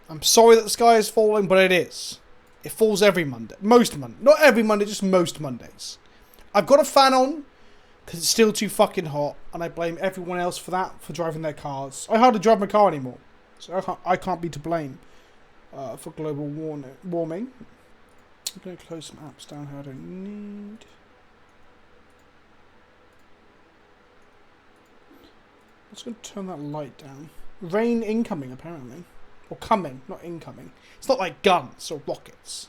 I'm sorry that the sky is falling, but it is. It falls every Monday. Most Mondays. Not every Monday, just most Mondays. I've got a fan on because it's still too fucking hot, and I blame everyone else for that, for driving their cars. I hardly drive my car anymore, so I can't be to blame for global warming. I'm going to close some apps down here I don't need. I'm just going to turn that light down. Rain incoming, apparently. Or coming, not incoming. It's not like guns or rockets.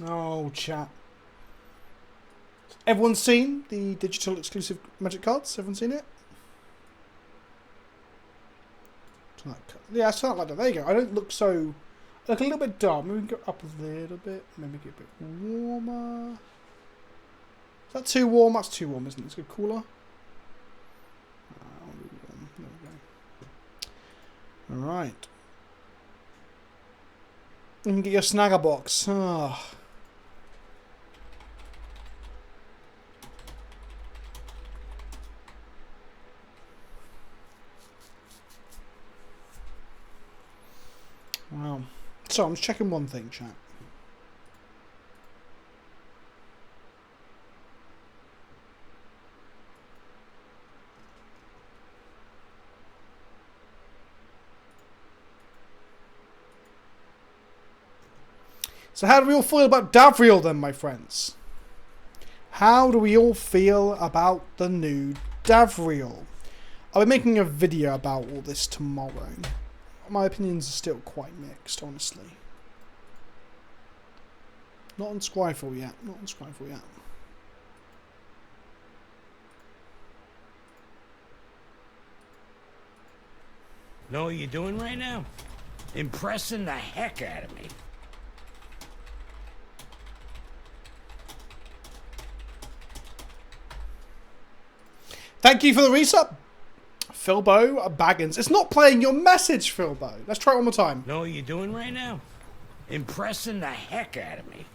Oh, chat. Everyone seen the digital exclusive Magic cards? Everyone seen it? Yeah, it's not like that. There you go. I don't look so... I look a little bit dark. Maybe we can go up a little bit. Maybe get a bit warmer. Is that too warm? That's too warm, isn't it? Let's go cooler. There we go. Alright. You can get your snagger box. Oh. Wow. So I'm just checking one thing, chat. So how do we all feel about Davriel then, my friends? How do we all feel about the new Davriel? I'll be making a video about all this tomorrow. My opinions are still quite mixed, honestly. Not on Scryfall yet. Not on Scryfall yet. Know what you're doing right now? Impressing the heck out of me. Thank you for the resub. Philbo Baggins. It's not playing your message, Philbo. Let's try it one more time. Know what you're doing right now? Impressing the heck out of me.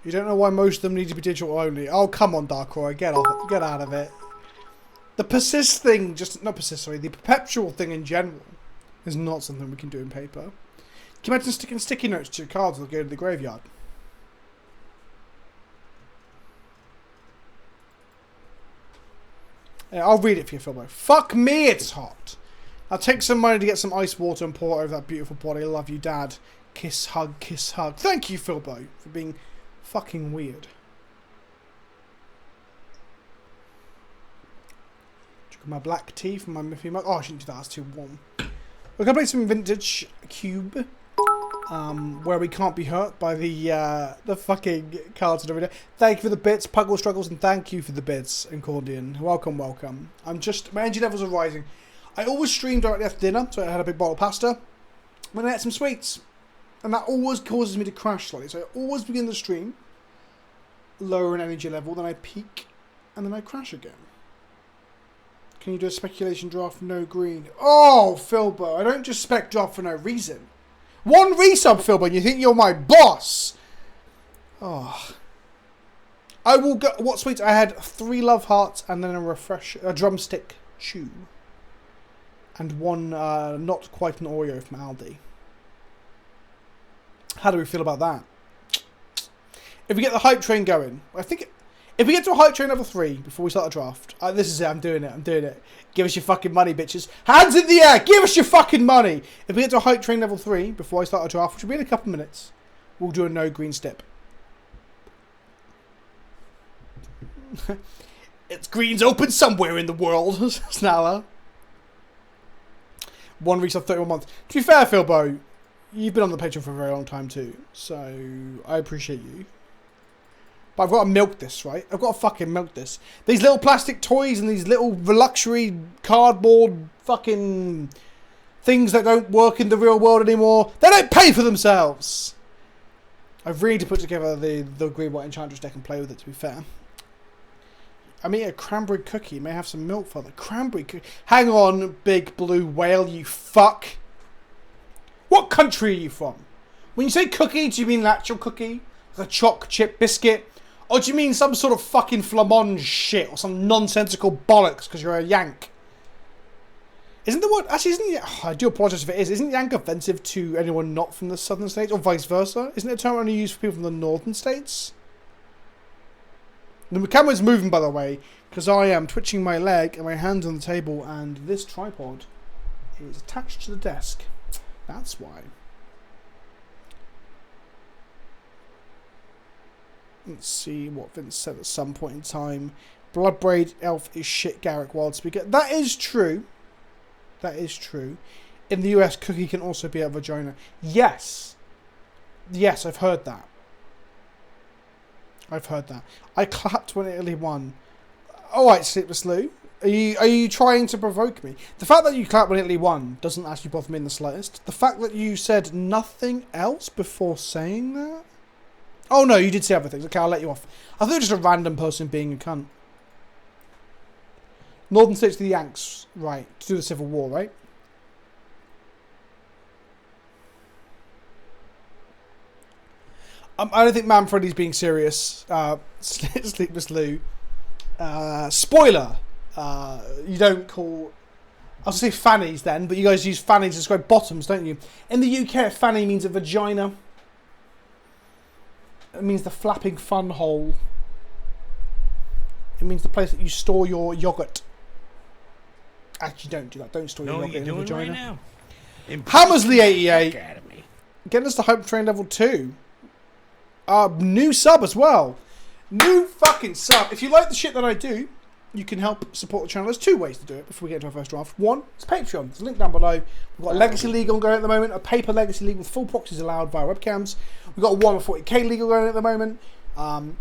You don't know why most of them need to be digital only. Oh, come on, Darkroy. Get off. Get out of it. The persist thing, not persist, sorry, the perpetual thing in general is not something we can do in paper. Can you imagine sticking sticky notes to your cards or go to the graveyard? Yeah, I'll read it for you, Philbo. Fuck me, it's hot. I'll take some money to get some ice water and pour it over that beautiful body. I love you, Dad. Kiss, hug, kiss, hug. Thank you, Philbo, for being fucking weird. Drinking my black tea from my Miffy mug. Oh, I shouldn't do that. That's too warm. We're going to play some Vintage Cube. Where we can't be hurt by the fucking cards and everything. Thank you for the bits, Puggle Struggles, and thank you for the bits, Incordian. Welcome, welcome. My energy levels are rising. I always stream directly after dinner, so I had a big bottle of pasta. When I ate some sweets. And that always causes me to crash slightly. So I always begin the stream, lower in energy level, then I peak, and then I crash again. Can you do a speculation draft? No green. Oh, Philbo, I don't just spec draft for no reason. One resub, Philbo, and you think you're my boss? Oh. I will go. What sweets? I had 3 love hearts and then a drumstick chew. And one not quite an Oreo from Aldi. How do we feel about that? If we get the hype train going, I think if we get to a hype train level 3 before we start the draft, this is it. I'm doing it. Give us your fucking money, bitches. Hands in the air. Give us your fucking money. If we get to a hype train level 3 before I start the draft, which will be in a couple of minutes, we'll do a no green step. It's green's open somewhere in the world, Snarler. 1 resub 31 months. To be fair, Philbo, you've been on the Patreon for a very long time too, so I appreciate you. But I've got to milk this, right? I've got to fucking milk this. These little plastic toys and these little luxury cardboard fucking things that don't work in the real world anymore, they don't pay for themselves. I've really to put together the Green White Enchantress deck and play with it, to be fair. I mean, a cranberry cookie may have some milk for the cranberry cookie. Hang on, big blue whale, you fuck. What country are you from? When you say cookie, do you mean an actual cookie? Like a choc chip biscuit? Or do you mean some sort of fucking flamand shit or some nonsensical bollocks because you're a Yank? Isn't the word... Actually, I do apologise if it is. Isn't Yank offensive to anyone not from the southern states? Or vice versa? Isn't it a term only used for people from the northern states? The camera's moving, by the way, because I am twitching my leg and my hands on the table, and this tripod is attached to the desk. That's why. Let's see what Vince said at some point in time. Bloodbraid elf is shit, Garrick Wildspeaker. That is true. That is true. In the US, Cookie can also be a vagina. Yes. Yes, I've heard that. I've heard that. I clapped when Italy won. Alright, Sleepless Lou. Are you trying to provoke me? The fact that you clapped when Italy won doesn't actually bother me in the slightest. The fact that you said nothing else before saying that? Oh no, you did say other things. Okay, I'll let you off. I thought you were just a random person being a cunt. Northern states to the Yanks, right, to do the Civil War, right? I don't think Manfredi's being serious. Sleepless Lou. Spoiler. You don't call... I'll say fannies then, but you guys use fannies to describe bottoms, don't you? In the UK, a fanny means a vagina. It means the flapping fun hole. It means the place that you store your yogurt. Actually, don't do that. Don't store your yogurt in a vagina. Right Hammersley 88. Getting us to Hype Train level 2. New sub as well. New fucking sub. If you like the shit that I do, you can help support the channel. There's two ways to do it before we get into our first draft. One, it's Patreon. There's a link down below. We've got a Legacy League ongoing at the moment. A paper Legacy League with full proxies allowed via webcams. We've got a 140k League going at the moment.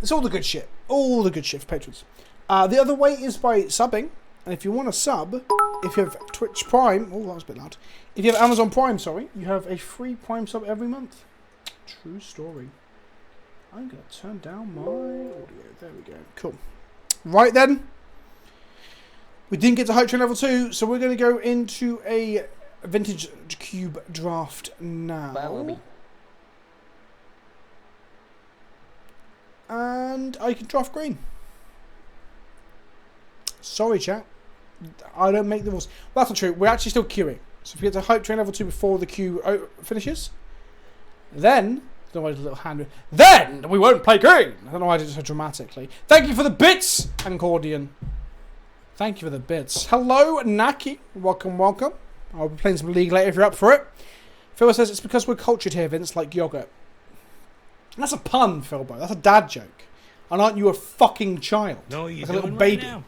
It's all the good shit. All the good shit for patrons. The other way is by subbing. And if you want to sub, if you have Twitch Prime... Oh, that was a bit loud. If you have Amazon Prime, sorry, you have a free Prime sub every month. True story. I'm going to turn down my audio. There we go. Cool. Right then. We didn't get to Hype Train level 2, so we're going to go into a Vintage Cube draft now. And I can draft green. Sorry, chat. I don't make the rules. Well, that's not true. We're actually still queuing. So if we get to Hype Train level 2 before the queue finishes, then... I don't know why I did a little hand. Then we won't play green. I don't know why I did it so dramatically. Thank you for the bits, Ancordion. Thank you for the bits. Hello, Naki. Welcome, welcome. I'll be playing some League later if you're up for it. Phil says it's because we're cultured here, Vince, like yogurt. And that's a pun, Philbo. That's a dad joke. And aren't you a fucking child? No, you're like a little doing baby. Right now.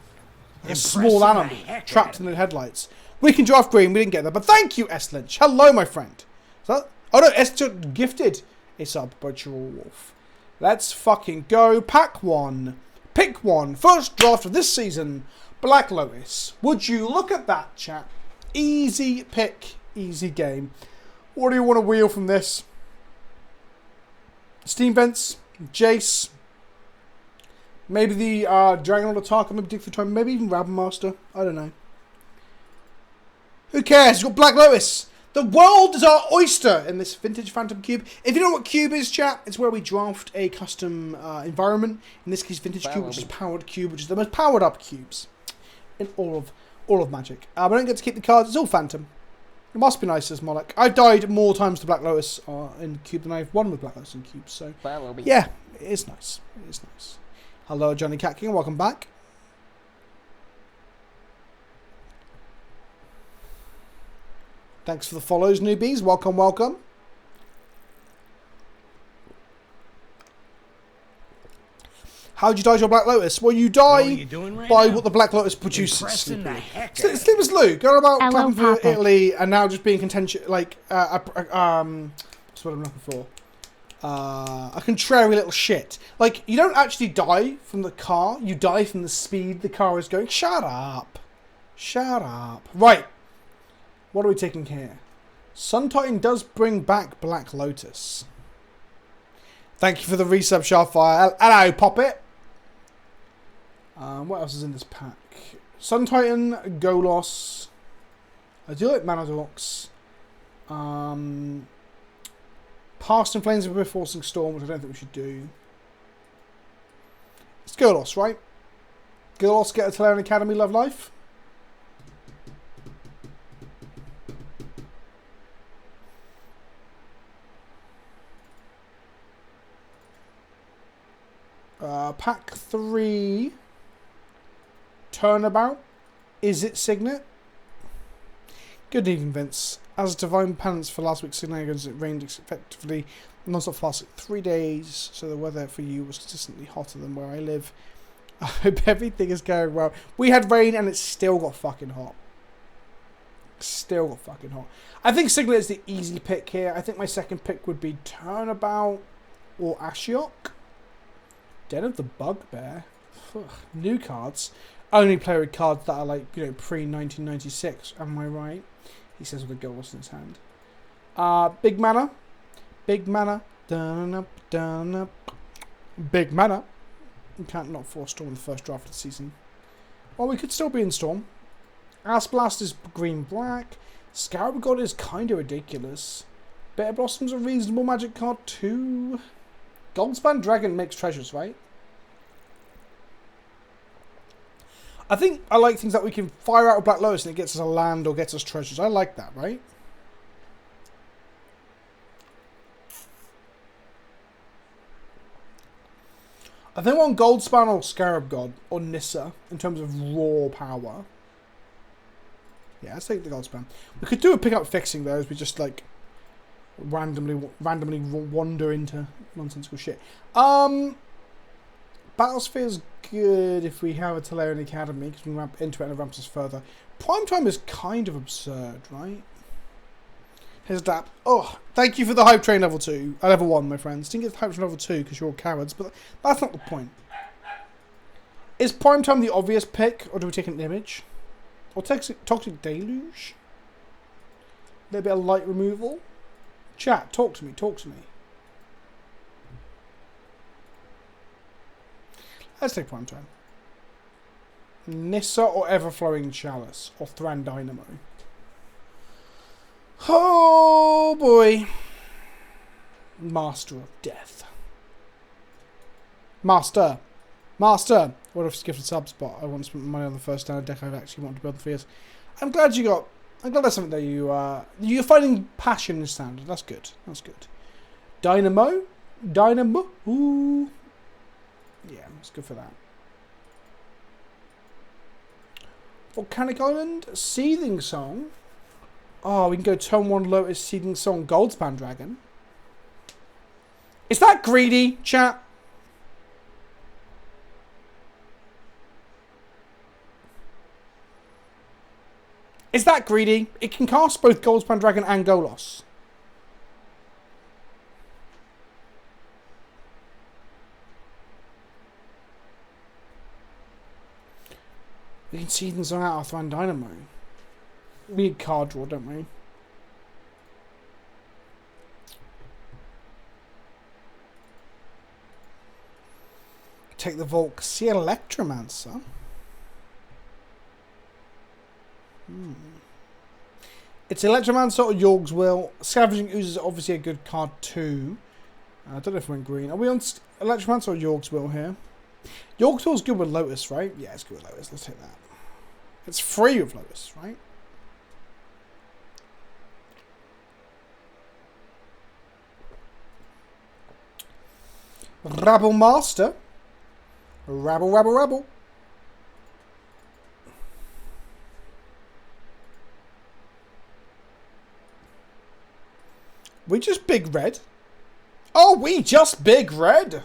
A small animal trapped in the headlights. We can draft green. We didn't get that. But thank you, S. Lynch. Hello, my friend. Oh no, S. gifted a sub by Chirul Wolf. Let's fucking go. Pack one. Pick one. First draft of this season. Black Lotus. Would you look at that, chat? Easy pick. Easy game. What do you want to wheel from this? Steam Vents. Jace. Maybe the Dragon Lord Tarka, maybe Dig for Time, maybe even Rabble Master. I don't know. Who cares? You've got Black Lotus. The world is our oyster in this Vintage Phantom Cube. If you know what Cube is, chat, it's where we draft a custom environment. In this case, Vintage Cube, which is Powered Cube, which is the most powered up cubes in all of Magic. I don't get to keep the cards. It's all Phantom. It must be nice, says Moloch. I've died more times to Black Lotus in Cube than I've won with Black Lotus in Cube. So, yeah, it is nice. It is nice. Hello, Johnny Cat King. Welcome back. Thanks for the follows, newbies. Welcome, welcome. How'd you die to your Black Lotus? Well, you die by what the Black Lotus produces. Sleepless Lou, going about clapping for Italy and now just being contentious, like, what's what I'm looking for? A contrary little shit. Like, you don't actually die from the car, you die from the speed the car is going. Shut up. Shut up. Right. What are we taking here? Sun Titan does bring back Black Lotus. Thank you for the resub, Sharfire. Hello, Poppet. What else is in this pack? Sun Titan, Golos. I do like Manadorks. Past in Flames of a Forcing Storm, which I don't think we should do. It's Girlos, right? Girlos get a Talarian Academy love life. Pack 3. Turnabout. Is it Signet? Good evening, Vince. As divine penance for last week's shenanigans, it rained effectively non-stop for last 3 days, so the weather for you was consistently hotter than where I live. I hope everything is going well. We had rain and it still got fucking hot. Still got fucking hot. I think Signet is the easy pick here. I think my second pick would be Turnabout or Ashiok. Den of the Bugbear. Ugh, new cards. Only play with cards that are like, you know, pre-1996. Am I right? He says with a Girlos in his hand. Big mana. Big mana. Dun up, dun up. Big mana. You can't not force Storm in the first draft of the season. Well, we could still be in Storm. Blast is green-black. Scarab God is kind of ridiculous. Bitter Blossom's a reasonable magic card too. Goldspan Dragon makes treasures, right? I think I like things that we can fire out of Black Lotus and it gets us a land or gets us treasures. I like that, right? I think I want Goldspan or Scarab God or Nissa in terms of raw power. Yeah, let's take the Goldspan. We could do a pick-up fixing though, as we just like randomly wander into nonsensical shit. Battlesphere's good if we have a Talarian Academy because we can ramp into it and it ramps us further. Prime time is kind of absurd, right? Here's that. Oh, thank you for the hype train level 2. Level 1, my friends. Didn't get the hype train level 2 because you're all cowards, but that's not the point. Is Prime time the obvious pick, or do we take an image? Or Toxic Deluge? A little bit of light removal? Chat, talk to me, talk to me. Let's take Prime time. Nissa or Everflowing Chalice, or Thran Dynamo. Oh boy. Master of Death. Master. What if gifted sub spot? I want to spend money on the first standard deck I've actually wanted to build for years. I'm glad that's something that you're finding passion in standard. That's good. That's good. Dynamo. Ooh. Yeah, it's good for that. Volcanic Island. Seething Song. Oh, we can go turn 1 Lotus, Seething Song, Goldspan Dragon. Is that greedy, chat? Is that greedy? It can cast both Goldspan Dragon and Golos. We can Seething Song out of Thran Dynamo. We need card draw, don't we? Take the Volk. See Electromancer. It's Electromancer or Yorg's Will. Scavenging Ooze is obviously a good card too. I don't know if we're in green. Are we on Electromancer or Yorg's Will here? Yorg's Will's good with Lotus, right? Yeah, it's good with Lotus. Let's take that. It's free with Lotus, right? Rabble Master. Rabble. We just big red. Oh, we just big red.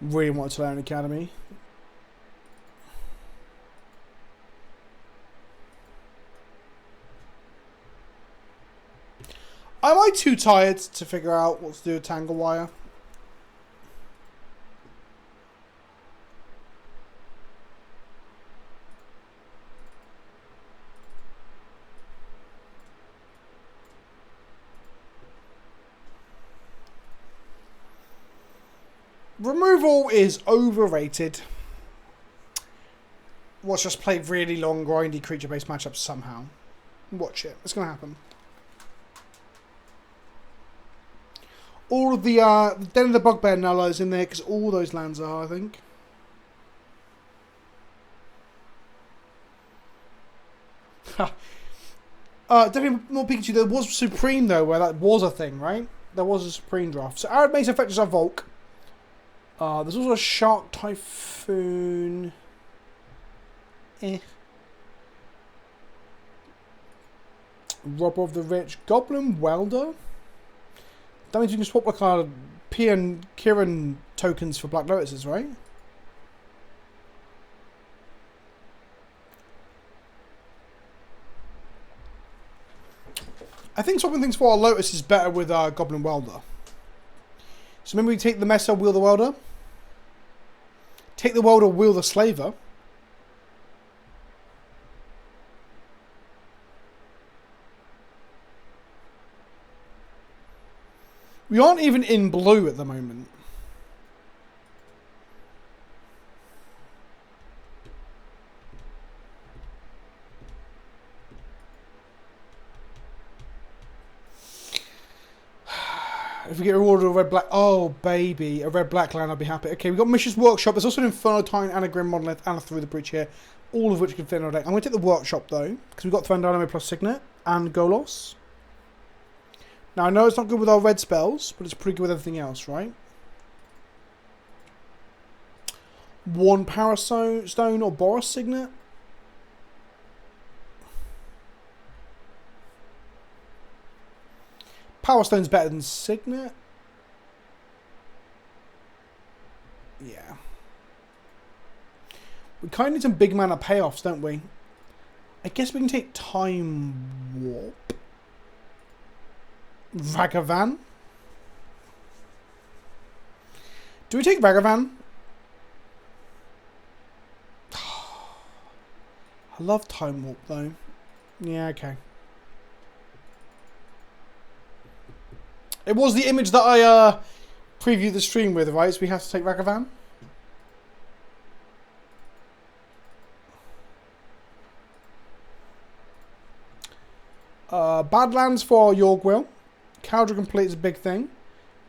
Really want to learn Academy. Am I too tired to figure out what to do with Tangle Wire? Removal is overrated. Watch us play really long, grindy creature-based matchups somehow. Watch it. It's going to happen. All of the Den of the Bugbear Nullas in there, because all those lands are, I think. Definitely more Pikachu. There was Supreme, though, where that was a thing, right? There was a Supreme draft. So Arid Mace affects our Volk. There's also a Shark Typhoon. Robber of the Rich. Goblin Welder. That means you can swap like our P and Kieran tokens for Black Lotuses, right? I think swapping things for our Lotus is better with our Goblin Welder. So maybe we take the Messer, wheel the Welder. Take the Welder, wheel the Slaver. We aren't even in blue at the moment. If we get rewarded with a red black, oh baby, a red black land, I'll be happy. Okay, we've got Mishra's Workshop. There's also an Inferno Titan and a Grim Monolith and a Through the Breach here, all of which can fit in our deck. I'm going to take the Workshop though, because we've got Thranduil plus Signet and Golos. Now, I know it's not good with our red spells, but it's pretty good with everything else, right? One Power Stone or Boros Signet. Power Stone's better than Signet. Yeah. We kind of need some big mana payoffs, don't we? I guess we can take Time Warp. Ragavan. Do we take Ragavan? I love Time Warp though. Yeah, okay. It was the image that I previewed the stream with, right? So we have to take Ragavan. Badlands for Yorgwill. Caldra Complete is a big thing.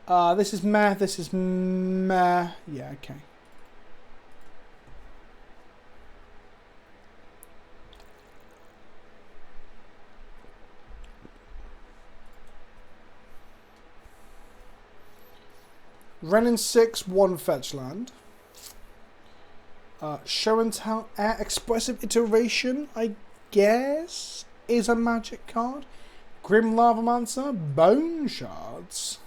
This is meh. This is meh. Yeah, okay. Renin 6, 1 fetch land. Show and Tell Air Expressive Iteration, I guess, is a magic card. Grim Lavamancer, Bone Shards.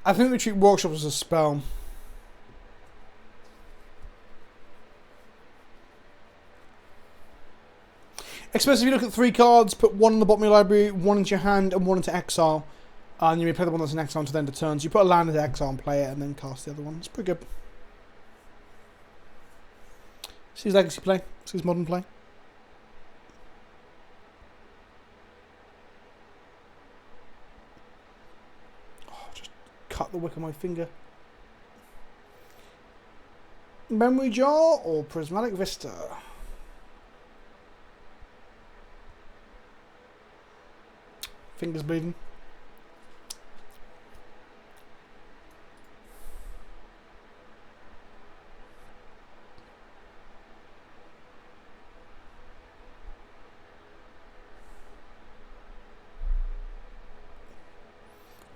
I think we treat Workshop as a spell. Especially if you look at 3 cards, put 1 in the bottom of your library, 1 into your hand, and 1 into exile. And you may play the one that's in exile until the end of turns. You put a land into exile and play it, and then cast the other one. It's pretty good. See his legacy play. See his modern play. Oh, just cut the wick of my finger. Memory Jar or Prismatic Vista? Fingers bleeding.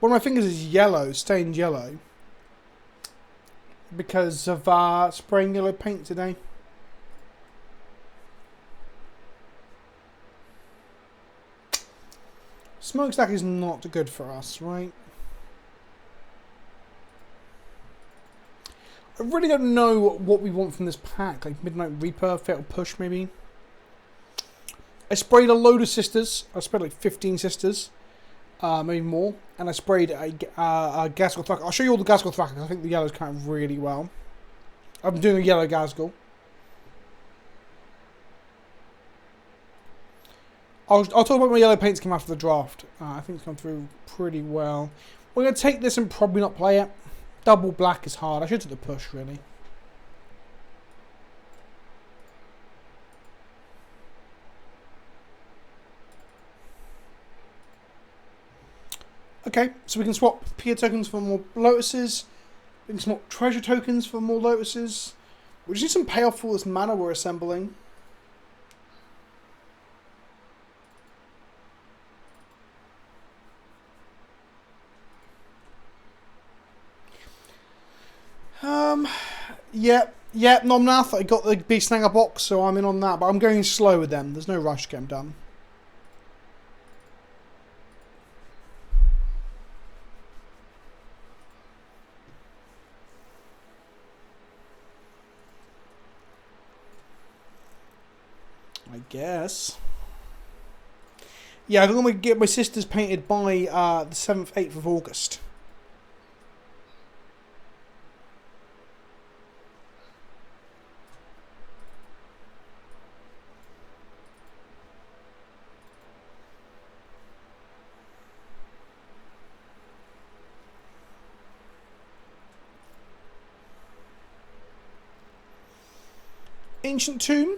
One of my fingers is yellow, stained yellow, because of spraying yellow paint today. Smokestack is not good for us, right? I really don't know what we want from this pack. Like Midnight Reaper, Fatal Push, maybe. I sprayed a load of Sisters. I sprayed like 15 Sisters. Maybe more. And I sprayed a Gasgul Thracker. I'll show you all the Gasgul Thracker because I think the yellow's kind of really well. I'm doing a yellow Gasgul. I'll talk about my yellow paints came after the draft. I think it's gone through pretty well. We're going to take this and probably not play it. Double black is hard. I should have the push, really. Okay, so we can swap Pia tokens for more Lotuses. We can swap treasure tokens for more Lotuses. We just need some payoff for this mana we're assembling. Yeah, Nomnath, I got the Beast Snanger box, so I'm in on that, but I'm going slow with them. There's no rush to get them done. I guess. Yeah, I'm going to get my sisters painted by the 7th, 8th of August. Ancient Tomb.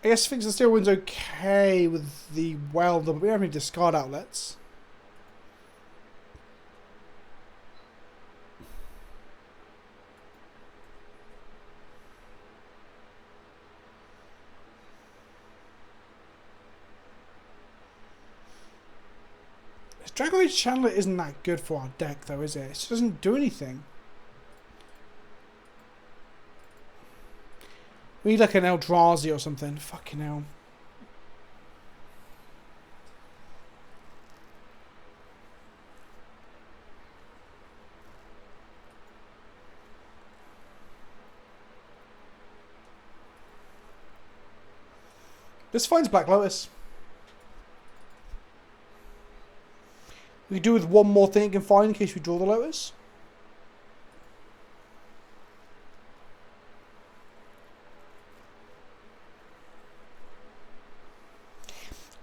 I guess Fix and Steel Wind's okay with the welder, but we don't have any discard outlets. Dragon Age Chandler isn't that good for our deck, though, is it? It just doesn't do anything. We need like an Eldrazi or something. Fucking hell. This finds Black Lotus. We could do with one more thing it can find in case we draw the Lotus.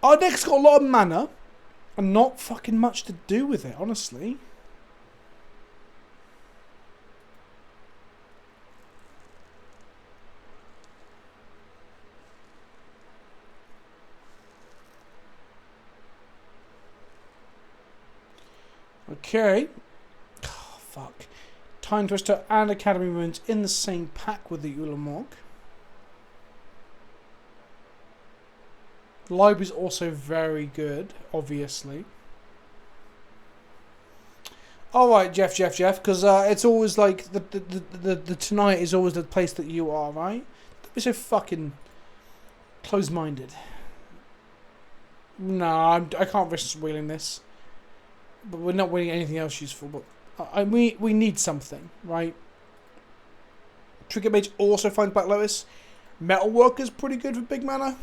Our deck's got a lot of mana and not fucking much to do with it, honestly. Okay. Oh, fuck. Time Twister and Academy Ruins in the same pack with the Ulamog. Library's also very good, obviously. Alright, Jeff, because it's always like the tonight is always the place that you are, right? Don't be so fucking close-minded. No, I can't risk wheeling this. But we're not winning anything else useful. But we need something, right? Trinket Mage also finds Black Lotus. Metalworker's pretty good for big mana.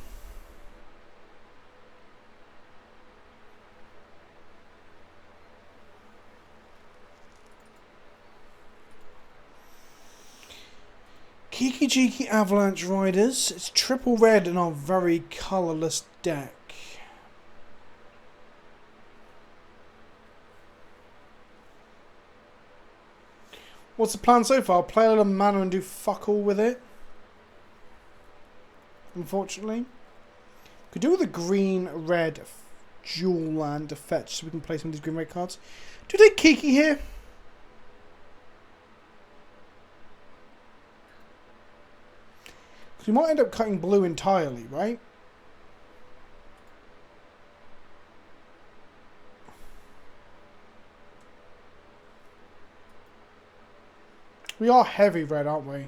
Kiki Jiki Avalanche Riders. It's triple red in our very colourless deck. What's the plan so far? Play a little mana and do fuck all with it. Unfortunately. Could do with a green-red dual land to fetch so we can play some of these green-red cards. Do they Kiki here? Because we might end up cutting blue entirely, right? We are heavy red, aren't we?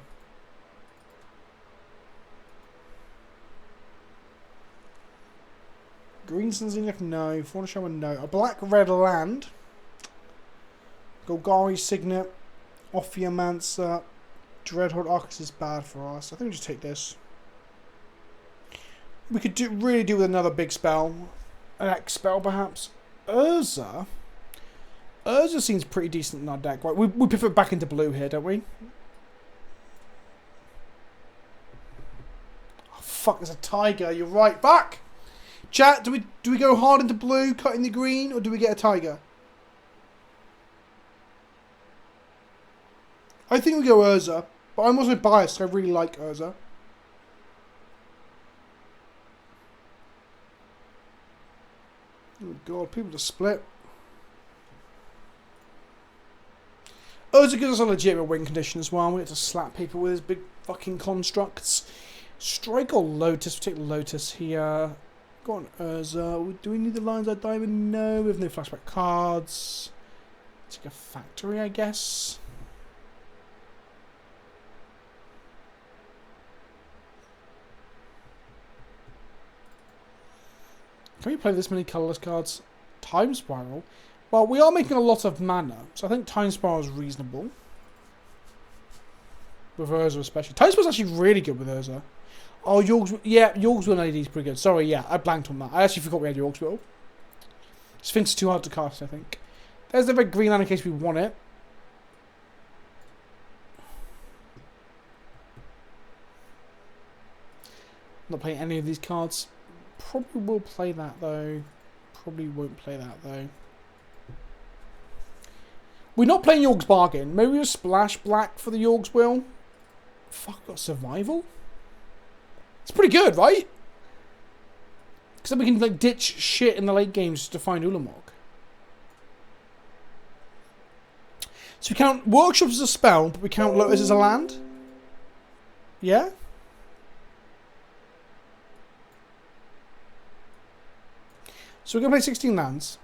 Green Sunzeniac, no. Fauna Shower, no. A black-red land. Golgari Signet. Ophiomancer. Dreadhorde Arcus is bad for us. I think we just take this. We could really do with another big spell. An X spell, perhaps. Urza. Urza seems pretty decent in our deck. Right, we pivot back into blue here, don't we? Oh, fuck, there's a tiger. You're right. Back! Chat, do we go hard into blue, cutting the green, or do we get a tiger? I think we go Urza, but I'm also biased. I really like Urza. Oh god, people just split. Urza gives us a legitimate win condition as well. We get to slap people with his big fucking constructs. Strike or Lotus? We'll take Lotus here. Go on Urza. Do we need the Lion's Eye Diamond? No, we have no flashback cards. Take a factory, I guess. Can we play this many colourless cards? Time Spiral? Well, we are making a lot of mana, so I think Time Spiral is reasonable. With Urza especially. Time Spiral is actually really good with Urza. Oh, York's... Yeah, York's Will AD is pretty good. Sorry, yeah, I blanked on that. I actually forgot we had York's Will. Sphinx is too hard to cast, I think. There's the red green land in case we want it. Not playing any of these cards. Probably will play that though. Probably won't play that though. We're not playing York's Bargain. Maybe we'll splash black for the York's Will. Fuck, got survival? It's pretty good, right? Because then we can like ditch shit in the late games to find Ulamog. So we count Workshop as a spell, but we count Lotus as a land? Yeah? So we're going to play 16 lands.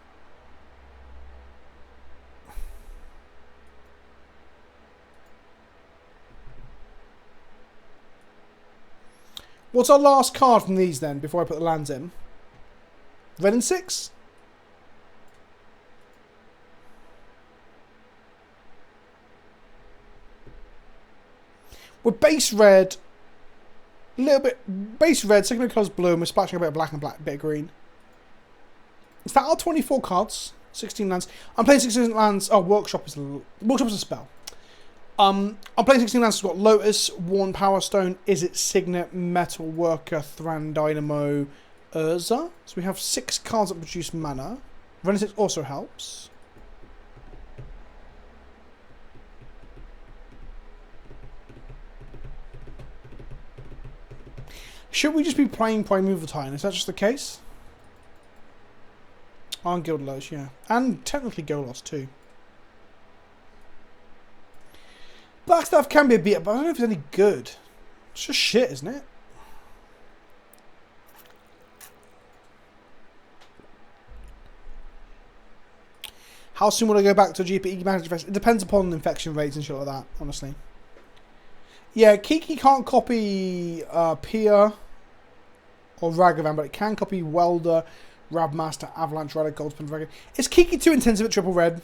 What's our last card from these then, before I put the lands in? Red and 6? We're base red. A little bit... Base red, secondary colour's blue, and we're splashing a bit of black and black, bit of green. Is that our 24 cards? 16 lands. I'm playing 16 lands. Oh, Workshop is a spell. I'm playing 16 lands. We've got Lotus, Worn Power Stone, Is It Signet, Metal Worker, Thran Dynamo, Urza. So we have 6 cards that produce mana. Renaissance also helps. Should we just be playing Primeval Titan? Is that just the case? On Guildlos, yeah. And technically Golos too. Black stuff can be a beat, but I don't know if it's any good. It's just shit, isn't it? How soon will I go back to GPE Management Fest? It depends upon infection rates and shit like that, honestly. Yeah, Kiki can't copy Pia or Ragavan, but it can copy Welder, Rabmaster, Avalanche Rider, Goldspan Dragon. Is Kiki too intensive at triple red?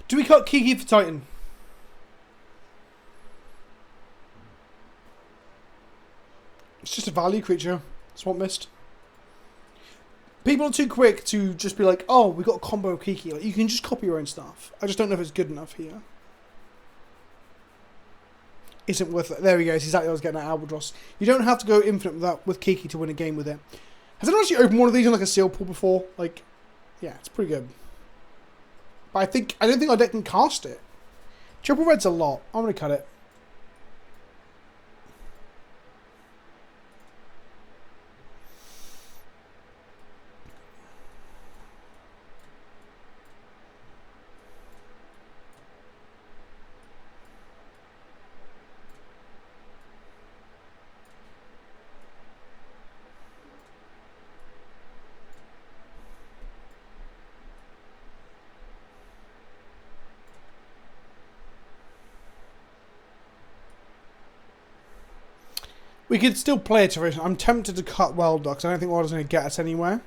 Do we cut Kiki for Titan? It's just a value creature. Swamp Mist. People are too quick to just be like, oh, we got a combo of Kiki. Like, you can just copy your own stuff. I just don't know if it's good enough here. Isn't worth it. There we go. It's exactly what I was getting at Albatross. You don't have to go infinite with Kiki to win a game with it. Has anyone actually opened one of these in like a seal pool before? Like, yeah, it's pretty good. But I don't think our deck can cast it. Triple red's a lot. I'm going to cut it. We could still play Iteration. I'm tempted to cut Welder because I don't think Welder's going to get us anywhere.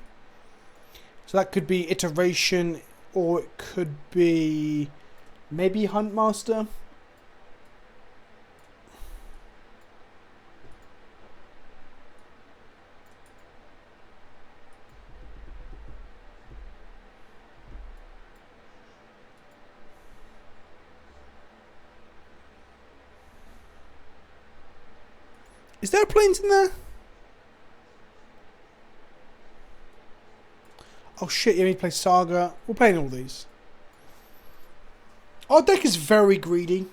So that could be Iteration, or it could be maybe Huntmaster. Is there planes in there? Oh shit, you need to play Saga. We're playing all these. Our deck is very greedy.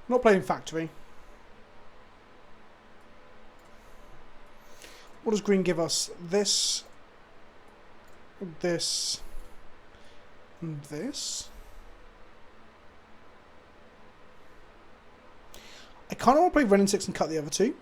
Not playing Factory. What does green give us? This, this, and this. I kind of want to play Ren and 6 and cut the other two.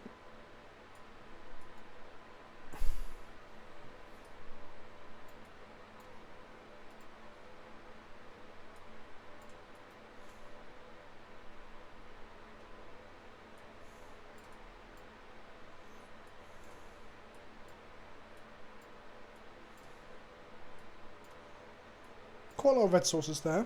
Quite a lot of red sources there.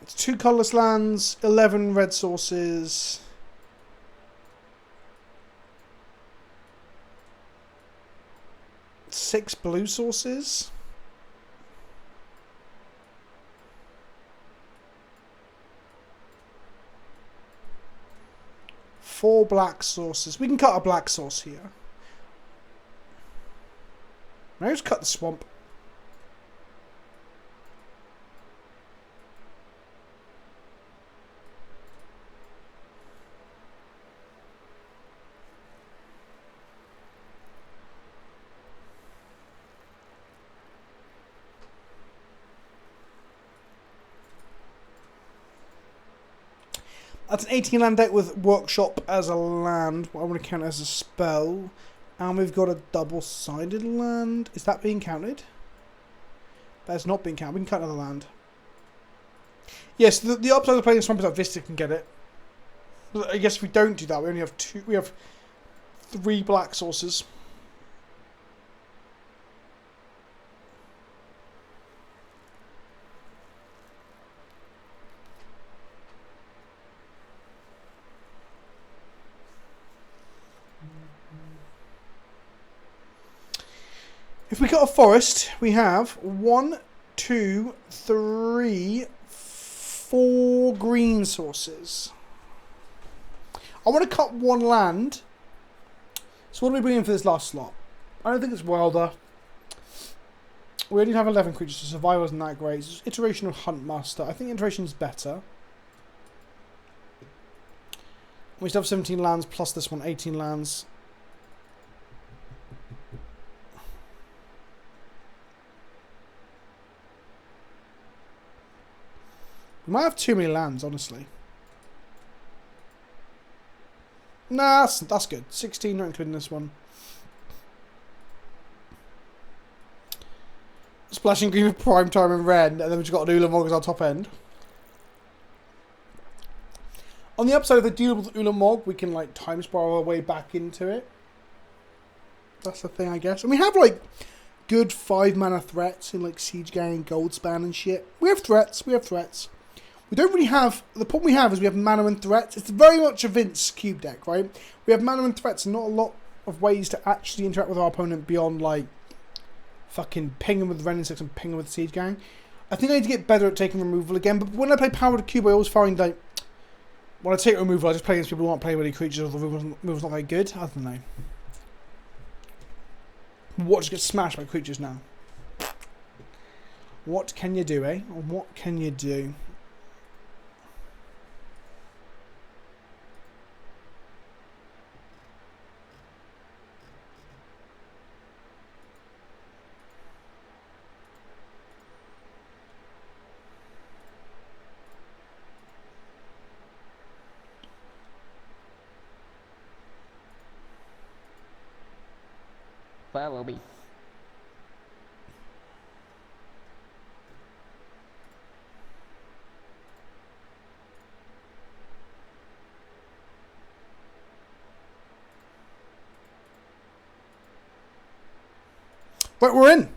It's 2 colourless lands, 11 red sources. Six blue sources. Four black sources. We can cut a black source here. Maybe just cut the swamp. That's an 18 land deck with Workshop as a land. What I want to count as a spell. And we've got a double-sided land. Is that being counted? That's not being counted. We can count another land. Yes, the upside of playing Swamp is that Vista can get it. But I guess if we don't do that, we only have two. We have 3 black sources. If we cut a forest, we have 1, 2, 3, 4 green sources. I want to cut 1 land. So what do we bring in for this last slot? I don't think it's Wilder. We only have 11 creatures, so Survival isn't that great. It's iteration of Huntmaster. I think iteration is better. We still have 17 lands plus this one, 18 lands. We might have too many lands, honestly. Nah, that's good. 16, not including this one. Splashing green with Prime Time and Ren, and then we've just got an Ulamog as our top end. On the upside, if they deal with Ulamog, we can like time spiral our way back into it. That's the thing, I guess. And we have like good 5 mana threats in like Siege Gang and Goldspan and shit. We have threats. We have threats. We don't really have... The problem we have is we have mana and threats. It's very much a Vince cube deck, right? We have mana and threats and not a lot of ways to actually interact with our opponent beyond, like, fucking ping him with Ren and 6 and ping him with Siege Gang. I think I need to get better at taking removal again, but when I play Powered Cube, I always find, like... When I take removal, I just play against people who aren't playing with any creatures or the removal's not very good. I don't know. What just gets smashed by creatures now? What can you do, eh? Or what can you do? Follow me. But we're in.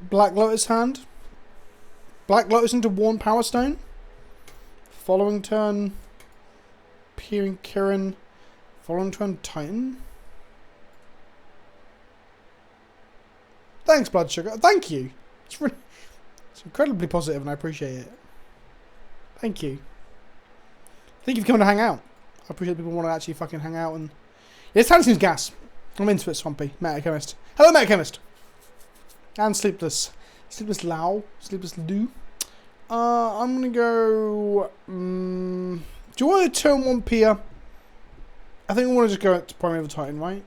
Black Lotus hand. Black Lotus into Worn Power Stone. Following turn, Peering Kirin. Following turn, Titan. Thanks, Blood Sugar. Thank you. It's incredibly positive and I appreciate it. Thank you. Thank you for coming to hang out. I appreciate people want to actually fucking hang out and... Yeah, this town seems gas. I'm into it, Swampy. Metachemist. Hello, Metachemist. And Sleepless. Sleepless Lau. Sleepless Lou. I'm going to go... do you want to turn 1 Pia? I think I want to just go to Primeval Titan, right?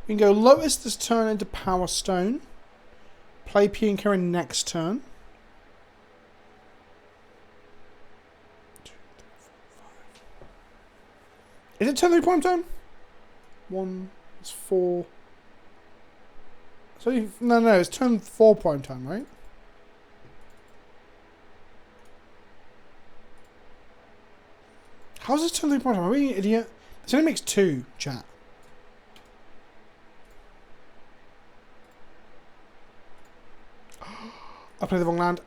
We can go Lotus this turn into Power Stone. Play P and Karen next turn. 2, 3, 4, 5. Is it turn 3 prime time? 1, it's 4. So no, it's turn 4 prime time, right? How's this turn 3 prime time? Are we an idiot? This only makes 2, chat. I played the wrong land.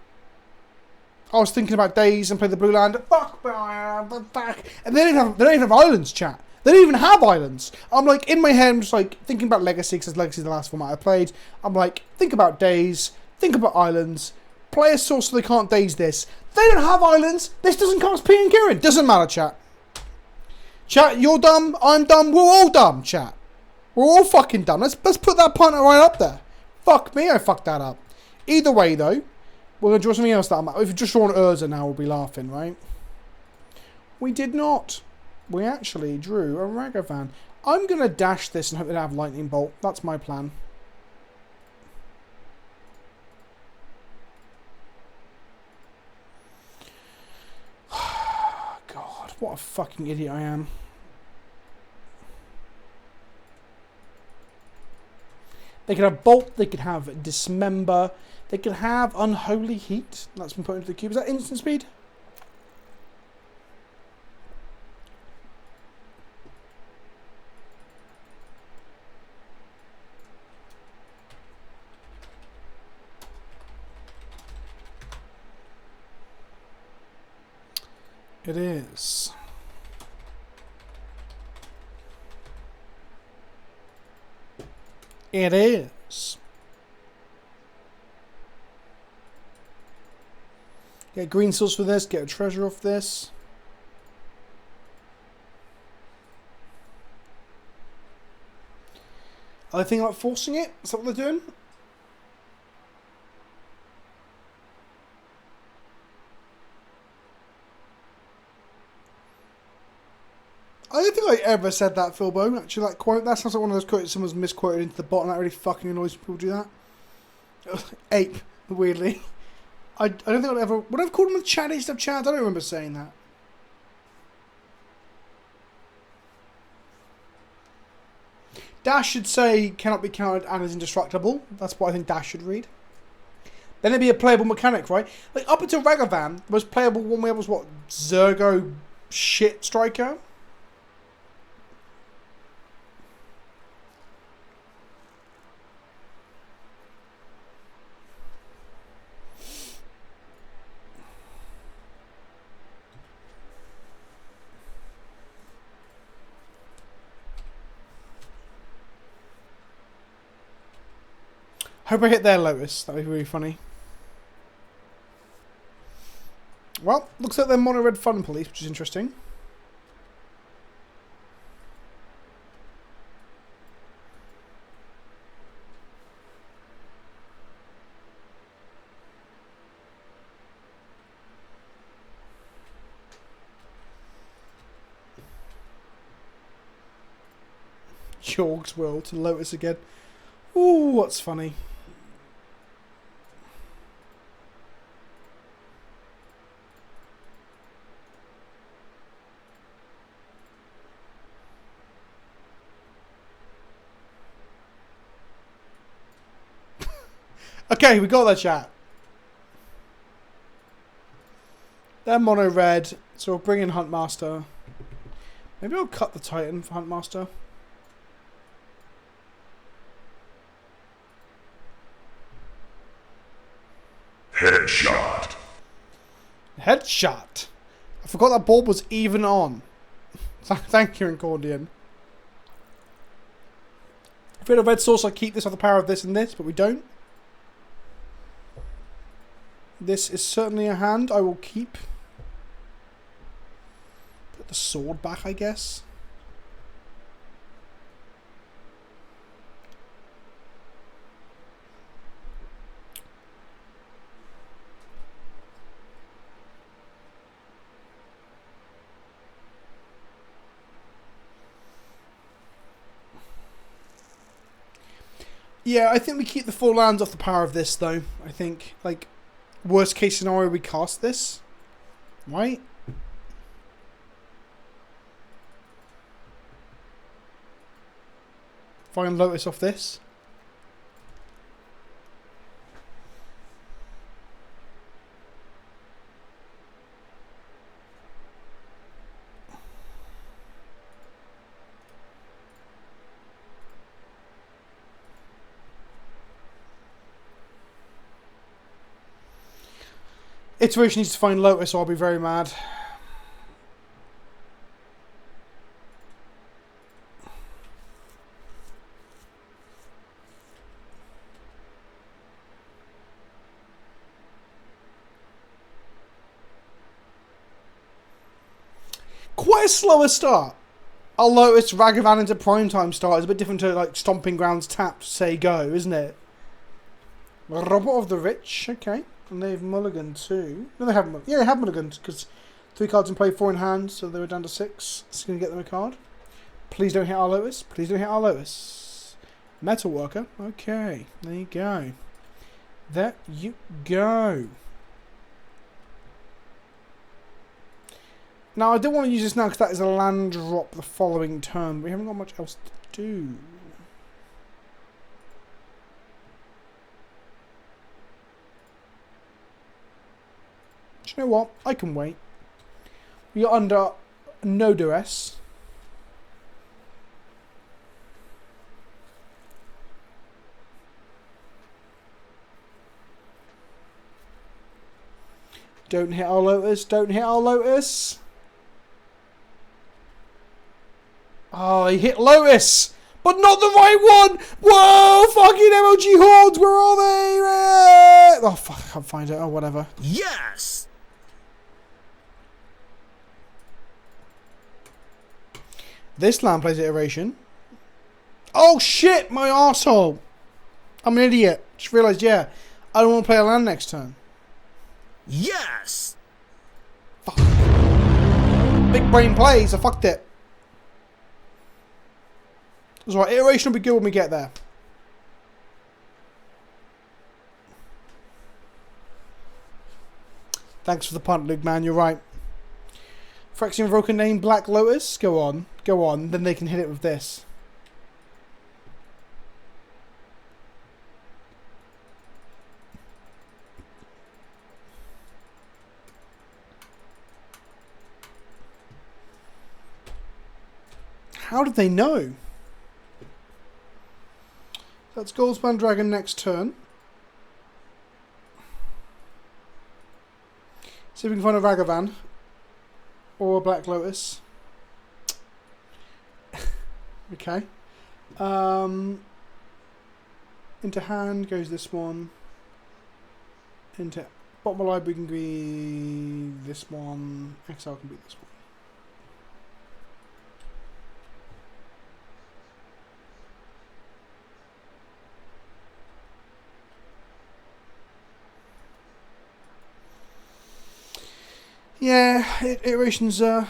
I was thinking about days and played the blue land. Fuck, and they don't even have islands, chat. They don't even have islands. I'm like, in my head, I'm just like, thinking about Legacy, because Legacy is the last format I played. I'm like, think about days, think about islands, play a source so they can't daze this. They don't have islands. This doesn't cost P and Kieran. Doesn't matter, chat. Chat, you're dumb, I'm dumb, we're all dumb, chat. We're all fucking dumb. Let's put that partner right up there. Fuck me, I fucked that up. Either way, though, we're going to draw something else that I'm... If we just draw an Urza now, we'll be laughing, right? We did not. We actually drew a Ragavan. I'm going to dash this and hope they have Lightning Bolt. That's my plan. God, what a fucking idiot I am. They could have Bolt, they could have Dismember, they could have Unholy Heat. That's been put into the cube. Is that instant speed? It is. It is. Get green source for this, get a treasure off this. Are they thinking about forcing it? Is that what they're doing? I don't think I ever said that, Philbo. Actually, that quote, that sounds like one of those quotes someone's misquoted into the bot, and that really fucking annoys people do that. Ape, weirdly. I don't think I'd ever... Would I have called him a chatty stuff chat? I don't remember saying that. Dash should say, cannot be counted and is indestructible. That's what I think Dash should read. Then it'd be a playable mechanic, right? Like, up until Ragavan, the most playable one we had was, what, Zergo shit striker? Hope I hit their Lotus. That would be really funny. Well, looks like they're mono red fun police, which is interesting. Jorg's will to Lotus again. Ooh, what's funny? Okay, we got that chat. They're mono red, so we'll bring in Huntmaster. Maybe I'll cut the Titan for Huntmaster. Headshot. Headshot. I forgot that bulb was even on. Thank you, Incordian. If we had a red source, I'd keep this off the power of this and this, but we don't. This is certainly a hand I will keep. Put the sword back, I guess. Yeah, I think we keep the 4 lands off the power of this, though. I think, like, worst case scenario, we cast this. Right? Find Lotus off this. Iteration needs to find Lotus, or I'll be very mad. Quite a slower start. I'll Lotus Ragavan into primetime start. It's a bit different to like Stomping Grounds tap, say go, isn't it? Robot of the Rich, okay. And they've mulliganed too. No, they haven't. Yeah, they have mulliganed because 3 cards in play, 4 in hand, so they were down to 6. It's going to get them a card. Please don't hit our Lotus. Please don't hit our Lotus. Metalworker. Okay, there you go. There you go. Now, I don't want to use this now because that is a land drop the following turn. We haven't got much else to do. Do you know what? I can wait. We are under no duress. Don't hit our Lotus. Don't hit our Lotus. Oh, he hit Lotus. But not the right one. Whoa, fucking MLG Hordes. Where are they? Oh, fuck. I can't find it. Oh, whatever. Yes! This land plays Iteration. Oh, shit. My arsehole. I'm an idiot. Just realised, yeah. I don't want to play a land next turn. Yes! Fuck. Big brain plays. I fucked it. That's right. Iteration will be good when we get there. Thanks for the punt, Luke, man. You're right. Phyrexian Broken Name, Black Lotus. Go on. Go on. Then they can hit it with this. How did they know? That's Goldspan Dragon next turn. See if we can find a Ragavan. Or a Black Lotus. Okay. Into hand goes this one. Into bottom of the library can be this one. Exile can be this one. Yeah, Iterations, oh,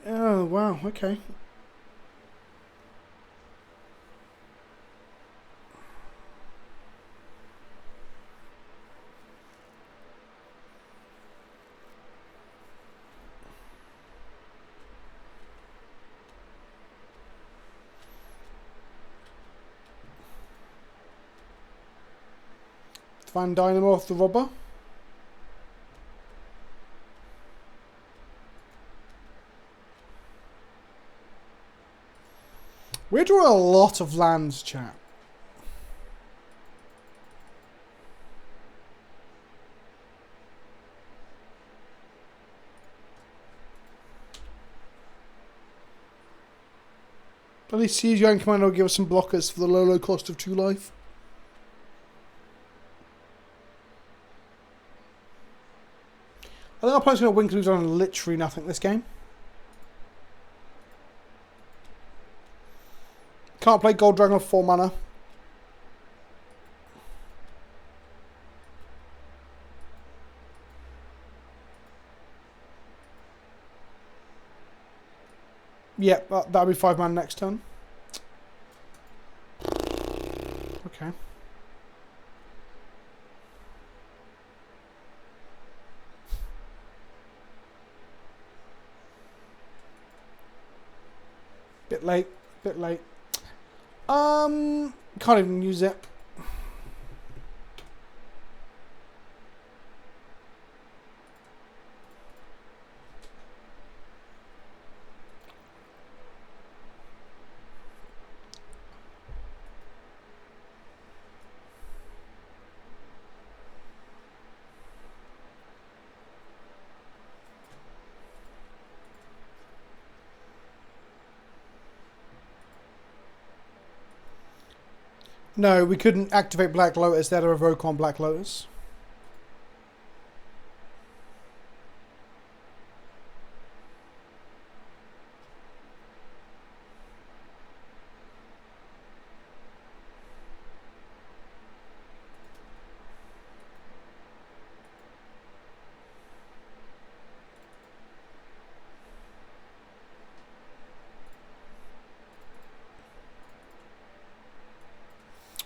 wow, okay. Divine Dynamo off the robber. We draw a lot of lands, chat. At least Siege Young Commander will give us some blockers for the low cost of 2 life. I think our opponent's going to win because we've done literally nothing this game. Can't play Gold Dragon with 4 mana. Yep, that'll be 5 mana next turn. Okay. Bit late, bit late. Can't even use it. No, we couldn't activate Black Lotus. They had a revoke on Black Lotus.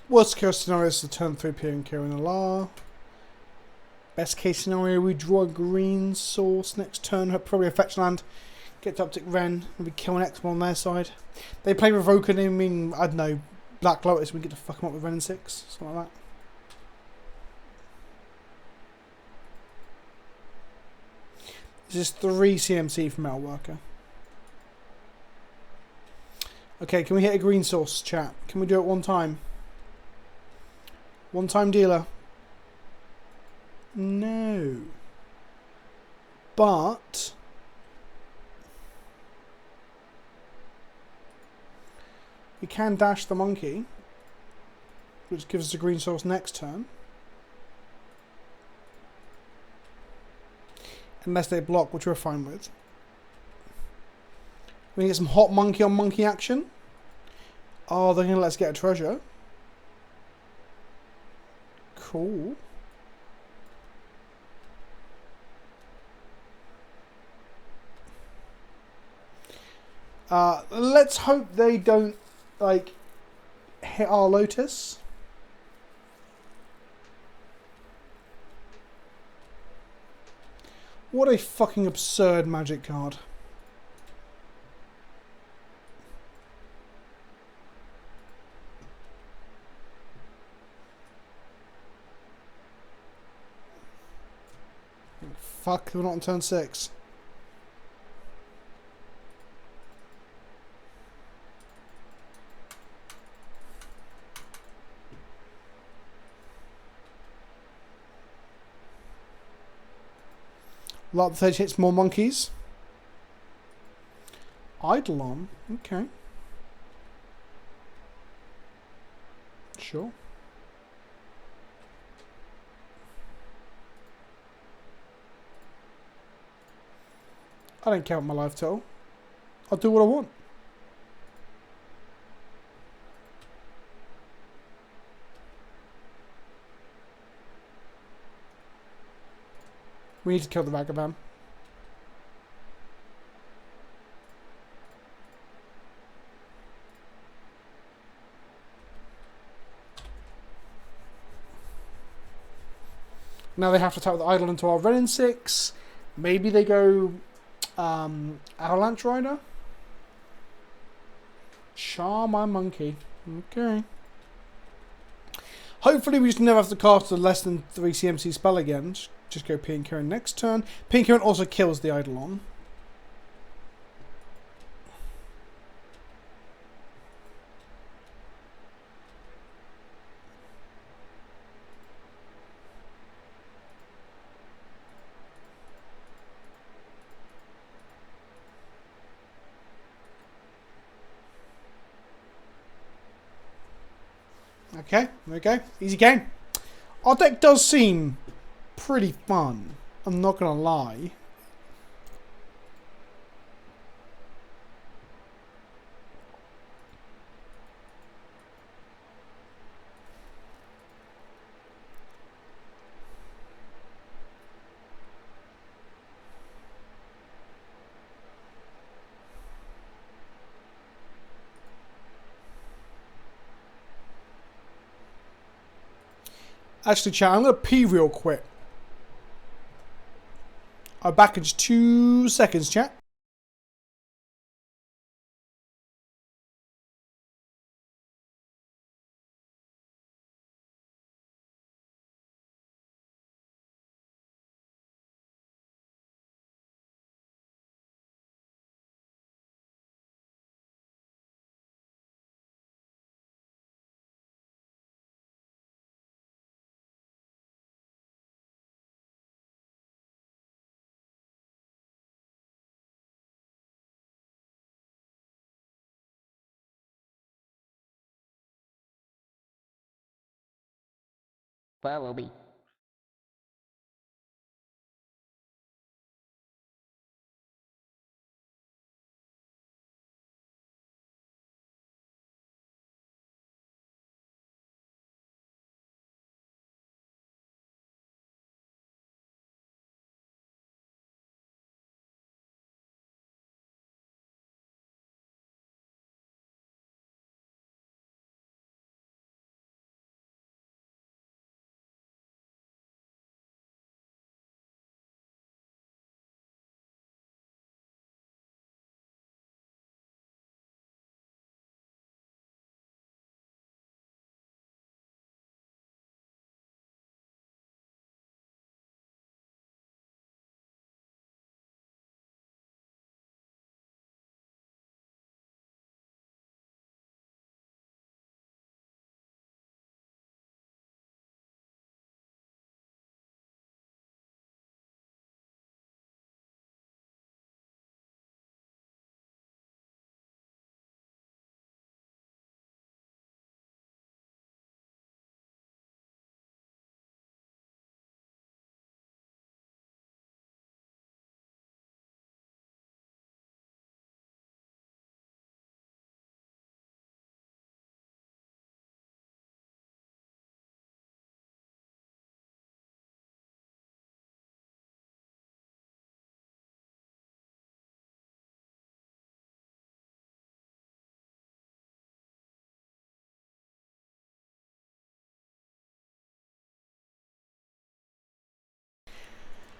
Worst case scenario is to turn 3 Pier and Kieran Alar. Best case scenario, we draw a green source next turn, probably a fetch land, get to Optic Ren, and we kill an X1 on their side. They play Revoke and I mean, I don't know, Black Lotus, we get to fuck them up with Ren and 6, something like that. This is 3 CMC from Metal Worker. Okay, can we hit a green source, chat? Can we do it one time? One-time dealer. No. But we can dash the monkey, which gives us a green source next turn. Unless they block, which we're fine with. We can get some hot monkey on monkey action. Oh, they're going to let us get a treasure. Cool. Let's hope they don't, like, hit our Lotus. What a fucking absurd Magic card. Fuck, we're not on turn 6. Lot of 30 hits, more monkeys. Eidolon, okay. Sure. I don't count my life total. I'll do what I want. We need to kill the Vagabond. Now they have to tap the idol into our Ren 6. Maybe they go Avalanche Rider. Charm my monkey. Okay. Hopefully we just never have to cast a less than 3 CMC spell again. Just go Pink Karen next turn. Pink Karen also kills the Eidolon. Okay, there we go. Easy game. Our deck does seem pretty fun. I'm not going to lie. Actually, chat, I'm going to pee real quick. I'll be back in just 2 seconds, chat. Follow me.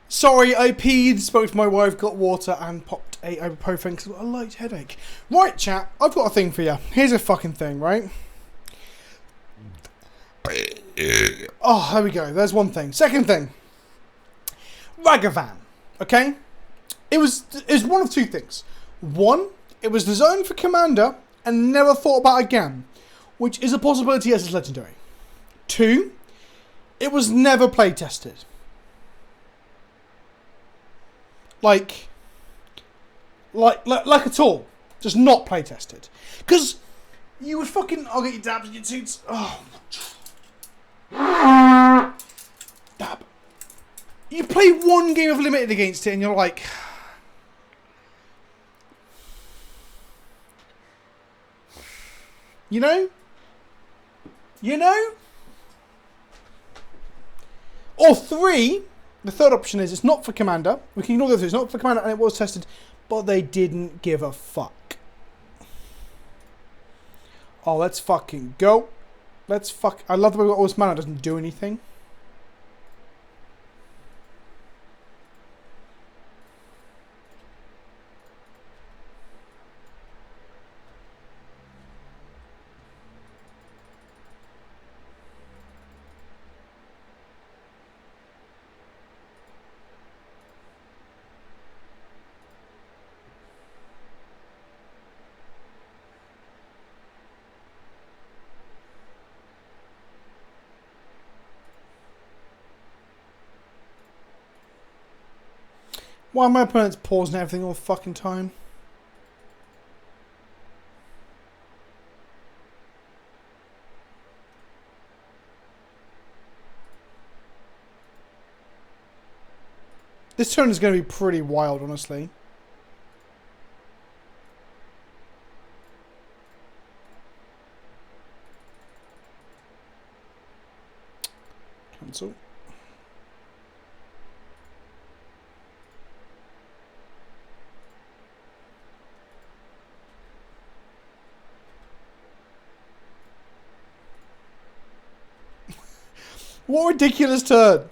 Sorry, I peed, spoke to my wife, got water, and popped a ibuprofen because I've got a light headache. Right, chat, I've got a thing for you. Here's a fucking thing, right? Oh, there we go. There's one thing. Second thing. Ragavan. Okay? It was one of two things. One, it was designed for Commander and never thought about again, which is a possibility as it's legendary. Two, it was never play tested. Like at all. Just not play tested. Because you would fucking... I'll get your dabs and your toots. Oh. Dab. You play one game of Limited against it and you're like... You know? You know? Or three... The third option is it's not for Commander. We can ignore the other. It's not for Commander and it was tested, but they didn't give a fuck. Oh, let's fucking go. Let's fuck. I love the way we got all this mana. It doesn't do anything. Why are my opponents pausing everything all the fucking time? This turn is going to be pretty wild, honestly. Cancel. What a ridiculous turn!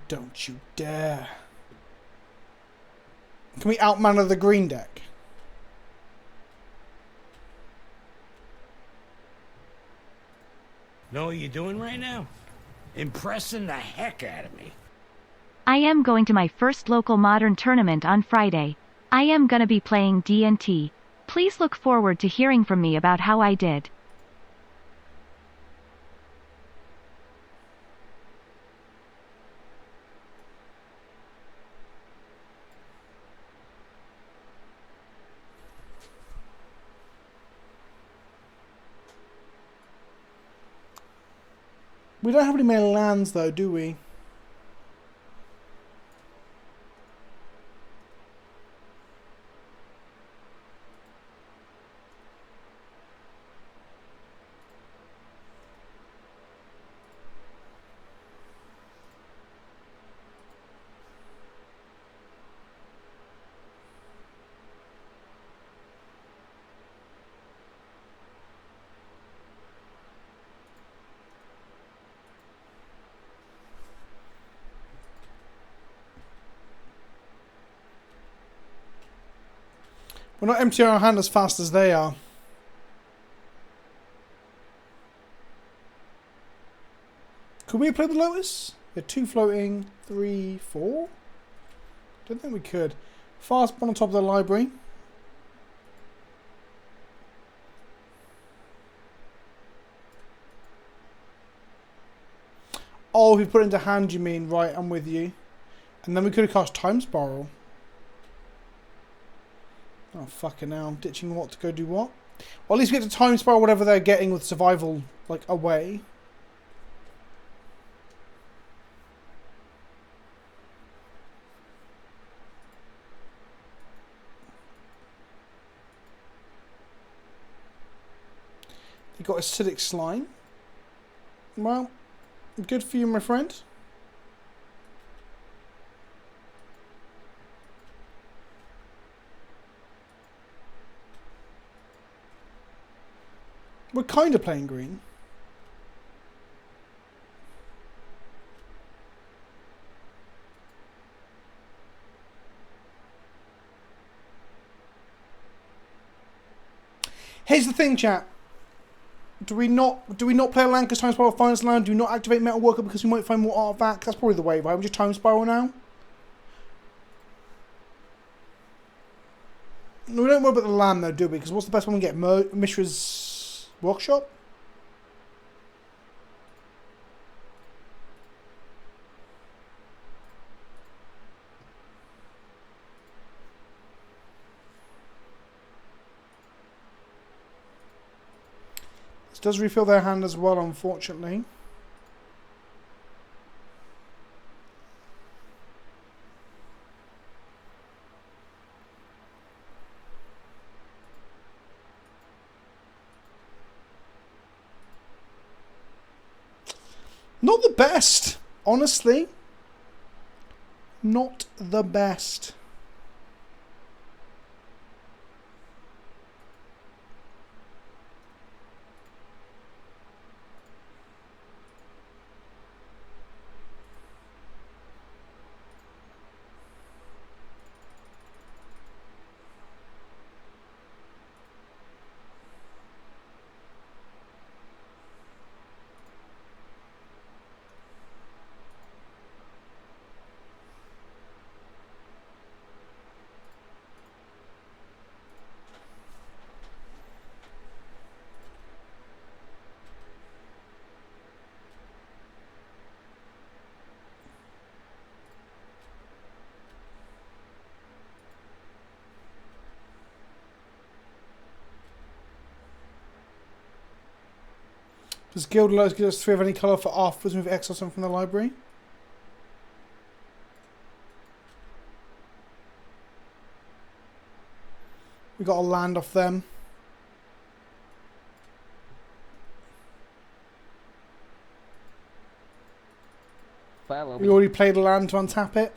Don't you dare. Can we outmanner the green deck? Know what you're doing right now? Impressing the heck out of me. I am going to my first local modern tournament on Friday. I am gonna be playing D&T. Please look forward to hearing from me about how I did. We don't have any many lands though, do we? We're not emptying our hand as fast as they are. Could we play the Lotus? We had 2 floating, 3, 4? Don't think we could. Fast one on top of the library. Oh, if we put it into hand, you mean? Right, I'm with you. And then we could have cast Time Spiral. Oh, fucking hell. I'm ditching what to go do what? Well, at least we get to Time Spiral whatever they're getting with survival, like, away. You got Acidic Slime. Well, good for you, my friend. We're kind of playing green. Here's the thing, chat. Do we not play a land because Time Spiral finds land? Do we not activate Metal Worker because we might find more artifacts? That's probably the way, right? We just Time Spiral now. We don't worry about the land though, do we? Because what's the best one we get? Mishra's Workshop? This does refill their hand as well, unfortunately. Not the best, honestly. Not the best. Does Guild Lotus give us 3 of any colour for afterwards with X or something from the library? We got a land off them. Follow We me. already played a land to untap it.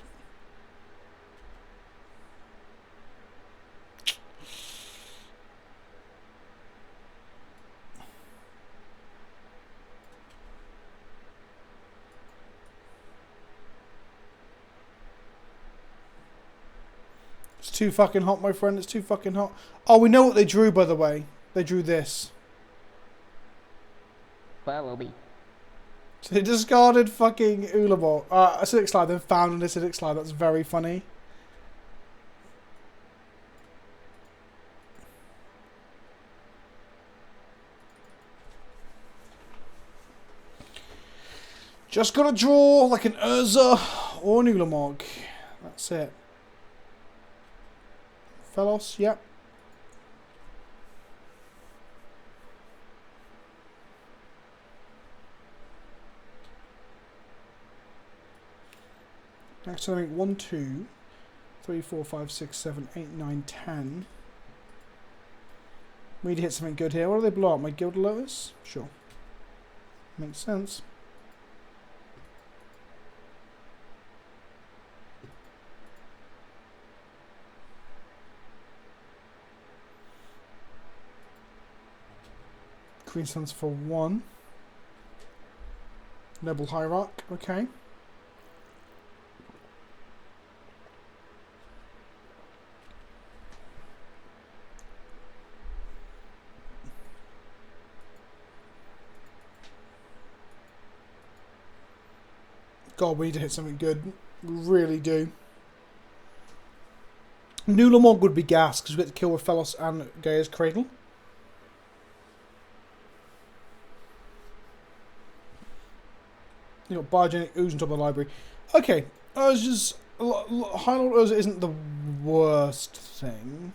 It's too fucking hot, my friend. It's too fucking hot. Oh, we know what they drew, by the way. They drew this. Follow me. So they discarded fucking Ulamog. Acidic Slide, then found an Acidic Slide. That's very funny. Just gotta draw like an Urza or an Ulamog. That's it. Felos, yep. Next, I think 1, 2, 3, 4, 5, 6, 7, 8, 9, 10. We need to hit something good here. What do they blow up? My Guild Lotus? Sure. Makes sense. Queen Suns for 1. Noble Hierarch, okay. God, we need to hit something good. We really do. Nulamog would be gas because we get to kill with Felos and Gaia's Cradle. You got Biogenic Ooze on top of the library. Okay, it's just High Lord Urza isn't the worst thing.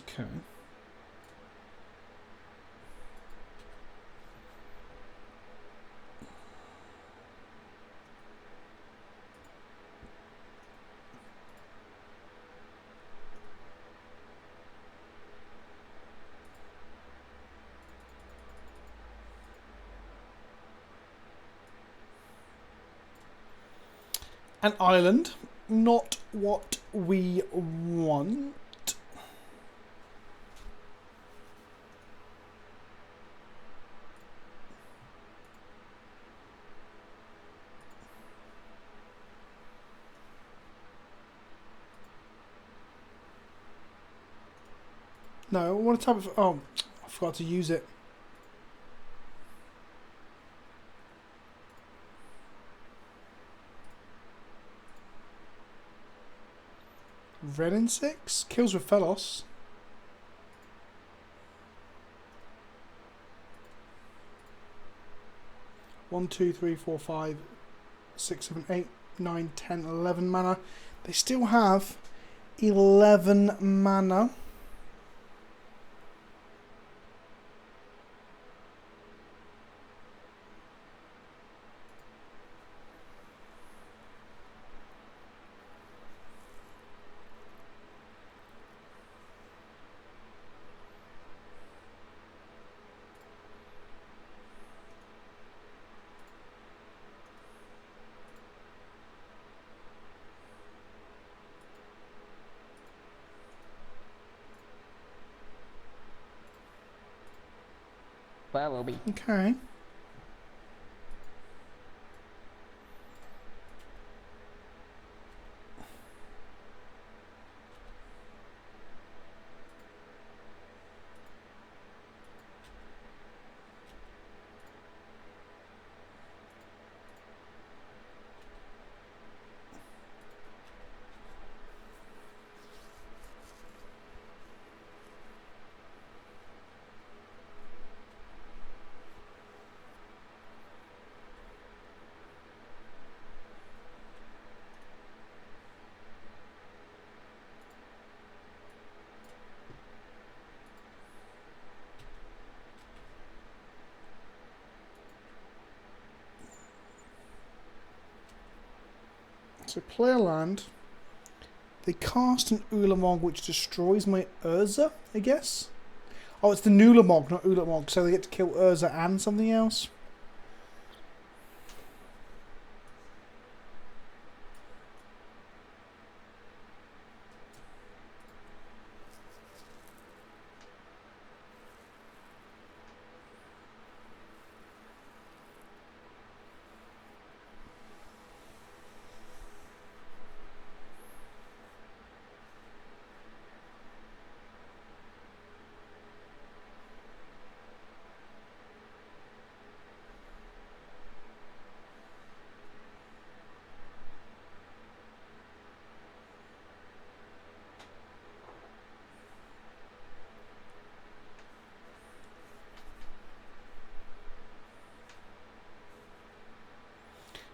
Okay. An island, not what we want. No, I want to tap it for, oh, I forgot to use it. Red in 6? Kills with Felos. One, 2, 3, 4, 5, 6, 7, 8, 9, 10, 11 mana. They still have 11 mana. Follow me. Okay. So play a land. They cast an Ulamog which destroys my Urza, I guess. Oh, it's the Nulamog, not Ulamog. So they get to kill Urza and something else.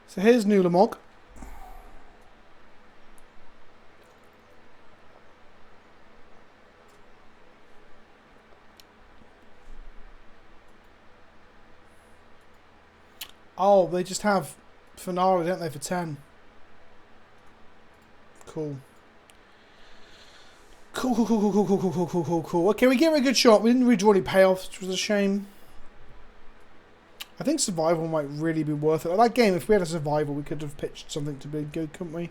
So here's Nulamog. Oh, they just have Finale, don't they, for 10? Cool. Cool. Okay, we gave it a good shot. We didn't really draw any payoffs, which was a shame. I think survival might really be worth it. Like that game, if we had a survival, we could have pitched something to be good, couldn't we?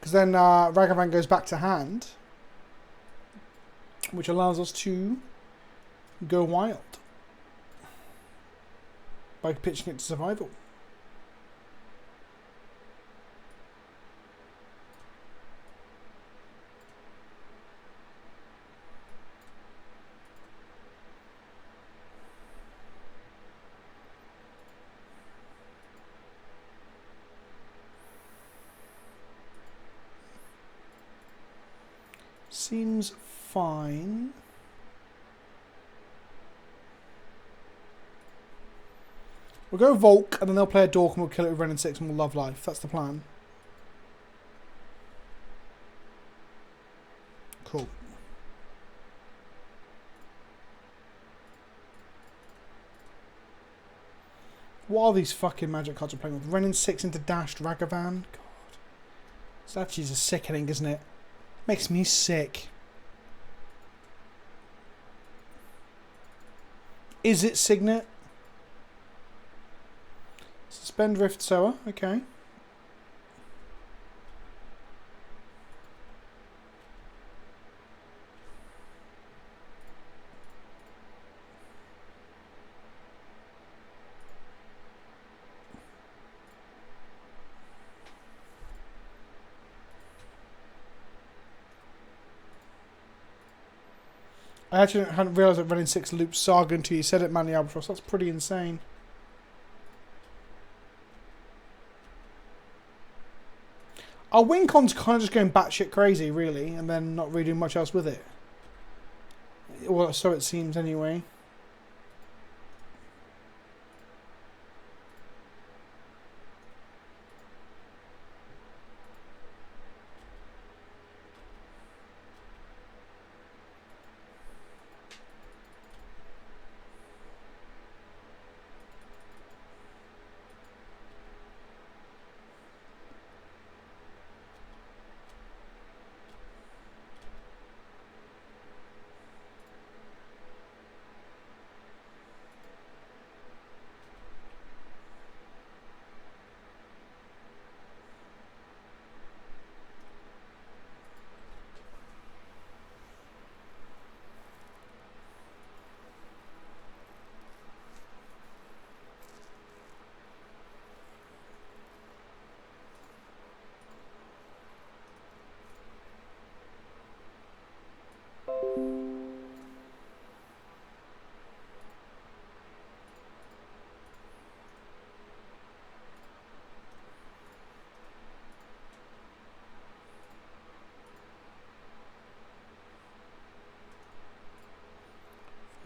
Because then Ragavan goes back to hand, which allows us to go wild by pitching it to survival. Seems fine. We'll go Volk, and then they'll play a Dork, and we'll kill it with Ren and 6, and we'll love life. That's the plan. Cool. What are these fucking magic cards we're playing with? Ren and 6 into dashed Ragavan? God. This actually is a sickening, isn't it? Makes me sick. Is it Signet? Suspend Rift Sower, okay. I actually hadn't realised that running 6 loops Saga until you said it, Manny Albatross. That's pretty insane. Our Wincon's kind of just going batshit crazy, really, and then not really doing much else with it. Well, so it seems anyway.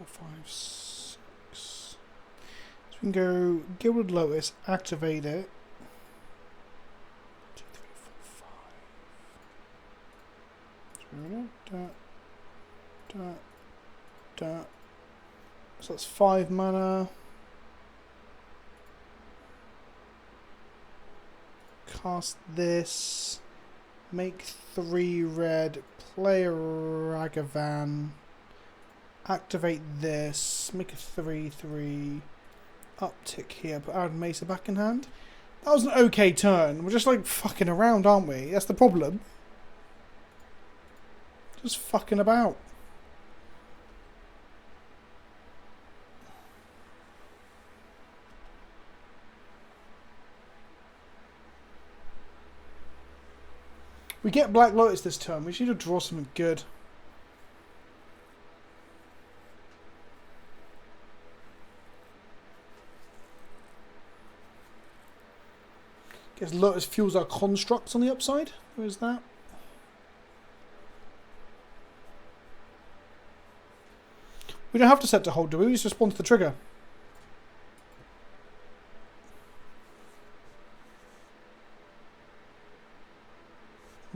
Five, six. So we can go Gilded Lotus, activate it. 2, 3, 4, 5. So that's 5 mana. Cast this. Make 3 red. Play a Ragavan. Activate this. Make a 3/3. Uptick here. Put our Mesa back in hand. That was an okay turn. We're just like fucking around, aren't we? That's the problem. Just fucking about. We get Black Lotus this turn. We should draw something good. Guess Lotus fuels our constructs on the upside. Where's that? We don't have to set to hold, do we? We just respond to the trigger.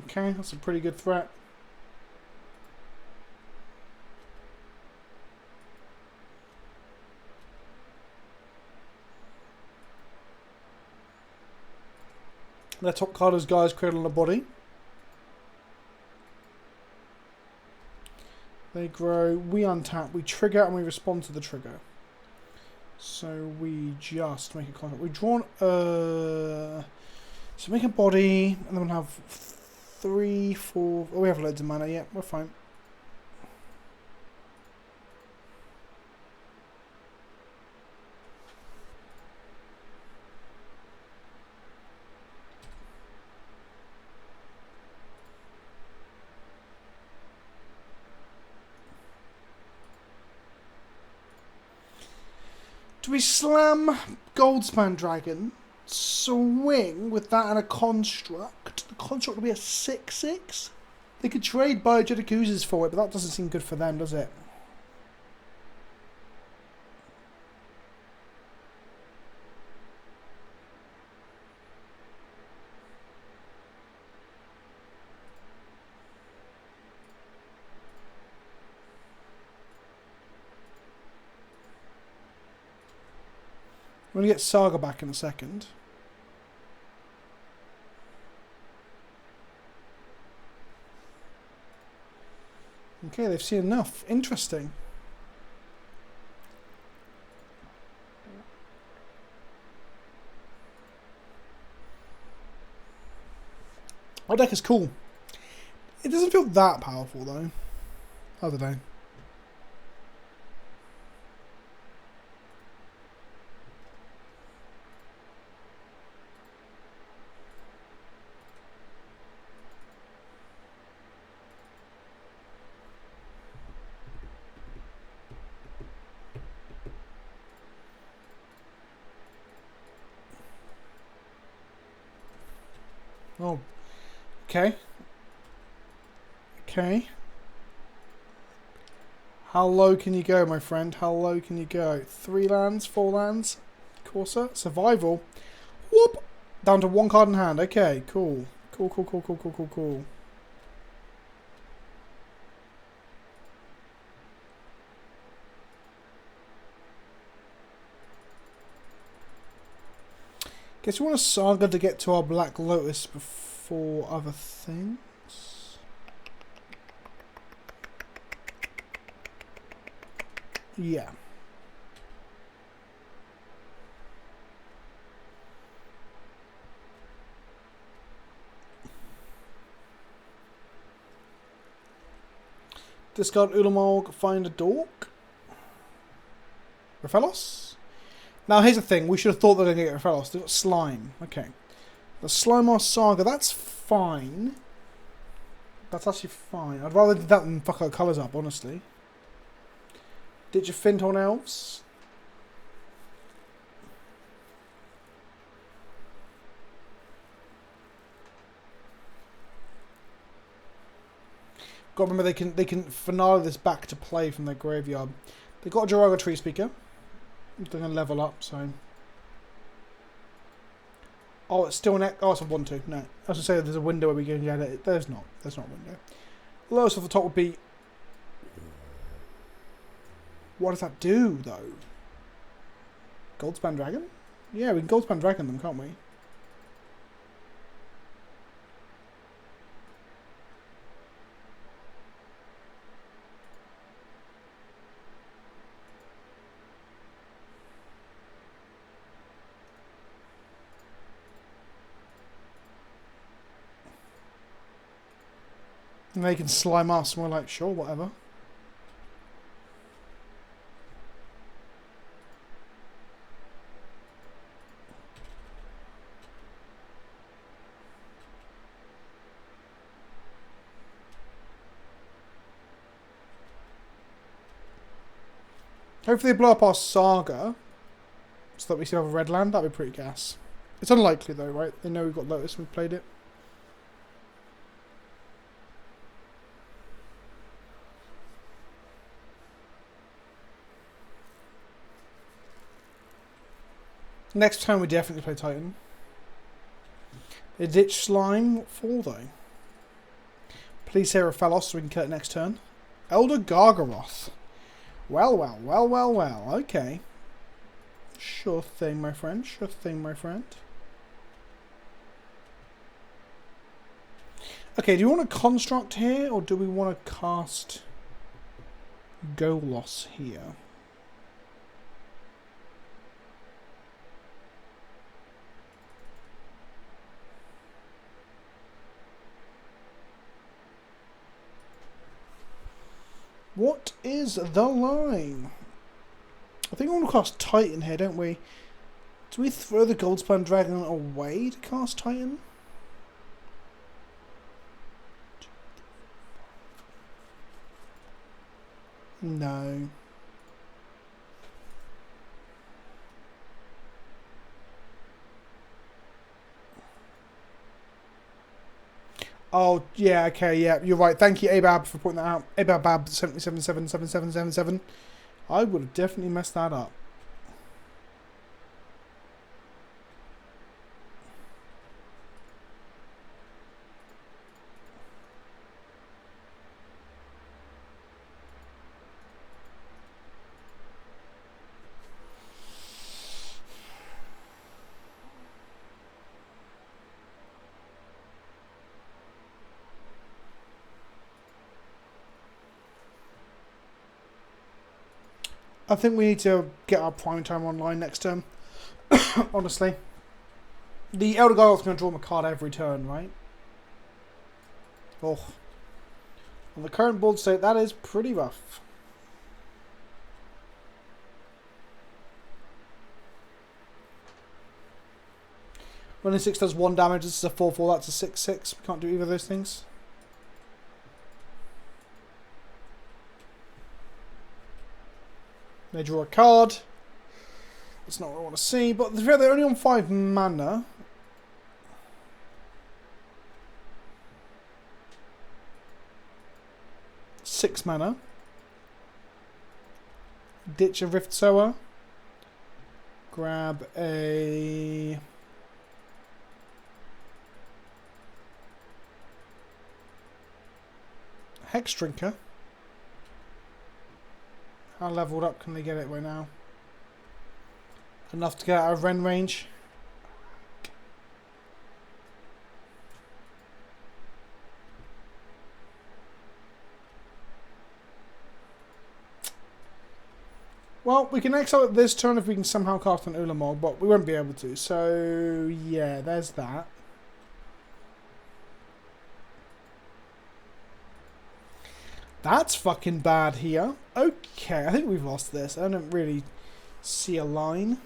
Okay, that's a pretty good threat. Their top card is Guy's Cradle on the body. They grow, we untap, we trigger, and we respond to the trigger. So we just make a contract. We draw so make a body, and then we'll have 3, 4. Oh, we have loads of mana, yeah, we're fine. Do we slam Goldspan Dragon, swing with that and a construct? The construct will be a 6/6. They could trade Biogetic Oozes for it, but that doesn't seem good for them, does it? We're going to get Saga back in a second. Okay, they've seen enough. Interesting. Our deck is cool. It doesn't feel that powerful though. I don't know. Oh, okay. Okay. How low can you go, my friend? How low can you go? 3 lands, 4 lands? Corsair? Survival? Whoop! Down to 1 card in hand. Okay, cool. Cool, cool, cool, cool, cool, cool, cool. Guess we want a Saga to get to our Black Lotus before other things. Yeah. Discard Ulamog, find a dork. Raphaelos? Now here's the thing, we should have thought they were going to get Raphaelos. They've got Slime. Okay. The Slimear Saga, that's fine. That's actually fine. I'd rather do that than fuck our colours up, honestly. Did you Fint on Elves? Got to remember they can finale this back to play from their graveyard. They got a Jiraga Tree Speaker. They're going to level up, so... Oh, it's still an... Oh, it's a 1/2. No. I was going to say there's a window where we can get it. There's not. There's not a window. Lowest off the top would be... What does that do, though? Goldspan Dragon? Yeah, we can Goldspan Dragon them, can't we? And they can slime us, and we're like, sure, whatever. Hopefully they blow up our Saga, so that we still have a red land. That'd be pretty gas. It's unlikely though, right? They know we've got Lotus and we've played it. Next turn we definitely play Titan. They ditch Slime. What for though? Please Sarah Phalos so we can kill it next turn. Elder Gargaroth. Well, well, well, well, well. Okay. Sure thing, my friend. Sure thing, my friend. Okay, do you want to construct here, or do we want to cast Golos here? What is the line? I think I want to cast Titan here, don't we? Do we throw the Goldspan Dragon away to cast Titan? No. Oh, yeah, okay, yeah, you're right. Thank you, Abab, for pointing that out. Abab 77777777. I would have definitely messed that up. I think we need to get our prime time online next turn. Honestly. The Elder Gargoyle's going to draw him a card every turn, right? Oh. On the current board state, that is pretty rough. Running 6 does 1 damage, this is a 4-4, that's a 6-6. We can't do either of those things. They draw a card. That's not what I want to see, but they're only on 5 mana. Six mana. Ditch a Rift Sower. Grab a Hex Drinker. How leveled up can they get it right now? Enough to get out of Ren range. Well, we can exile it this turn if we can somehow cast an Ulamog, but we won't be able to. So, yeah, there's that. That's fucking bad here. Okay, I think we've lost this. I don't really see a line.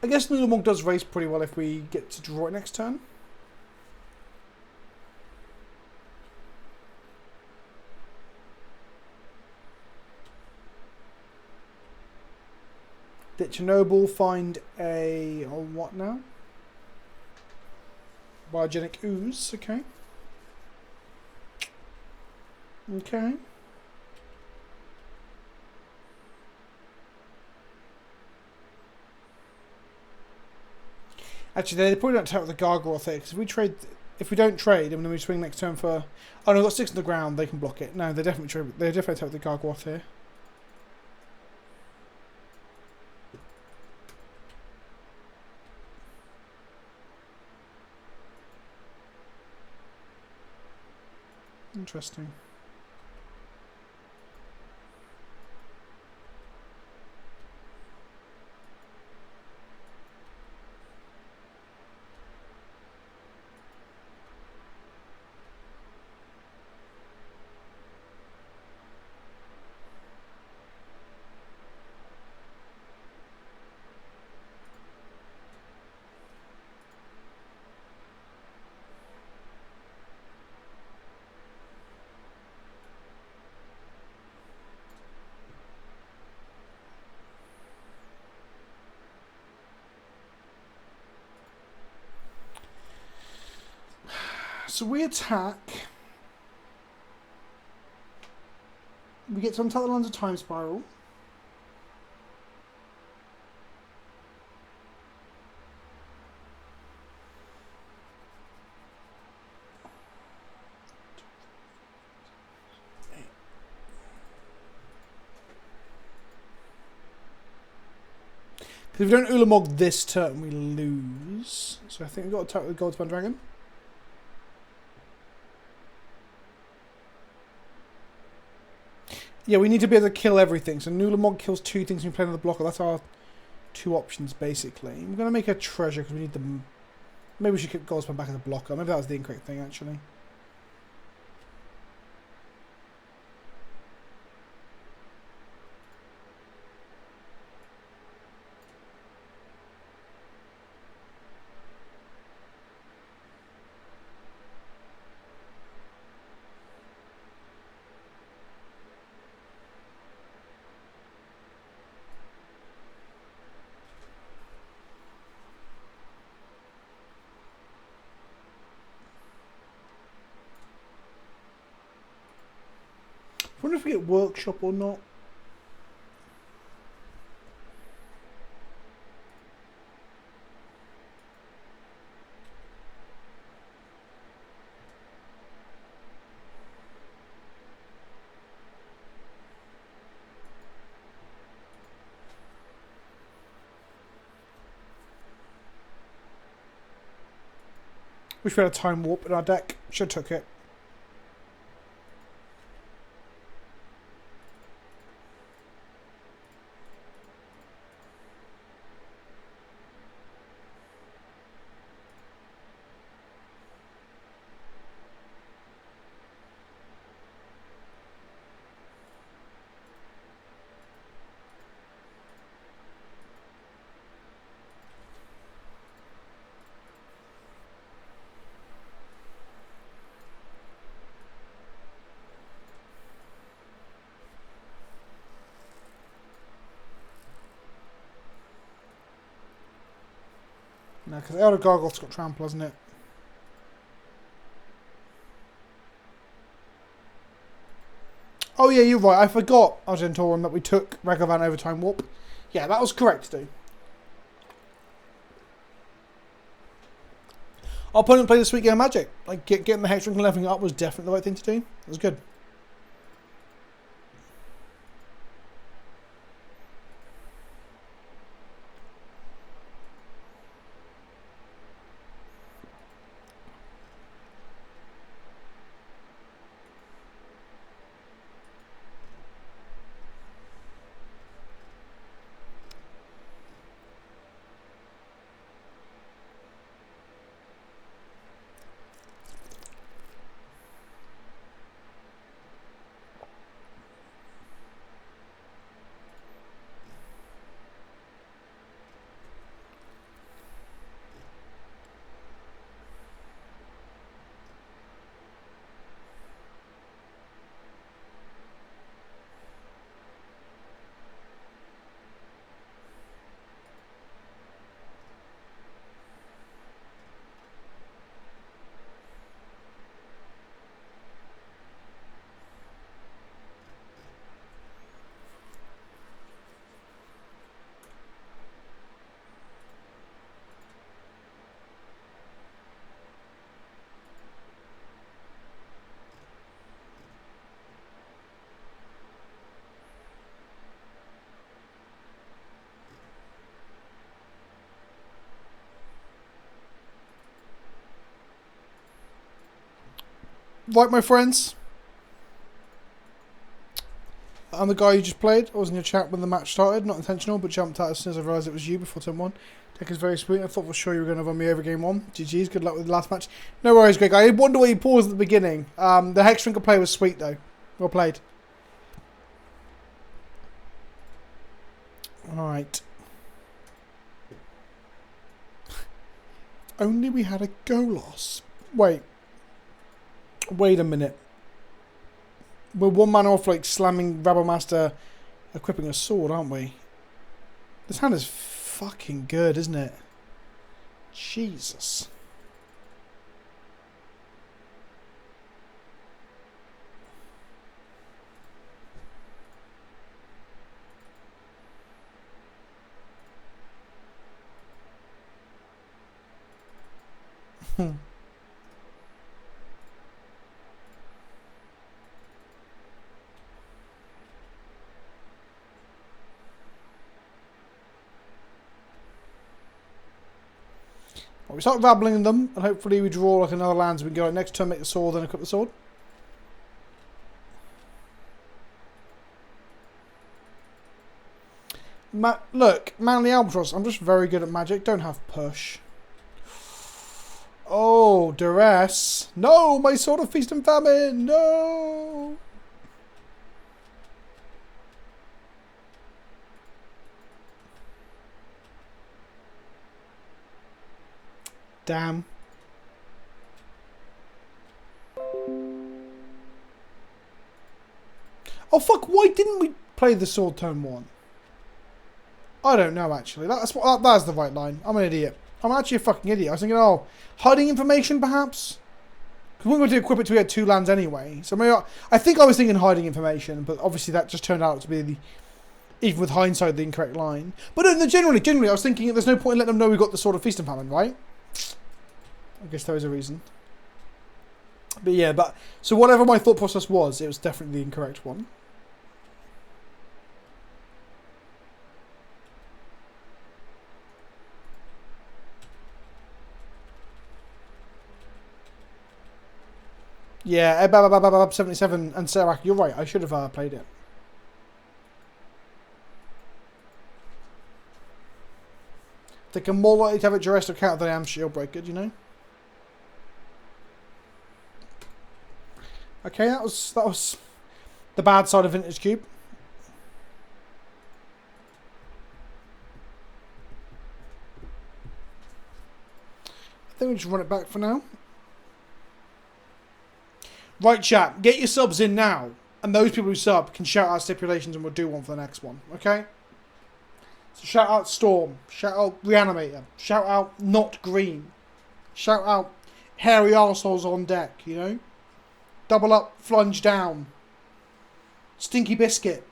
I guess Ulamog does race pretty well if we get to draw it next turn. Ditch a noble, find a... Oh, what now? Biogenic ooze, okay. Okay. Actually, they probably don't take the gargoyle thing, because if we don't trade, and then we swing next turn for... Oh no, I've got 6 on the ground, they can block it. No, they definitely take the gargoyle here. Interesting. So we attack. We get to untap the lands of Time Spiral. Because if we don't Ulamog this turn, we lose. So I think we've got to attack with Goldspan Dragon. Yeah, we need to be able to kill everything. So Nulamog kills 2 things when we play on the blocker. That's our 2 options, basically. We're going to make a treasure because we need them. Maybe we should kick Goldspan back as a blocker. Maybe that was the incorrect thing, actually. I wonder if we get workshop or not. Wish we had a time warp in our deck. Should have took it. No, because Elder Gargoyle's got trample, hasn't it? Oh yeah, you're right. I forgot, Argentorum, that we took Ragavan over Time Warp. Yeah, that was correct to do. Our opponent played a sweet game of Magic. Like, getting the Hex Drink and leveling up was definitely the right thing to do. It was good. Right, my friends? I'm the guy you just played. I was in your chat when the match started. Not intentional, but jumped out as soon as I realised it was you before turn 1. Tech is very sweet. I thought for sure you were going to run me over game 1. GG's. Good luck with the last match. No worries, Greg. I wonder why you paused at the beginning. The Hex Drinker play was sweet, though. Well played. Alright. Only we had a go loss. Wait a minute. We're one man off like slamming Rabble Master equipping a sword, aren't we? This hand is fucking good, isn't it? Jesus. Well, we start rabbling them, and hopefully we draw like another land so we can go like, next turn make the sword, then equip the sword. Look, Manly Albatross, I'm just very good at magic, don't have push. Oh, duress. No, my Sword of Feast and Famine, no! Damn. Oh fuck, why didn't we play the sword turn 1? I don't know actually. That's the right line. I'm an idiot. I'm actually a fucking idiot. I was thinking, oh, hiding information perhaps? Because we were going to equip it till we had 2 lands anyway. So maybe I think I was thinking hiding information, but obviously that just turned out to be even with hindsight, the incorrect line. But no, generally I was thinking there's no point in letting them know we got the Sword of Feast and Famine, right? I guess there is a reason. But yeah, so whatever my thought process was, it was definitely the incorrect one. Yeah, 77 and Sarah, you're right, I should have played it. I think I'm more likely to have a Duress account than I am Shieldbreaker, do you know? Okay, that was the bad side of Vintage Cube. I think we just run it back for now. Right, chat, get your subs in now. And those people who sub can shout out stipulations and we'll do one for the next one, okay? So shout out Storm, shout out Reanimator, shout out Not Green, shout out Hairy Arseholes on deck, you know? Double up, Flunge Down, Stinky Biscuit,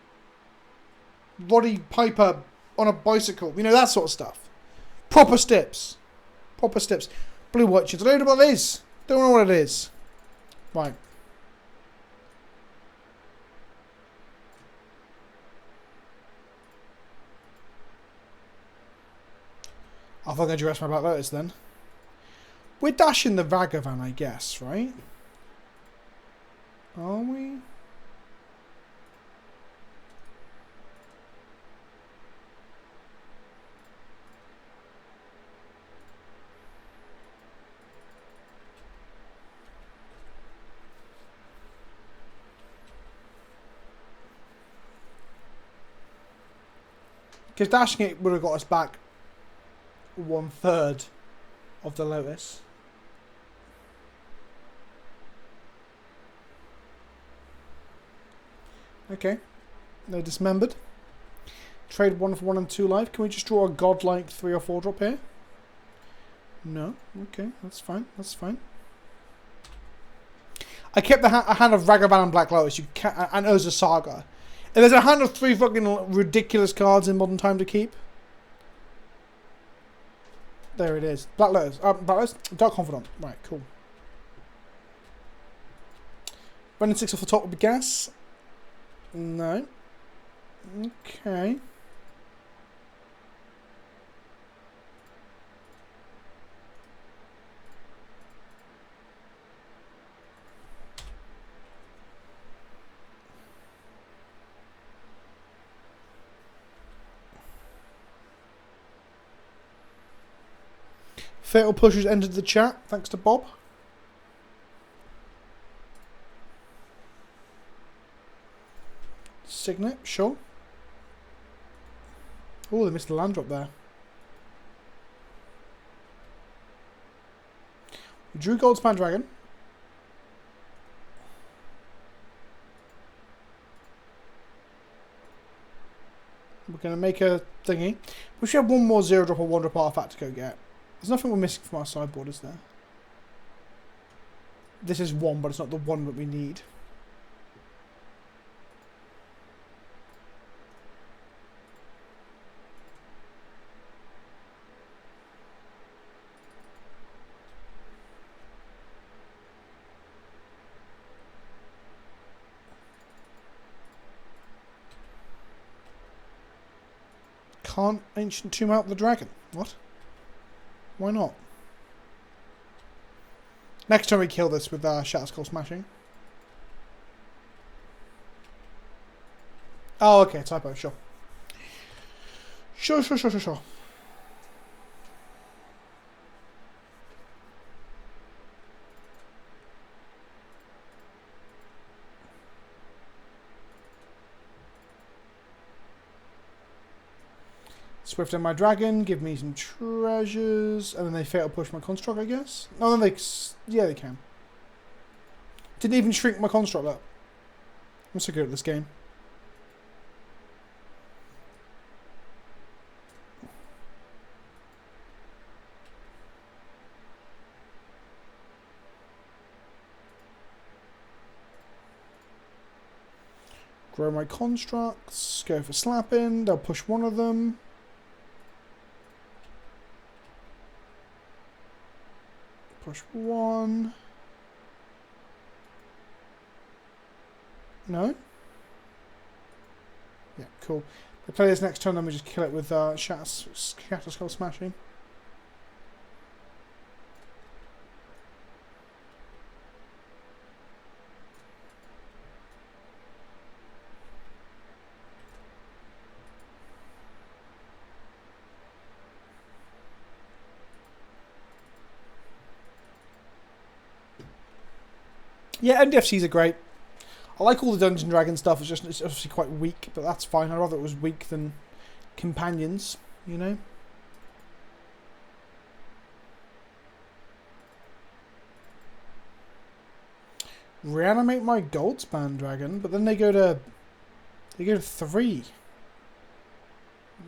Roddy Piper on a bicycle, you know, that sort of stuff. Proper stips. Proper stips. Blue Watchers, I don't know what it is. Don't know what it is. Right. I think I dress my Black Lotus then. We're dashing the Ragavan, I guess, right? Are we? Because dashing it would have got us back 1/3 of the Lotus. Okay. No dismembered. Trade 1 for 1 and 2 life. Can we just draw a godlike 3 or 4 drop here? No. Okay, that's fine. That's fine. I kept a hand of Ragavan and Black Lotus. And Urza Saga. If there's a hand of 3 fucking ridiculous cards in Modern Time to keep. There it is. Black Lotus. Black Lotus. Dark Confidant. Right, cool. Running 6 off the top would be gas. No. Okay. Fatal Push has entered the chat, thanks to Bob. Signet, sure. Oh, they missed the land drop there. We drew Goldspan Dragon. We're going to make a thingy. We should have one more 0-drop or 1-drop artifact to go get. There's nothing we're missing from our sideboard, is there? This is one, but it's not the one that we need. Can't Ancient Tomb out the dragon? What? Why not? Next time we kill this with Shatter Skull Smashing. Oh, okay, typo, sure. Sure. Swift on my dragon, give me some treasures, and then they fatal push my construct, I guess. No, then yeah, they can. Didn't even shrink my construct up. I'm so good at this game. Grow my constructs, go for slapping, they'll push one of them. Push one. No? Yeah, cool. We play this next turn, then we just kill it with Shatter Skull Smashing. Yeah, NDFCs are great. I like all the Dungeon Dragon stuff. It's obviously quite weak, but that's fine. I'd rather it was weak than companions, you know? Reanimate my Goldspan Dragon, but then they go to 3.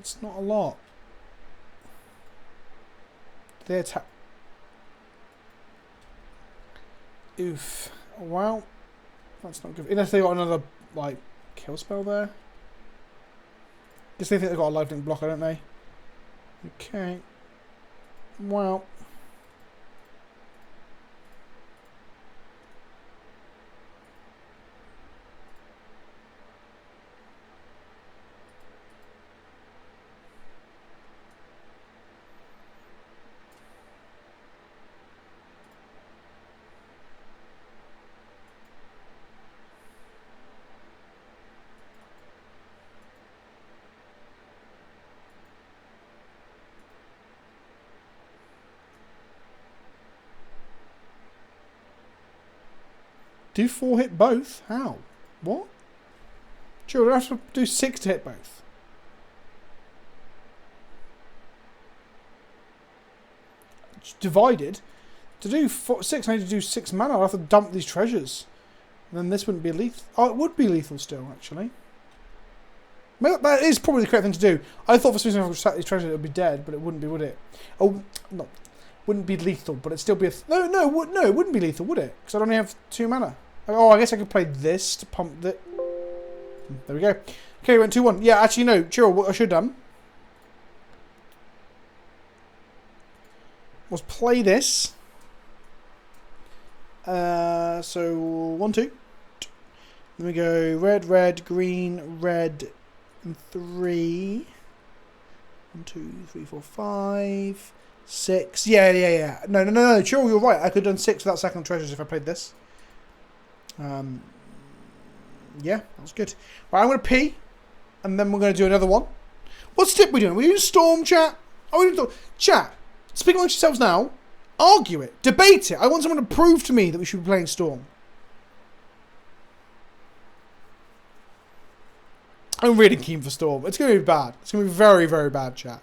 It's not a lot. They attack. Oof. Well, that's not good. Unless they got another, like, kill spell there. Guess they think they've got a lightning blocker, don't they? Okay. Well. Do 4 hit both? How? What? Sure, I have to do 6 to hit both. It's divided. To do 6, I need to do 6 mana. I'll have to dump these treasures. And then this wouldn't be lethal. Oh, it would be lethal still, actually. Well, that is probably the correct thing to do. I thought for some reason if I sack these treasures it would be dead, but it wouldn't be, would it? Oh, no. Wouldn't be lethal, but it'd still be a... No, it wouldn't be lethal, would it? Because I'd only have 2 mana. Oh, I guess I could play this to pump the... There we go. Okay, we went 2-1. Yeah, actually, no. Chill, what I should have done was play this. So, 1, 2. Then we go red, green, red, and 3. 1, 2, 3, 4, 5... 6. Yeah. No. Chill, you're right. I could have done 6 without second treasures if I played this. Yeah, that was good. Right, I'm going to pee. And then we're going to do another one. What step are we doing? We're doing Storm, chat. Oh, we're doing Chat. Speak amongst yourselves now. Argue it. Debate it. I want someone to prove to me that we should be playing Storm. I'm really keen for Storm. It's going to be bad. It's going to be very, very bad, chat.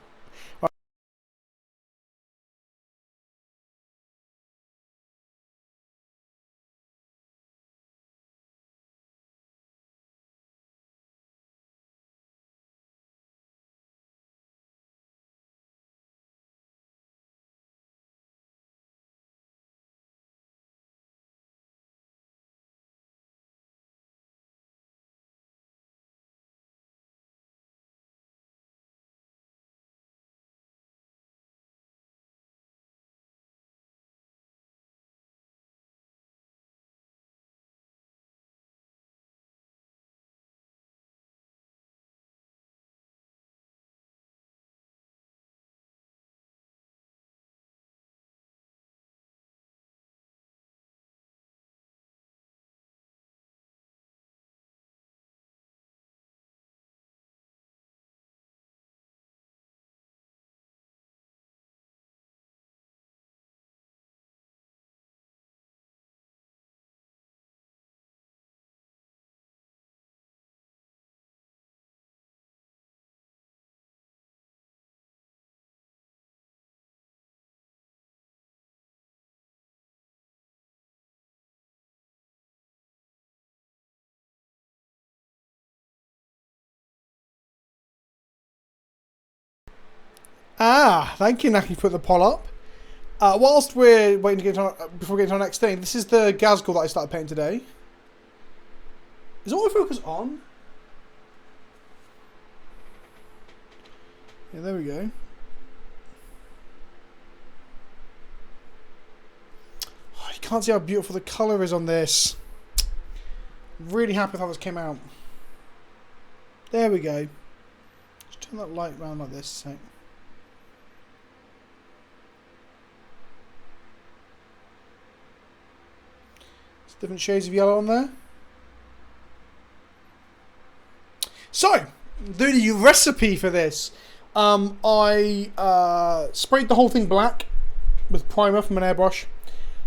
Ah, thank you, Naki, for putting the poll up. Whilst we're waiting to get on, before we get to our next thing, this is the Gazgul that I started painting today. Is autofocus on? Yeah, there we go. Oh, you can't see how beautiful the colour is on this. Really happy with how this came out. There we go. Just turn that light around like this. So. Different shades of yellow on there. So, the recipe for this. I sprayed the whole thing black with primer from an airbrush.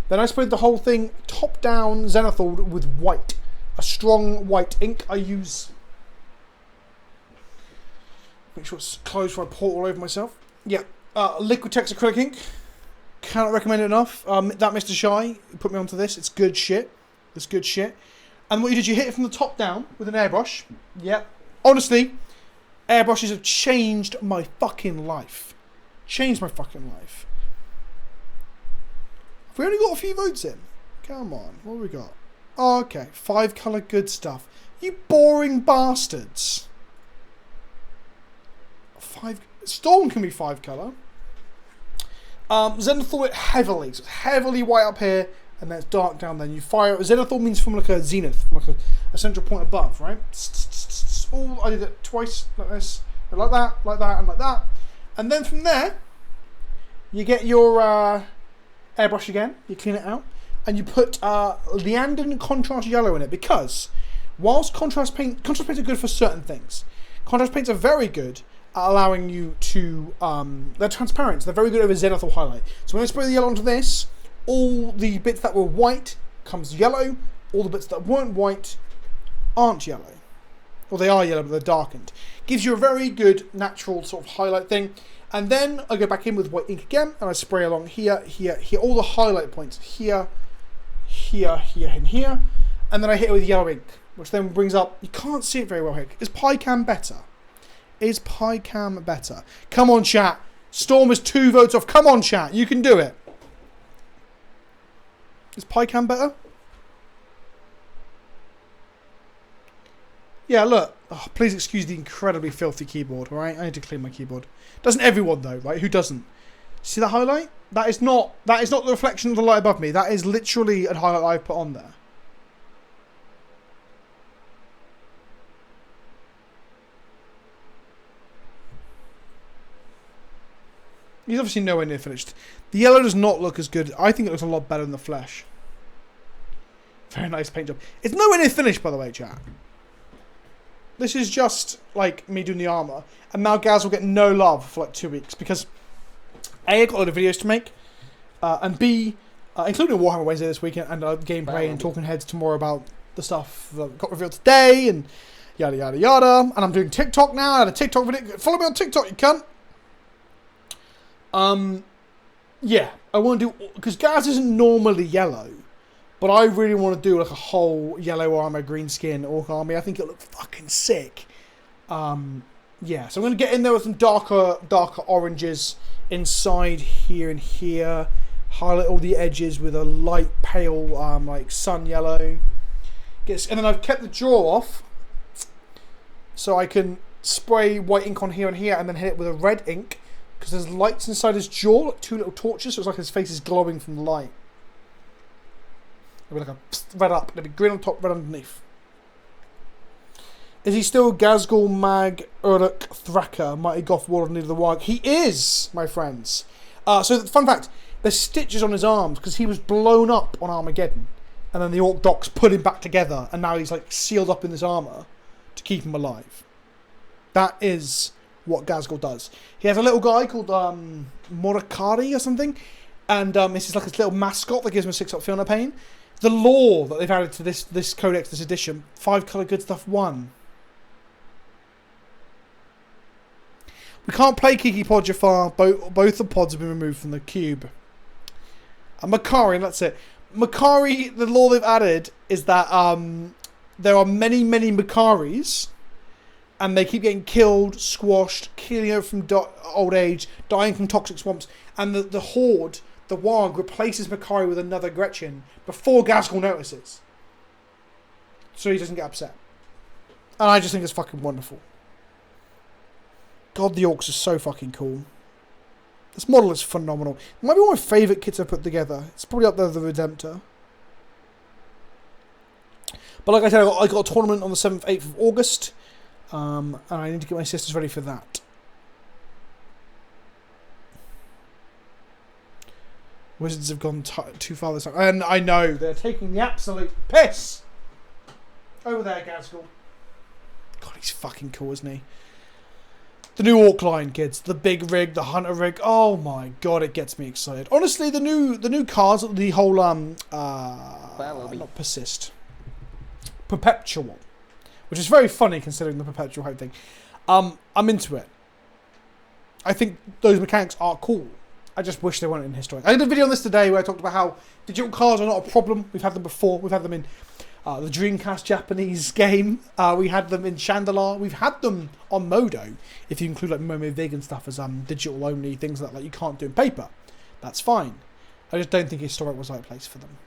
Then I sprayed the whole thing top down zenithal with white. A strong white ink. I use... Make sure it's closed before I pour it all over myself. Yeah. Liquitex acrylic ink. Cannot recommend it enough. That Mr. Shy put me onto this. It's good shit. It's good shit. And what you did, you hit it from the top down with an airbrush. Yep. Honestly, airbrushes have changed my fucking life. Changed my fucking life. Have we only got a few votes in? Come on. What have we got? Oh, okay. 5 colour good stuff. You boring bastards. 5... Storm can be 5 colour. Zenithal it heavily. So it's heavily white up here. And then it's dark down there. And you fire it. Zenithal means from like a zenith, from like a central point above, right? All I did it twice, like this, like that, and like that. And then from there, you get your airbrush again. You clean it out, and you put Liandon contrast yellow in it because whilst contrast paints are good for certain things, contrast paints are very good at allowing you to. They're transparent. So they're very good over zenithal highlight. So when I spray the yellow onto this. All the bits that were white comes yellow. All the bits that weren't white aren't yellow. Well, they are yellow, but they're darkened. Gives you a very good natural sort of highlight thing. And then I go back in with white ink again, and I spray along here, here, here. All the highlight points here, here, here, and here. And then I hit it with yellow ink, which then brings up... You can't see it very well here. Is PyCam better? Is PyCam better? Come on, chat. Storm is 2 votes off. Come on, chat. You can do it. Is PyCam better? Yeah, look. Oh, please excuse the incredibly filthy keyboard, alright? I need to clean my keyboard. Doesn't everyone though, right? Who doesn't? See that highlight? That is not the reflection of the light above me. That is literally a highlight I've put on there. He's obviously nowhere near finished. The yellow does not look as good. I think it looks a lot better in the flesh. Very nice paint job. It's nowhere near finished, by the way, chat. This is just like me doing the armour. And now Gaz will get no love for like 2 weeks because A, I've got a lot of videos to make, and B, including Warhammer Wednesday this weekend, and gameplay and talking heads tomorrow about the stuff that got revealed today, and yada yada yada. And I'm doing TikTok now. I had a TikTok video. Follow me on TikTok, you cunt. Yeah, I want to do, because Gaz isn't normally yellow, but I really want to do like a whole yellow armor, green skin orc army. I think it'll look fucking sick. Yeah, so I'm going to get in there with some darker oranges inside here and here. Highlight all the edges with a light pale, like sun yellow. And then I've kept the jaw off, so I can spray white ink on here and here, and then hit it with a red ink, because there's lights inside his jaw, like 2 little torches, so it's like his face is glowing from the light. It'll be like a red up, it'll be green on top, red underneath. Is he still Gazgul, Mag, Uruk, Thraka, Mighty Goth, Warlord, Leader of the Warg? He is, my friends. So, fun fact, there's stitches on his arms because he was blown up on Armageddon. And then the Orc Docs put him back together, and now he's like sealed up in this armour to keep him alive. That is what Gazgul does. He has a little guy called Morakari or something, and this is like his little mascot that gives him a 6-up Fiona Pain. The lore that they've added to this codex, this edition, 5 colour good stuff 1. We can't play Kiki Pod Jafar. Both the pods have been removed from the cube. And Makari, and that's it. Makari, the lore they've added is that there are many, many Makaris, and they keep getting killed, squashed, killing over from old age, dying from toxic swamps, and the Horde, the Warg, replaces Makari with another Gretchen before Gazgul notices. So he doesn't get upset. And I just think it's fucking wonderful. God, the Orcs are so fucking cool. This model is phenomenal. It might be one of my favourite kits I've put together. It's probably up there with the Redemptor. But like I said, I got a tournament on the 7th, 8th of August. And I need to get my sisters ready for that. Wizards have gone too far this time. And I know, they're taking the absolute piss. Over there, Gazgul. God, he's fucking cool, isn't he? The new Orc line, kids. The big rig, the hunter rig. Oh my god, it gets me excited. Honestly, the new cars, the whole not persist, perpetual, which is very funny considering the perpetual hype thing. I'm into it. I think those mechanics are cool. I just wish they weren't in historic. I did a video on this today where I talked about how digital cards are not a problem. We've had them before. We've had them in the Dreamcast Japanese game. We had them in Chandelier. We've had them on Modo. If you include like Momo Vig and stuff as digital only things that like you can't do in paper, that's fine. I just don't think historic was the right place for them.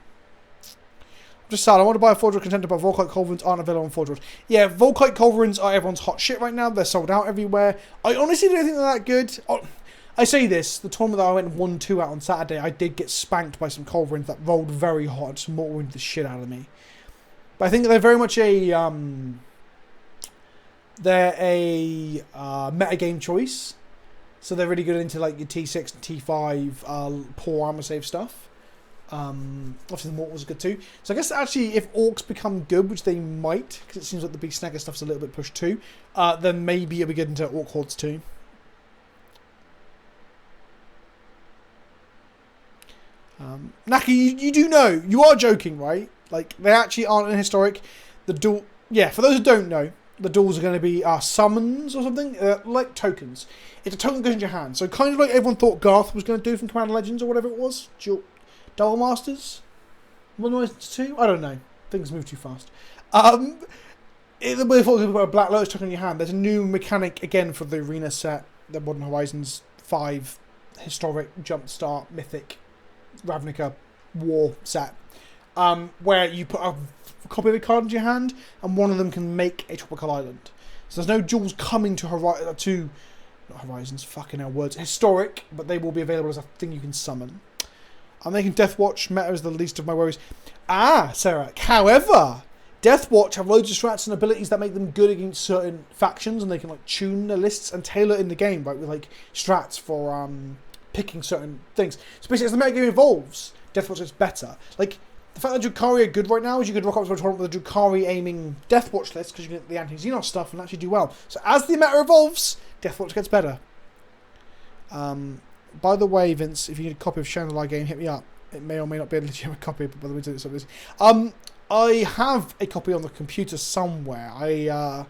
I'm just sad. I want to buy a Forge World contender, but Volkite Culverins aren't available on Forge World. Yeah, Volkite Culverins are everyone's hot shit right now. They're sold out everywhere. I honestly don't think they're that good. I say this, the tournament that I went 1-2 out on Saturday, I did get spanked by some Culverins that rolled very hard, just mortaring the shit out of me. But I think they're very much a metagame choice. So they're really good into like your T6 and T5 poor armor save stuff. Obviously the Mortals are good too. So I guess actually if Orcs become good, which they might, because it seems like the Beast Snagger stuff's a little bit pushed too, then maybe it'll be good into Orc Hordes too. Naki, you do know, you are joking, right? Like, they actually aren't in historic. The duel, yeah, for those who don't know, the duels are going to be summons or something, like tokens. It's a token that goes into your hand. So kind of like everyone thought Garth was going to do from Commander Legends or whatever it was. Double Masters? 1 2? I don't know. Things move too fast. We're talking about a Black Lotus token in your hand. There's a new mechanic again for the Arena set, the Modern Horizons 5 historic, Jumpstart, Mythic, Ravnica War set. Where you put a copy of a card into your hand, and one of them can make a tropical island. So there's no jewels coming to not Horizons, fucking hell words, historic, but they will be available as a thing you can summon. I'm making Deathwatch meta is the least of my worries. Sarah. However, Deathwatch have loads of strats and abilities that make them good against certain factions, and they can like tune their lists and tailor in the game, right, with like strats for picking certain things. So basically, as the metagame evolves, Deathwatch gets better. Like, the fact that Drukhari are good right now is you could rock up to a tournament with a Drukhari aiming Deathwatch list because you can get the anti-Xenos stuff and actually do well. So as the meta evolves, Deathwatch gets better. By the way, Vince, if you need a copy of Shangri-La game, hit me up. It may or may not be a legitimate copy, but by the way, do something. I have a copy on the computer somewhere. I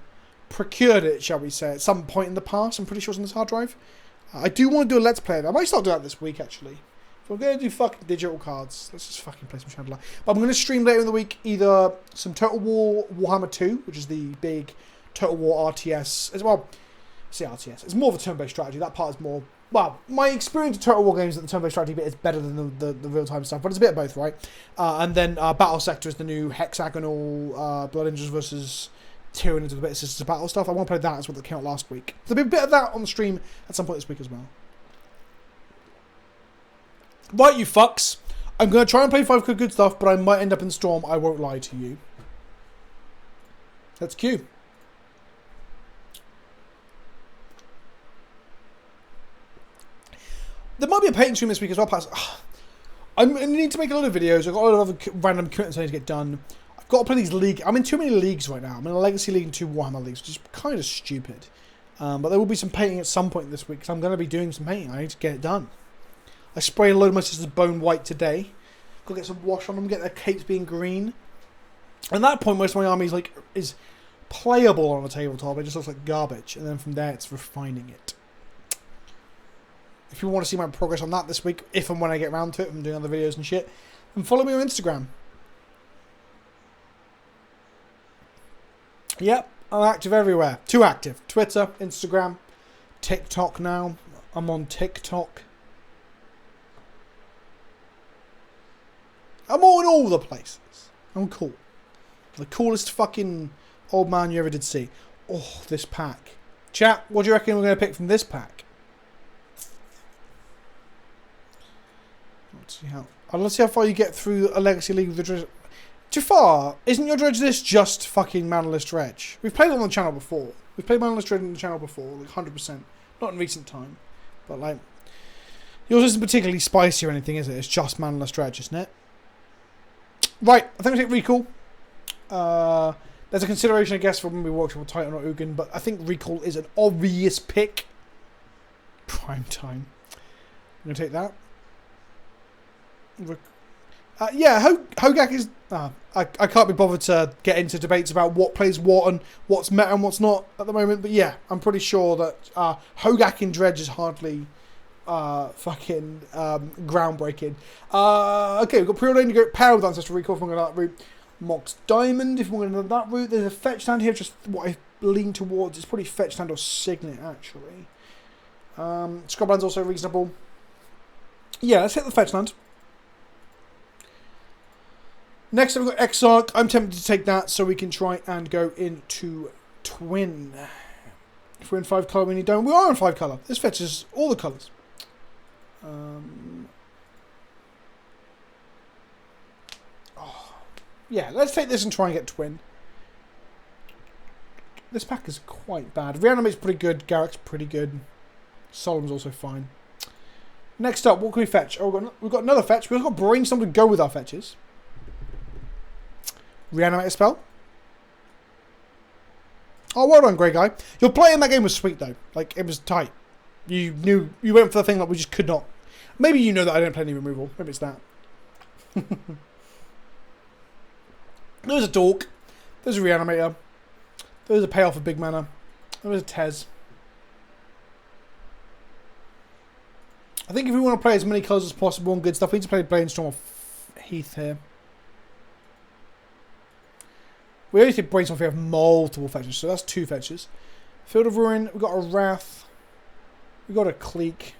procured it, shall we say, at some point in the past. I'm pretty sure it's on this hard drive. I do want to do a Let's Play. I might start doing that this week, actually. If we're going to do fucking digital cards, let's just fucking play some Shangri-La. But I'm going to stream later in the week either some Total War Warhammer 2, which is the big Total War RTS as well. I say RTS. It's more of a turn-based strategy. That part is more... Well, my experience of Total War games at the turn-based strategy bit is better than the real-time stuff, but it's a bit of both, right? And then Battle Sector is the new hexagonal Blood Angels versus Tyranids with a bit of Sisters of Battle stuff. I want to play that as well that came out last week. There'll be a bit of that on the stream at some point this week as well. Right, you fucks. I'm going to try and play 5 good stuff, but I might end up in Storm. I won't lie to you. Let's queue. There might be a painting stream this week as well, Paz. I need to make a lot of videos. I've got a lot of other random commitments I need to get done. I've got to play these leagues. I'm in too many leagues right now. I'm in a Legacy League and 2 Warhammer Leagues, which is kind of stupid. But there will be some painting at some point this week, because I'm going to be doing some painting. I need to get it done. I sprayed a load of my sister's bone white today. Got to get some wash on them, get their capes being green. And at that point, most of my army is playable on a tabletop. It just looks like garbage. And then from there, it's refining it. If you want to see my progress on that this week, if and when I get around to it, I'm doing other videos and shit, then follow me on Instagram. Yep, I'm active everywhere. Too active. Twitter, Instagram, TikTok now. I'm on TikTok. I'm all in all the places. I'm cool. The coolest fucking old man you ever did see. Oh, this pack. Chat, what do you reckon we're going to pick from this pack? Let's see how far you get through a Legacy League with the Dredge. Jafar, isn't your Dredge list just fucking Manaless Dredge? We've played it on the channel before. We've played Manaless Dredge on the channel before, like 100%. Not in recent time. But like, yours isn't particularly spicy or anything, is it? It's just Manaless Dredge, isn't it? Right, I think we take Recall. There's a consideration, I guess, for when we workshop with Titan or Ugin, but I think Recall is an obvious pick. Prime time. I'm going to take that. Yeah, Hogak is... I can't be bothered to get into debates about what plays what and what's meta and what's not at the moment, but yeah, I'm pretty sure that Hogak in Dredge is hardly fucking groundbreaking. Okay, we've got Preordained to go Power with Ancestral Recall if we're going to that route. Mox Diamond if we're going to that route. There's a Fetch Land here, just what I lean towards. It's probably Fetch Land or Signet, actually. Scrubland's also reasonable. Yeah, let's hit the Fetch Land. Next up we've got Exarch. I'm tempted to take that so we can try and go into Twin. If we're in 5 colour, we need Dome. We are in 5 colour. This fetches all the colours. Yeah, let's take this and try and get Twin. This pack is quite bad. Reanimate's pretty good. Garrick's pretty good. Solemn's also fine. Next up, what can we fetch? Oh, we've got another fetch. We've got Brainstorm to go with our fetches. Reanimate a spell. Oh, well done, Grey Guy. Your play in that game was sweet, though. Like, it was tight. You knew... You went for the thing that we just could not... Maybe you know that I don't play any removal. Maybe it's that. There's a Dork. There's a Reanimator. There's a Payoff of Big Mana. There's a Tez. I think if we want to play as many colours as possible and good stuff, we need to play Brainstorm or Heath here. We only did Brainstorm if we have multiple fetches, so that's 2 fetches. Field of Ruin, we've got a Wrath. We've got a Cleek.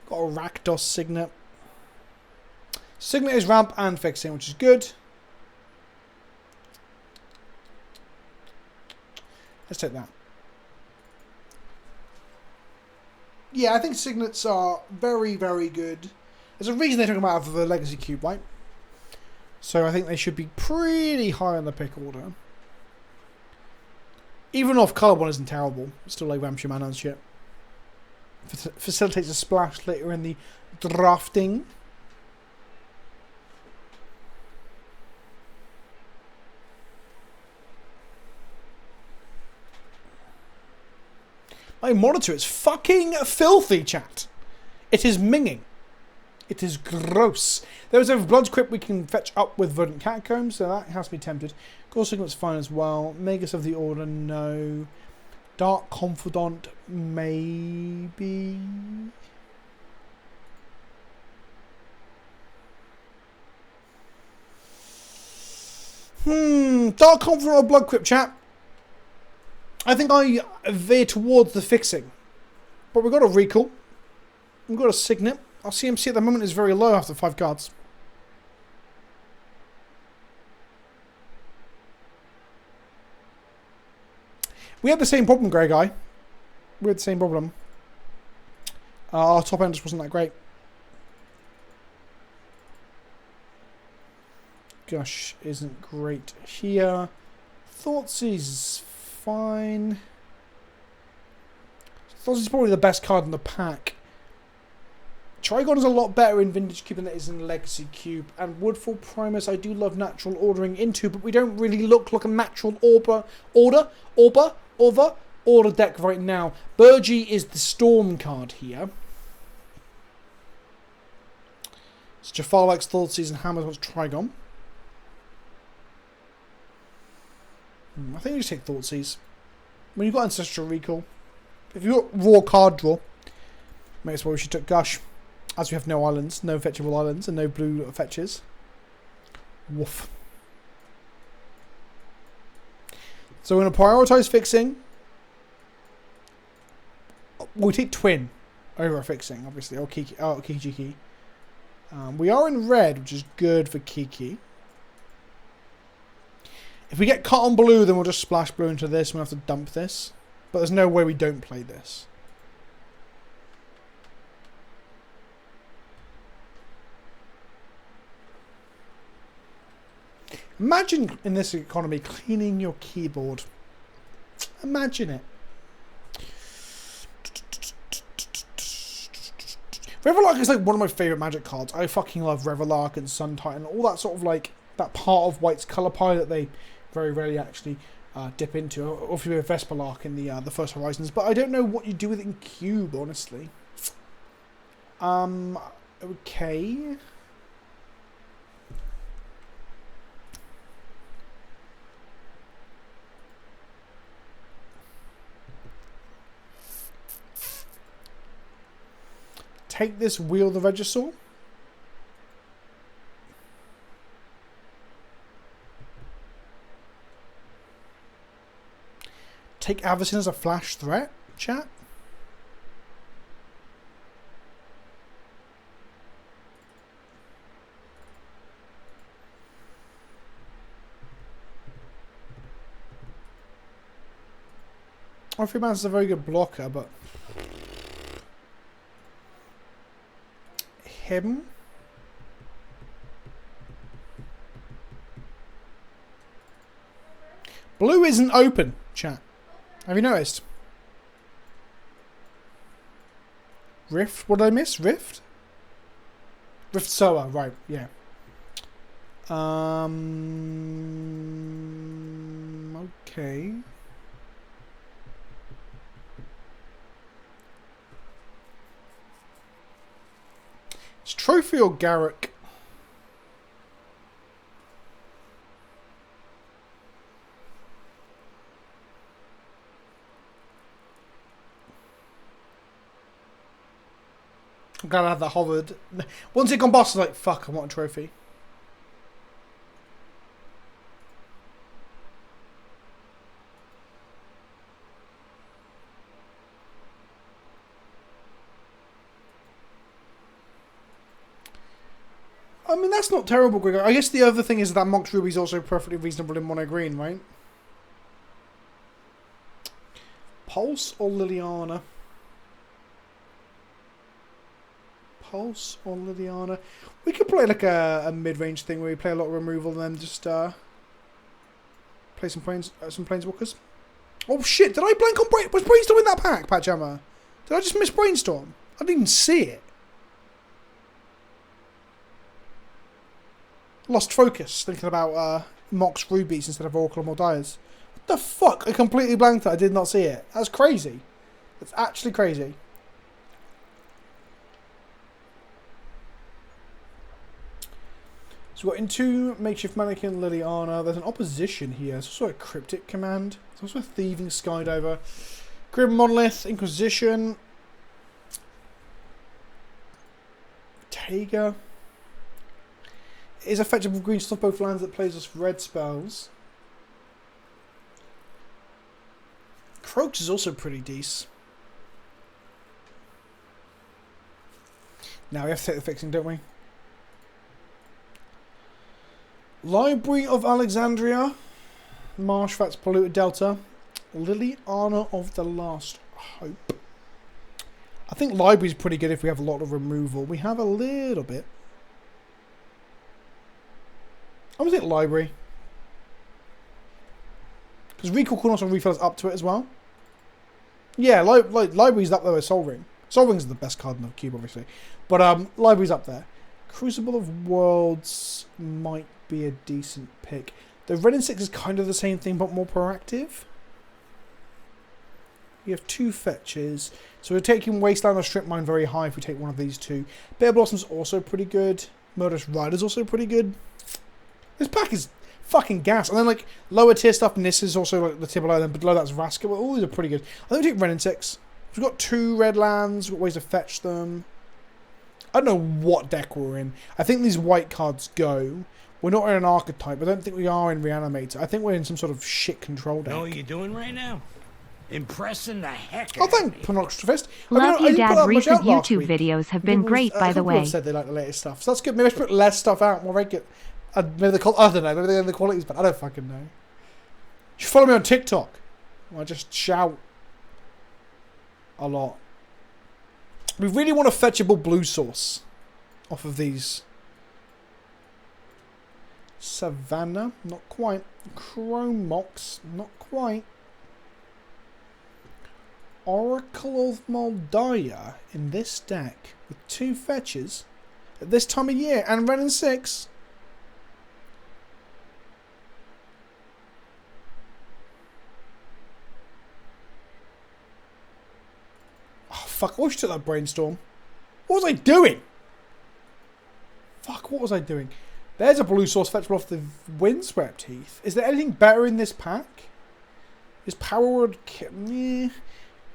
We've got a Rakdos Signet. Signet is ramp and fixing, which is good. Let's take that. Yeah, I think Signets are very, very good. There's a reason they took them out of the Legacy Cube, right? So I think they should be pretty high on the pick order. Even off colour one isn't terrible. Still like Ramsey Mana and shit. Facilitates a splash later in the drafting. I monitor. It's fucking filthy, chat. It is minging. It is gross. There is a blood crypt we can fetch up with verdant catacombs, so that has to be tempted. Gore Siglet's fine as well. Magus of the Order, no. Dark Confidant, maybe. Dark Confidant or blood crypt, chat. I think I veer towards the fixing. But we've got a recall. We've got a signet. Our CMC at the moment is very low after 5 cards. We had the same problem, Grey Guy. We had the same problem. Our top end just wasn't that great. Gush isn't great here. Thoughtseize fine. Thoughtseize is probably the best card in the pack. Trigon is a lot better in Vintage Cube than it is in Legacy Cube. And Woodfall Primus I do love natural ordering into, but we don't really look like a natural order deck right now. Burgee is the Storm card here. So Jafar likes Thoughtseize and Hammers wants Trigon. I think we just take Thoughtseize. When you've got Ancestral Recall, if you've got Raw card draw, may as well we should take Gush. As we have no islands, no fetchable islands, and no blue fetches. Woof. So we're going to prioritise fixing. We'll take Twin over fixing, obviously, or Kiki. We are in red, which is good for Kiki. If we get cut on blue, then we'll just splash blue into this. We'll have to dump this. But there's no way we don't play this. Imagine in this economy cleaning your keyboard. Imagine it. Revelark is like one of my favourite Magic cards. I fucking love Revelark and Sun Titan. All that sort of like, that part of White's colour pie that they very rarely actually dip into. Or if you have Vesperlark in the First Horizons. But I don't know what you do with it in Cube, honestly. Okay. Take this Wheel the Regisaur. Take Avacyn as a flash threat, chat. Orpheus Man's a very good blocker, but him. Blue isn't open, chat. Have you noticed? Rift? What did I miss? Rift? Rift Soa, right, yeah. Okay. It's Trophy or Garrick? I'm glad I had that hovered. Once it gone boss, I was like, fuck, I want a trophy. I mean, that's not terrible, Gregor. I guess the other thing is that Mox Ruby is also perfectly reasonable in mono green, right? Pulse or Liliana? Pulse or Liliana? We could play like a mid-range thing where we play a lot of removal and then just play some planeswalkers. Oh shit! Did I blank on was Brainstorm in that pack, Patchammer? Did I just miss Brainstorm? I didn't even see it. Lost focus, thinking about Mox Rubies instead of Oracle or Mordias. What the fuck? I completely blanked it. I did not see it. That's crazy. It's actually crazy. So we've got into Makeshift Mannequin, Liliana. There's an opposition here. There's also a Cryptic Command. There's also a Thieving Skydiver. Grim Monolith, Inquisition. Taiga. It is effective with green stuff both lands that plays us red spells. Croaks is also pretty decent. Now we have to take the fixing, don't we? Library of Alexandria. Marshfat's Polluted Delta. Liliana of the Last Hope. I think Library is pretty good if we have a lot of removal. We have a little bit. I'm going to take Library. Because Recall can also refill us up to it as well. Yeah, Library's up there with Sol Ring. Sol Ring's the best card in the cube, obviously. But Library's up there. Crucible of Worlds might be a decent pick. The Red and 6 is kind of the same thing, but more proactive. You have 2 fetches. So we're taking Wasteland or Strip Mine very high if we take one of these 2. Bear Blossom's also pretty good. Murderous Rider's also pretty good. This pack is fucking gas. And then like lower tier stuff, and this is also like the tier below, then below that's Vraska. Well, all these are pretty good. I think we take Red and 6. We've got 2 red lands, we've got ways to fetch them. I don't know what deck we're in. I think these white cards go. We're not in an archetype. I don't think we are in Reanimator. I think we're in some sort of shit control deck. Know what you're doing right now? Impressing the heck Oh, out of thank me. Penocstrafist. Love you, Dad. Recent YouTube videos have been great, by the way. Said they like the latest stuff, so that's good. Maybe I should put less stuff out, more regular. Maybe I don't know. Maybe the quality's bad. I don't fucking know. You should follow me on TikTok. I just shout a lot. We really want a fetchable blue source off of these. Savannah, not quite. Chromox, not quite. Oracle of Moldiah in this deck with 2 fetches at this time of year and red and 6. Oh fuck, I wish I took that brainstorm. What was I doing? Fuck, what was I doing? There's a blue source fetchable off the Windswept Heath. Is there anything better in this pack? Is Power Word...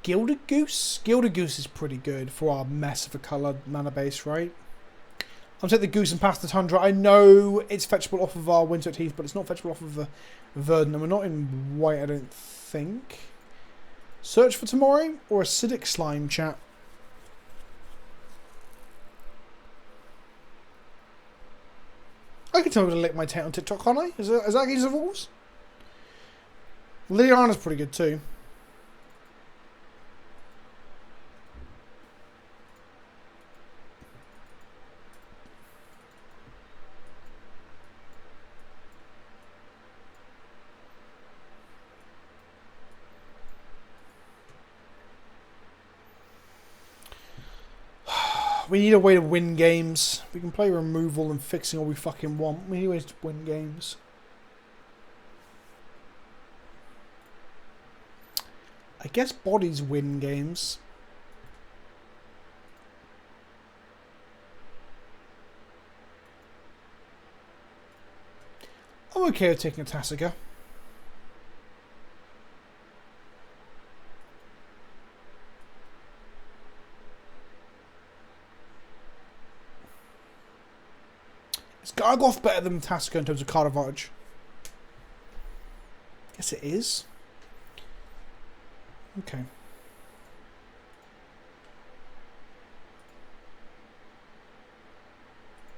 Gilded Goose? Gilded Goose is pretty good for our mess of a coloured mana base, right? I'll take the Goose and pass the Tundra. I know it's fetchable off of our Windswept Heath, but it's not fetchable off of the Verdant. And we're not in white, I don't think. Search for Tomorrow or Acidic Slime, chat? I can tell you to lick my tail on TikTok, can't I? Is that against the rules? Liliana's pretty good too. We need a way to win games. We can play removal and fixing all we fucking want. We need ways to win games. I guess bodies win games. I'm okay with taking a Tasica. Is Gargoth better than Tasica in terms of card advantage? Yes, it is. Okay.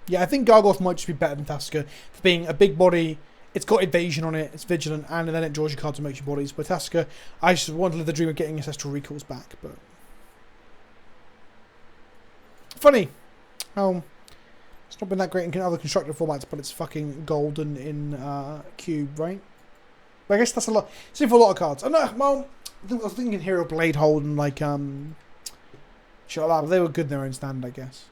Yeah, I think Gargoth might just be better than Tasica for being a big body. It's got evasion on it, it's vigilant, and then it draws your cards and makes you bodies. But Tasica, I just want to live the dream of getting ancestral recalls back. But funny how it's not been that great in other constructed formats, but it's fucking golden in Cube, right? But I guess that's a lot. Same for a lot of cards. I know. Well, I was thinking Hero Bladehold and like shit like that, but they were good in their own stand, I guess.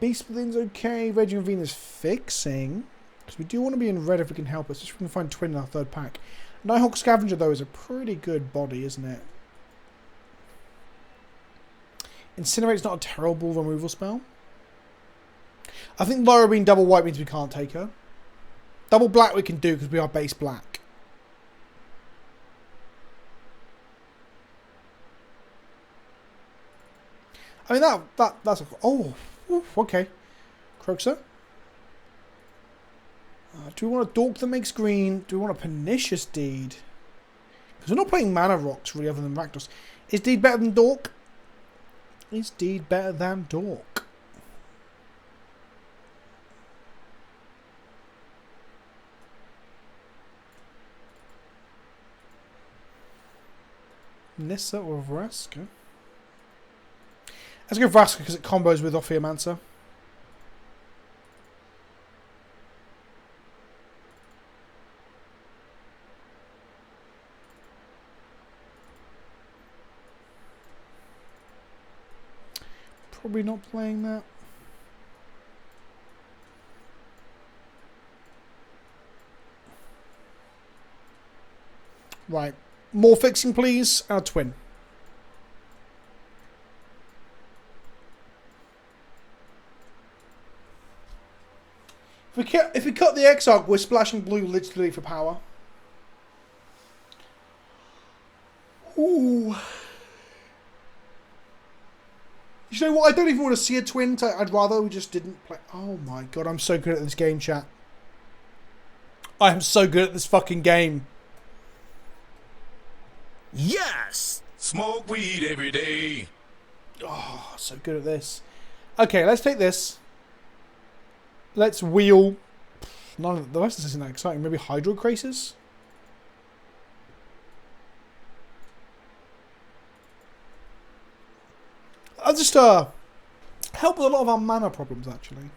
Beast Within's okay. Raging Venus fixing. Because we do want to be in red if we can help us. Just if we can find Twin in our third pack. Nighthawk Scavenger, though, is a pretty good body, isn't it? Incinerate's not a terrible removal spell. I think Lyra being double white means we can't take her. Double black we can do because we are base black. I mean that's a, oh oof, okay. Croxer. Do we want a Dork that makes green? Do we want a Pernicious Deed? Because we're not playing mana rocks really other than Rakdos. Is Deed better than Dork? Is Deed better than Dork? Nissa or Vraska? Let's go Vraska because it combos with Ophiomancer. Probably not playing that. Right. More fixing, please. Our twin. If we cut the Exarch, we're splashing blue literally for power. Ooh. You know what? I don't even want to see a twin. I'd rather we just didn't play. Oh my god, I'm so good at this game, chat. I am so good at this fucking game. Yes! Smoke weed every day. Oh, so good at this. Okay, let's take this. Let's wheel. None of the rest of this isn't that exciting. Maybe Hydrocrasis? I'll just help with a lot of our mana problems, actually.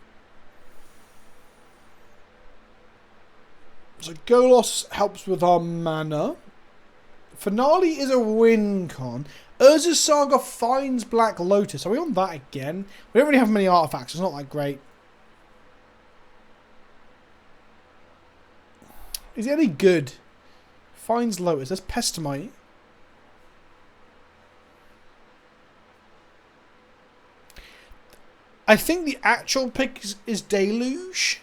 So Golos helps with our mana. Finale is a win con. Urza's Saga finds Black Lotus. Are we on that again? We don't really have many artifacts. It's not that great. Is it any good? Finds Lotus. There's Pestamite. I think the actual pick is Deluge.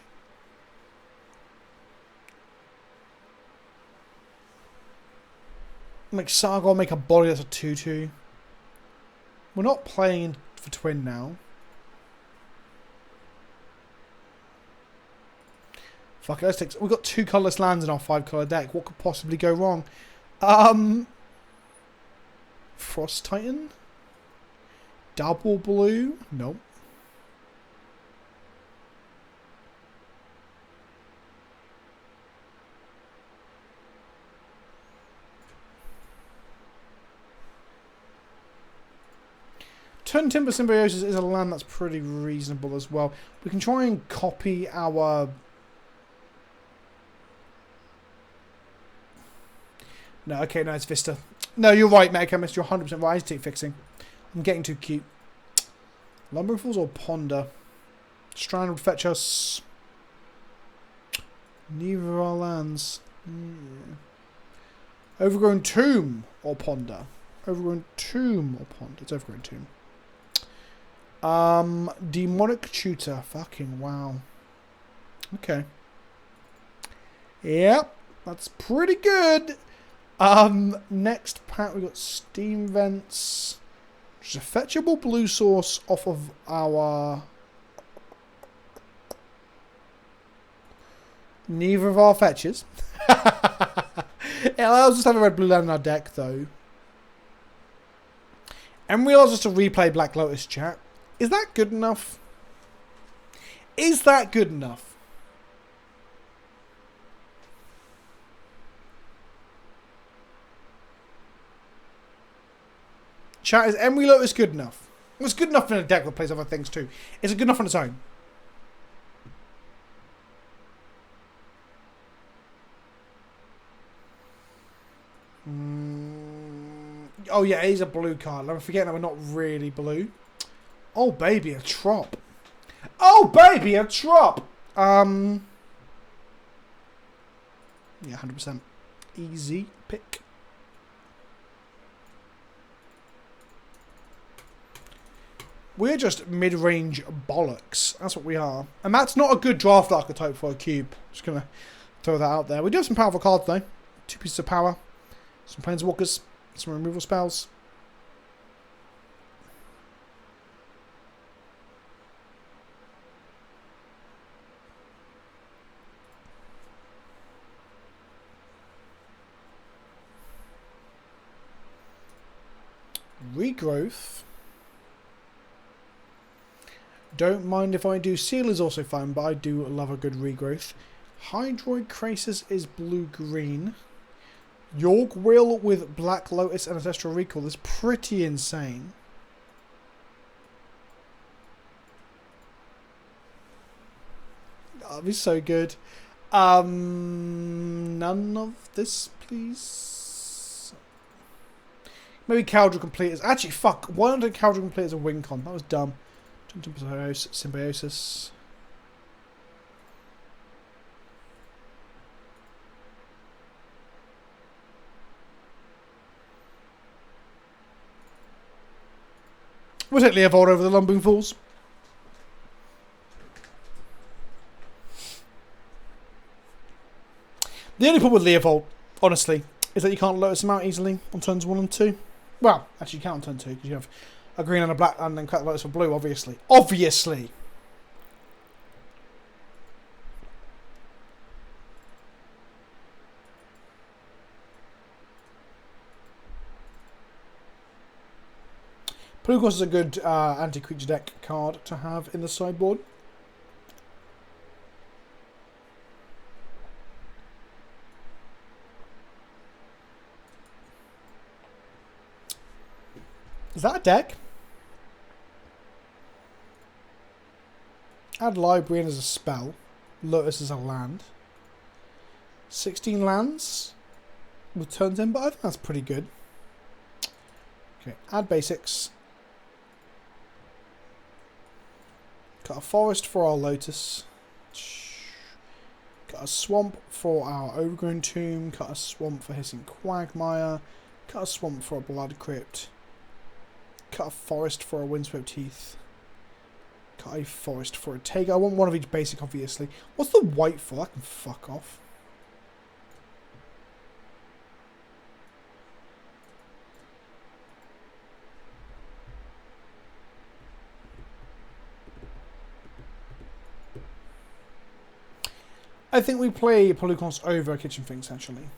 Make Saga make a body that's a 2/2. We're not playing for twin now. Fuck it, let's take. We've got 2 colourless lands in our 5 colour deck. What could possibly go wrong? Frost Titan? Double blue? Nope. Turn Timber Symbiosis is a land that's pretty reasonable as well. We can try and copy our... No, okay, no, it's Vista. No, you're right, Metachemist. You're 100% right. I need to take fixing. I'm getting too cute. Lumbering Falls or Ponder? Strand would fetch us... Neither of our lands. Overgrown Tomb or Ponder? Overgrown Tomb or Ponder? It's Overgrown Tomb. Demonic Tutor. Fucking wow. Okay. Yep. That's pretty good. Next pack we got Steam Vents. Which is a fetchable blue source off of our... Neither of our fetches. It allows us to have a red blue land in our deck though. And we allows us to replay Black Lotus, chat. Is that good enough? Is that good enough? Chat, is Emery Lotus good enough? Well, it's good enough in a deck that plays other things too. Is it good enough on its own? Oh yeah, it is a blue card. I'm forgetting that we're not really blue. Oh baby, a trop. Oh baby, a trop. Yeah, 100%. Easy pick. We're just mid-range bollocks. That's what we are. And that's not a good draft archetype for a cube. Just going to throw that out there. We do have some powerful cards, though. 2 pieces of power. Some planeswalkers. Some removal spells. Regrowth. Don't mind if I do. Seal is also fine, but I do love a good regrowth. Hydroid Crisis is blue-green. York Will with Black Lotus and Ancestral Recall is pretty insane. That'd be so good. None of this, please. Maybe Caldra Completers. Actually, fuck. Why don't I Caldra Completers a win con? That was dumb. Symbiosis. We'll take Leovold over the Lumbering Fools. The only problem with Leovold, honestly, is that you can't Lotus him out easily on turns 1 and 2. Well, actually you can on turn 2 because you have a green and a black and then cut the Lotus for blue, obviously. Obviously! Blue, of course, is a good anti-creature deck card to have in the sideboard. Is that a deck? Add Library in as a spell. Lotus as a land. 16 lands with turns in, but I think that's pretty good. Okay, add basics. Cut a forest for our Lotus. Cut a swamp for our Overgrown Tomb. Cut a swamp for Hissing Quagmire. Cut a swamp for a Blood Crypt. Cut a forest for a Windswept Heath. Cut a forest for a Taiga. I want one of each basic, obviously. What's the white for? That can fuck off. I think we play Polygons over Kitchen Finks, actually.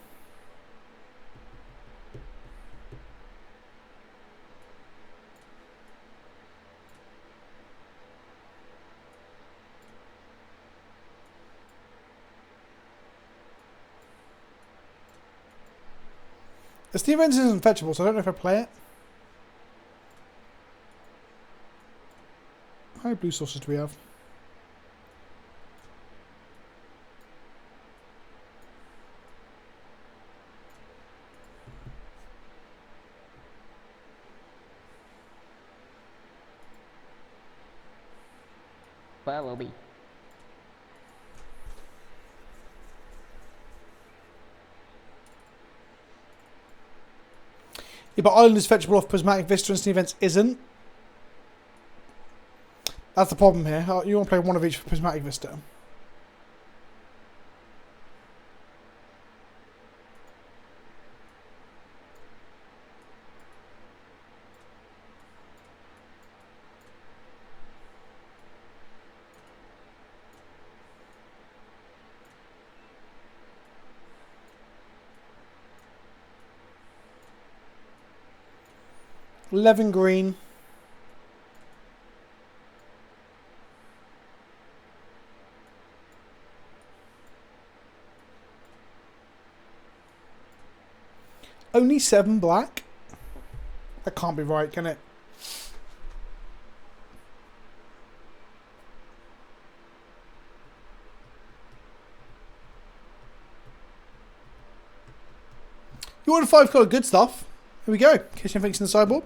The Steve Evans isn't fetchable, so I don't know if I play it. How many blue sources do we have? Follow me. Yeah, but Island is fetchable off Prismatic Vista and Steve Events isn't. That's the problem here. You want to play one of each for Prismatic Vista. Levin green. Only 7 black? That can't be right, can it? You ordered 5 colour good stuff. Here we go. Kitchen Finks in the sideboard.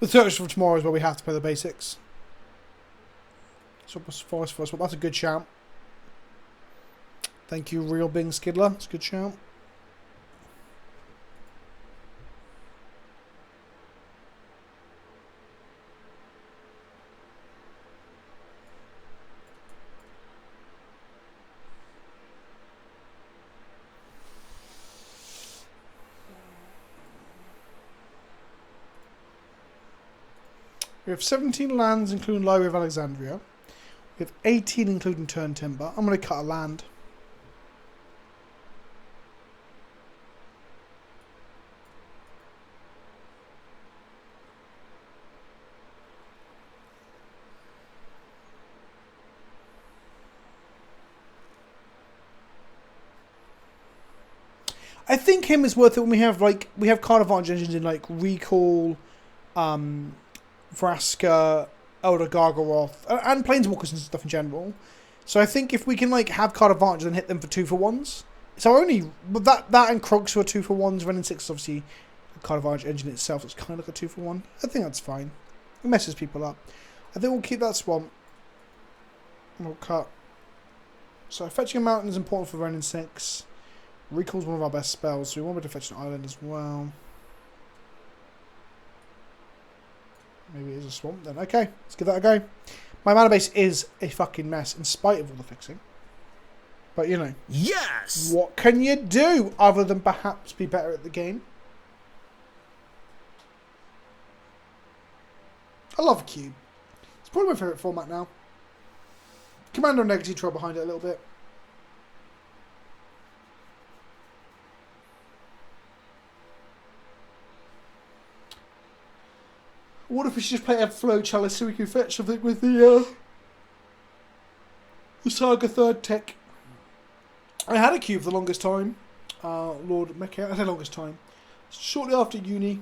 The search for tomorrow is where we have to play the basics. Forest for us. Well, that's a good shout. Thank you, Real Bing Skidler. That's a good shout. We have 17 lands, including Library of Alexandria. We have 18, including Turn Timber. I'm going to cut a land. I think him is worth it when we have card advantage engines in like Recall, Vraska, Elder Gargaroth, and Planeswalkers and stuff in general. So I think if we can like have card advantage and hit them for 2-for-1s. So only that and Krogs were 2-for-1s. Ren and 6 is obviously a card advantage engine itself. It's kind of like a 2-for-1. I think that's fine. It messes people up. I think we'll keep that Swamp. And we'll cut. So fetching a mountain is important for Ren and 6. Recall's one of our best spells, so we want to fetch an island as well. Maybe it is a swamp then. Okay, let's give that a go. My mana base is a fucking mess in spite of all the fixing. But you know. Yes! What can you do other than perhaps be better at the game? I love a cube. It's probably my favourite format now. Commander and Legacy trail behind it a little bit. What if we should just play Flow Chalice so we can fetch something with the Saga 3rd tech? I had a cube for the longest time. Lord Mecha, I said longest time. Shortly after uni,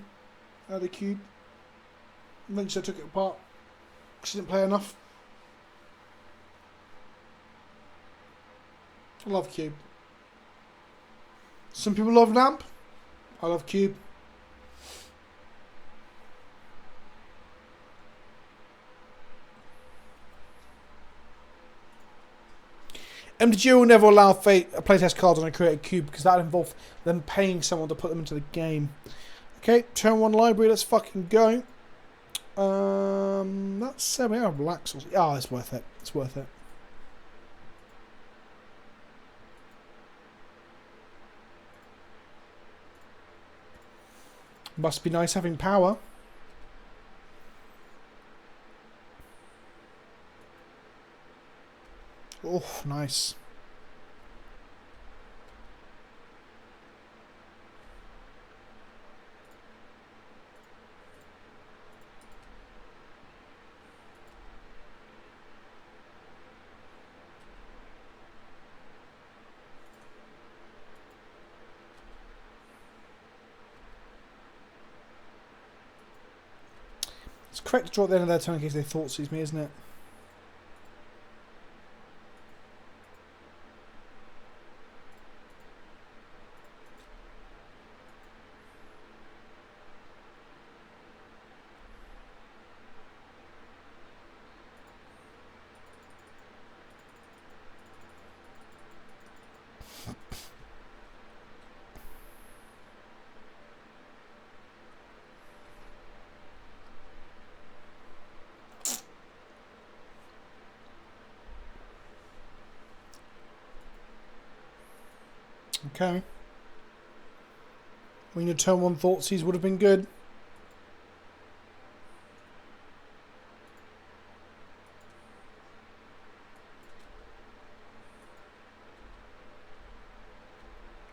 I had a cube. Eventually I took it apart because I didn't play enough. I love cube. Some people love Lamp. I love cube. MTG will never allow playtest cards on a created cube because that would involve them paying someone to put them into the game. Okay, turn 1 library, let's fucking go. That's 7. Oh, relax. Oh, it's worth it. It's worth it. Must be nice having power. Oh, nice. It's correct to draw at the end of their turn in case they thought sees me, isn't it? Okay. I mean, your turn 1 Thoughtseize would have been good. Do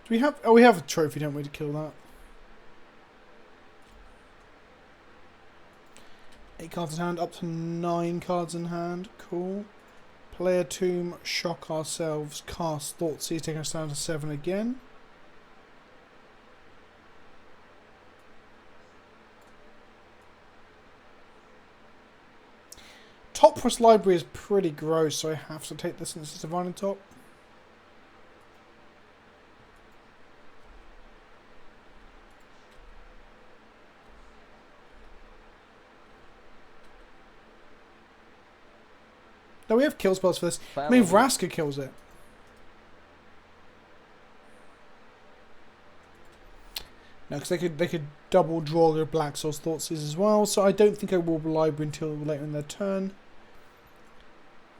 we have... Oh, we have a trophy, don't we, to kill that? 8 cards in hand, up to 9 cards in hand. Cool. Play a tomb, shock ourselves, cast Thoughtseize, taking us down to 7 again. Top plus library is pretty gross, so I have to take this since it's Divine on top. No, we have kill spells for this. I mean, Vraska kills it. No, because they could double draw their Black Soul's Thoughtseize as well. So I don't think I will library until later in their turn.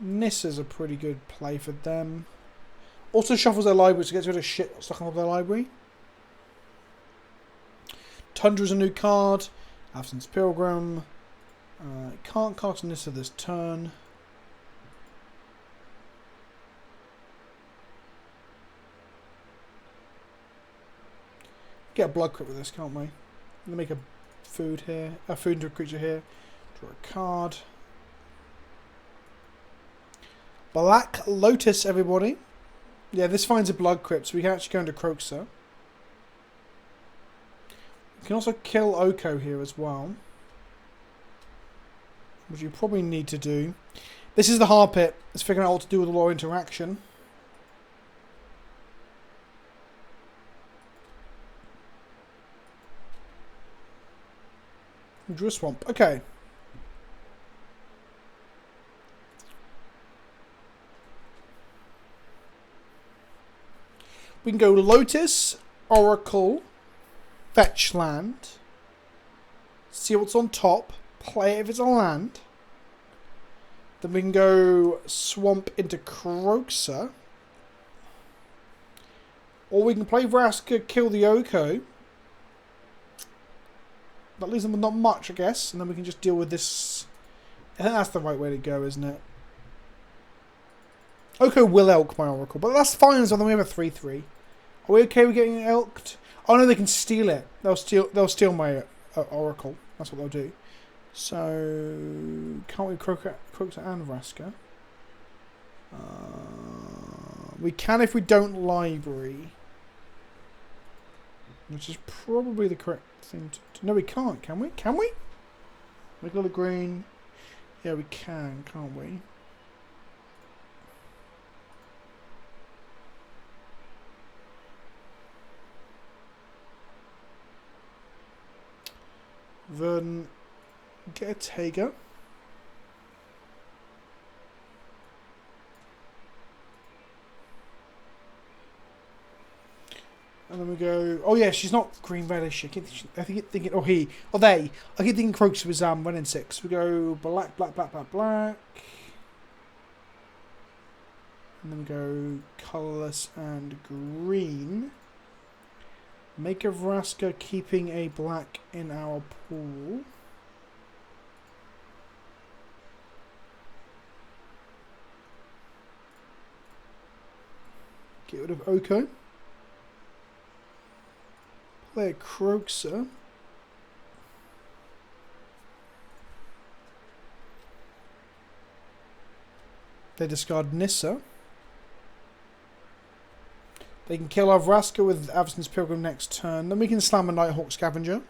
Nissa's a pretty good play for them. Also shuffles their library to get rid of shit stuck on their library. Tundra's a new card. Absence Pilgrim. Can't cast Nissa this turn. Get a blood crit with this, can't we? Make a food here. A food into a creature here. Draw a card. Black Lotus, everybody. Yeah, this finds a blood crypt, so we can actually go into Croxer. We can also kill Oko here as well, which you probably need to do. This is the hard bit. It's figuring out what to do with all our interaction. We drew a swamp. Okay. We can go Lotus, Oracle, fetch land, see what's on top, play it if it's on land. Then we can go Swamp into Croxer. Or we can play Vraska, kill the Oko. That leaves them with not much, I guess. And then we can just deal with this. I think that's the right way to go, isn't it? Oko will elk my Oracle, but that's fine as well. Then we have a 3/3. Are we okay with getting elked? Oh no, they can steal it. They'll steal my Oracle. That's what they'll do. So can't we Croxer and Vraska? We can if we don't library, which is probably the correct thing to do. No, we can't. Can we? Can we? We got a green. Yeah, we can, can't we? Then get a Taiga. And then we go. Oh yeah, she's not green red, is she? I keep thinking. Or he. Or they. I keep thinking Croxer was 1 in 6. We go black, black, black, black, black. And then we go colourless and green. Make a Vraska, keeping a black in our pool. Get rid of Oko. Play a Croxer. They discard Nissa. They can kill our Vraska with Avacyn's Pilgrim next turn. Then we can slam a Nighthawk Scavenger.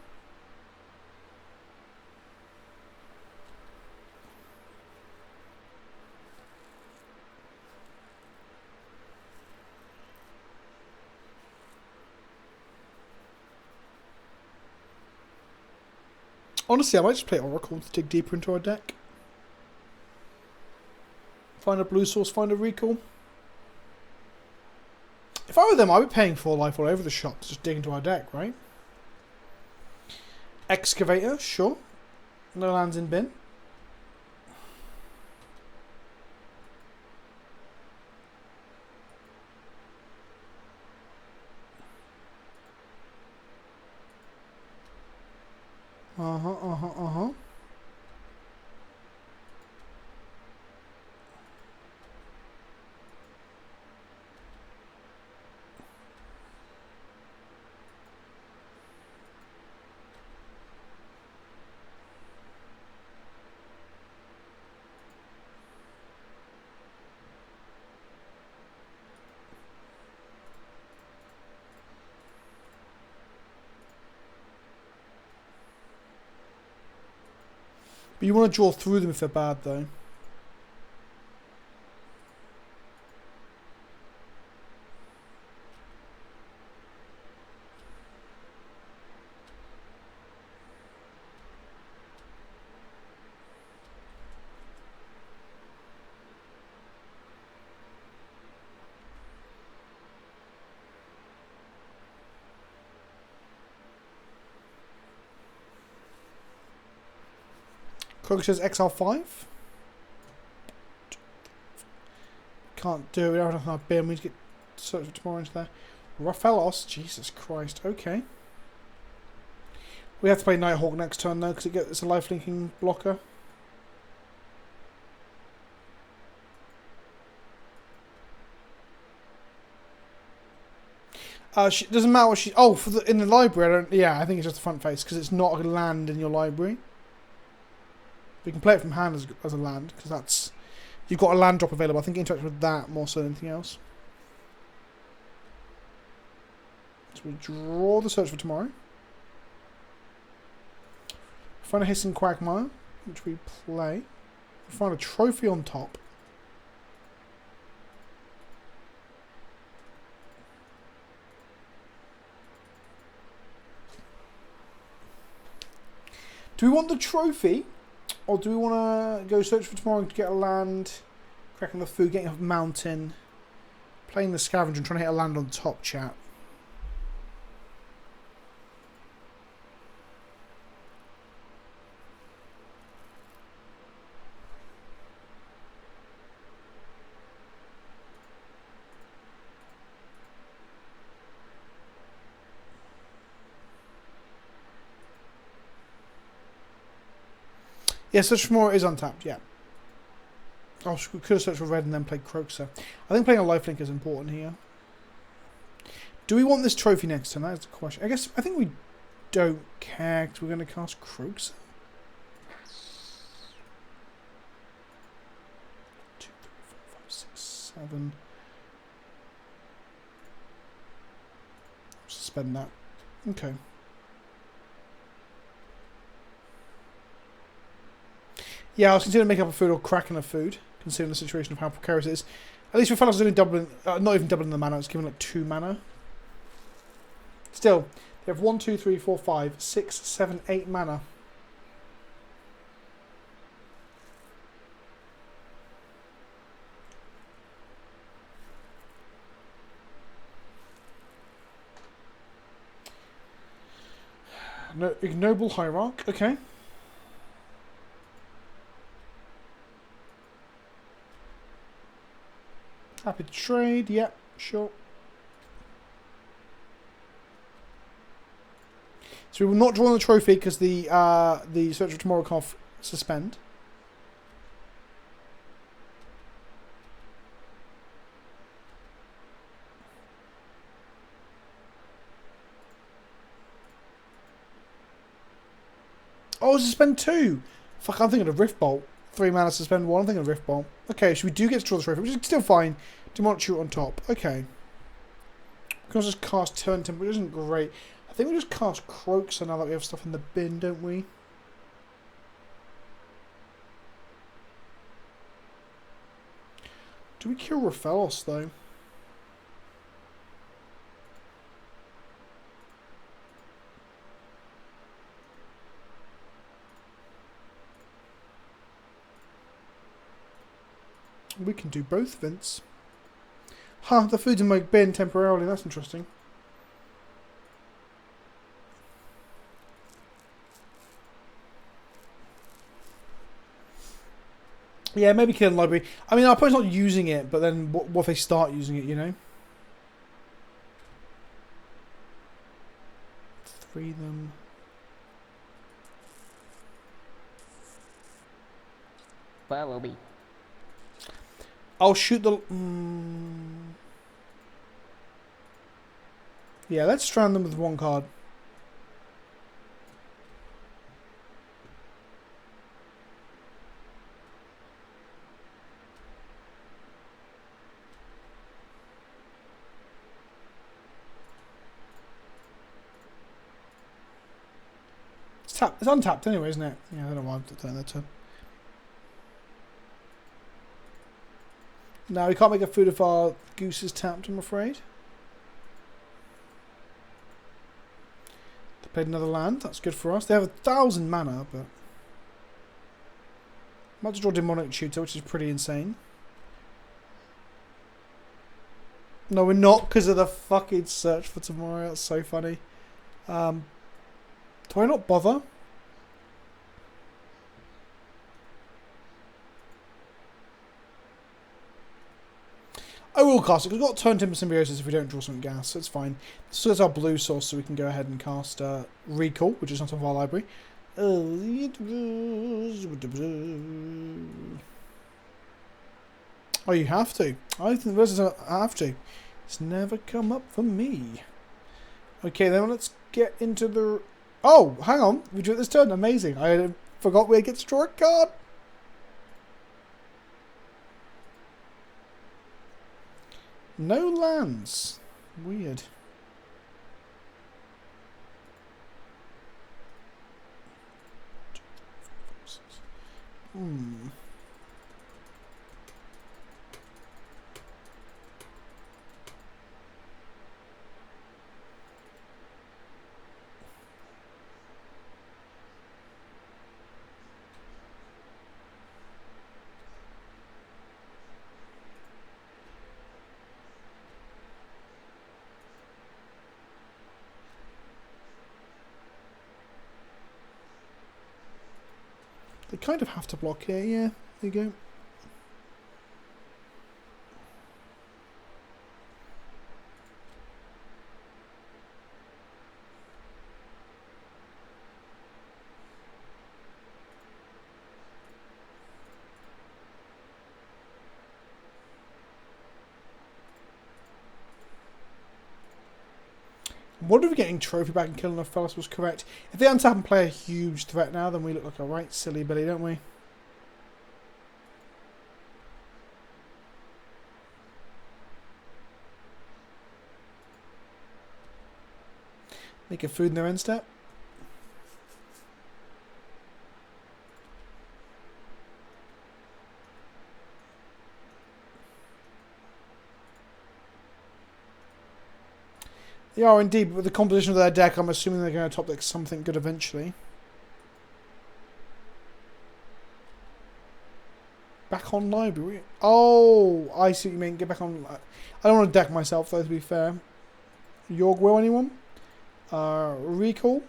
Honestly, I might just play Oracle to dig deeper into our deck. Find a blue source, find a recall. If I were them, I'd be paying 4 life all over the shop to just dig into our deck, right? Excavator, sure. No lands in bin. Uh-huh. But you want to draw through them if they're bad, though. Kroger says XL5. Can't do it. We don't have enough bin. We need to get search for tomorrow into there. Raphaelos. Jesus Christ. Okay. We have to play Nighthawk next turn though, because it's a life linking blocker. Doesn't matter what she. Oh, in the library, I don't. Yeah, I think it's just the front face because it's not a land in your library. You can play it from hand as a land because that's you've got a land drop available. I think it interacts with that more so than anything else. So we draw the search for tomorrow. Find a hissing quagmire, which we play. Find a trophy on top. Do we want the trophy, or do we want to go search for tomorrow to get a land, cracking the food, getting a mountain, playing the scavenger and trying to hit a land on top, chat? Yeah, search for more is untapped, yeah. Oh, we could have searched for red and then played Croxer. I think playing a lifelink is important here. Do we want this trophy next turn? That is the question. I think we don't care because we're going to cast Croxer. 2, 3, 4, 5, 6, 7. Suspend that. Okay. Yeah, I was considering making up a food or cracking a food, considering the situation of how precarious it is. At least for fellas only doubling, not even doubling the mana, it's giving like 2 mana. Still, they have 1, 2, 3, 4, 5, 6, 7, 8 mana. No, ignoble hierarch, okay. Happy to trade, yeah, sure. So we will not draw on the trophy because the search for tomorrow can't suspend. Oh, suspend 2. Fuck, I'm thinking of Rift Bolt. 3 mana, suspend 1. I'm thinking of Rift Bolt. Okay, so we do get to draw the trophy, which is still fine. Do want to shoot on top. Okay. We can also just cast Turn Temple, which isn't great. I think we just cast Croaks now that we have stuff in the bin, don't we? Do we kill Raphaelos, though? We can do both, Vince. Huh, the food's in my bin temporarily. That's interesting. Yeah, maybe kill the library. I mean, our opponent's not using it, but then what if they start using it, you know? 3 them. Follow me. I'll shoot the... Yeah, let's strand them with 1 card. It's untapped anyway, isn't it? Yeah, I don't know why I've done that too. No, we can't make a food if our goose is tapped, I'm afraid. They played another land. That's good for us. They have 1,000 mana, but... Might just draw Demonic Tutor, which is pretty insane. No, we're not, because of the fucking search for tomorrow. That's so funny. Do I not bother? I will cast it, because we've got Turn Timber Symbiosis if we don't draw something gas, so it's fine. So that's our blue source, so we can go ahead and cast Recall, which is not of our library. Oh, you have to. I think versus I have to. It's never come up for me. Okay, then let's get into the... Oh, hang on. We drew it this turn. Amazing. I forgot we get to draw a card. No lands. Weird. Hmm. They kind of have to block here, yeah. There you go. What if getting trophy back and killing a Fellas was correct? If they untap and play a huge threat now, then we look like a right silly billy, don't we? Make a food in their end step. They are indeed, but with the composition of their deck, I'm assuming they're going to top deck something good eventually. Back on library? Oh, I see what you mean. Get back on... I don't want to deck myself, though, to be fair. York will, anyone? Recall?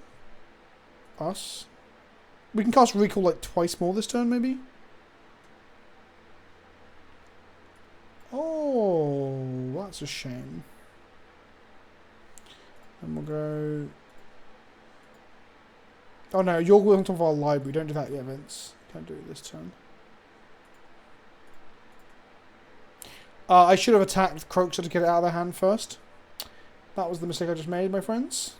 Us? We can cast Recall like twice more this turn, maybe? Oh, that's a shame. And we'll go... Oh no, York will on top of our library. Don't do that yet, Vince. Can't do it this turn. I should have attacked Croakster to get it out of their hand first. That was the mistake I just made, my friends.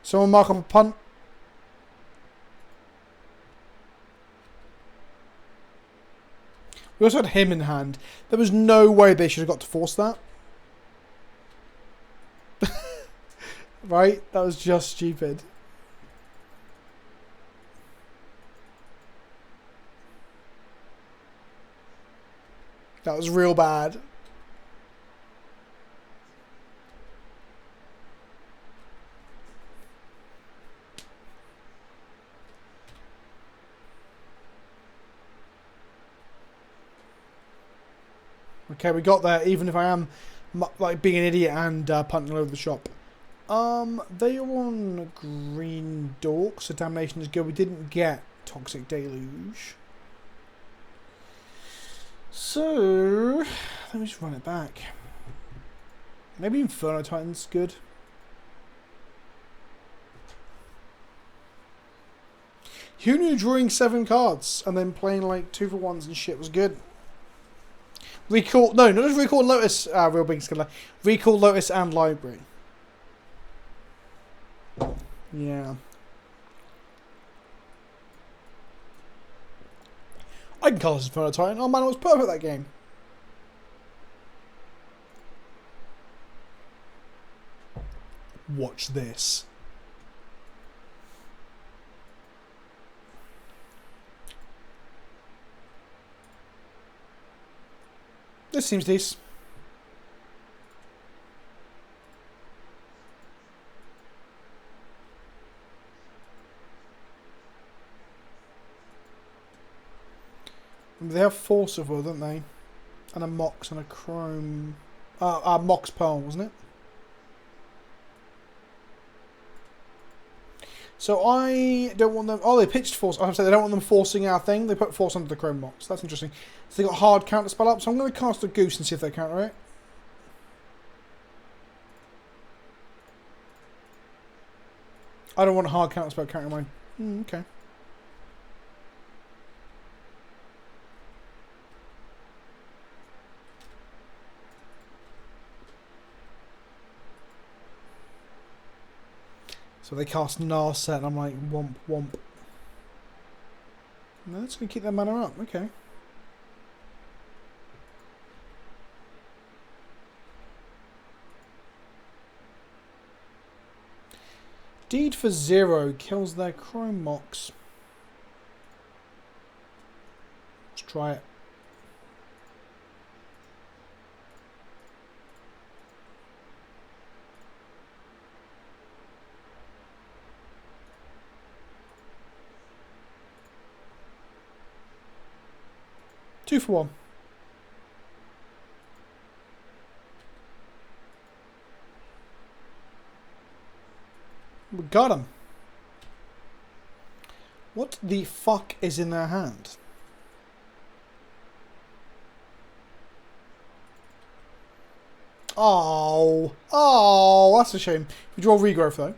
Someone mark up a punt. We also had him in hand. There was no way they should have got to force that. Right? That was just stupid. That was real bad. Okay, we got there, even if I am like being an idiot and punting all over the shop. They are on green dork, so damnation is good. We didn't get Toxic Deluge. So, let me just run it back. Maybe Inferno Titan's good. Who knew drawing 7 cards and then playing like 2-for-1s and shit was good? Recall, no, not just Recall Lotus, real big skill. Recall Lotus and Library. Yeah. I can cast Inferno Titan. Oh man, it was perfect that game. Watch this. This seems decent. They have Force of Will, don't they? And a Mox and a Chrome. Mox Pearl, wasn't it? So I don't want them... Oh, they pitched Force. I was saying they don't want them forcing our thing. They put Force under the Chrome Mox. That's interesting. So they got hard counter spell up. So I'm going to cast a Goose and see if they counter it. I don't want a hard counter spell countering mine. Okay. So they cast Narset, and I'm like, womp womp. No, it's going to keep their mana up. Okay. Deed for 0 kills their Chrome Mox. Let's try it. Two for one. We got him. What the fuck is in their hand? Oh, that's a shame. We draw regrowth though.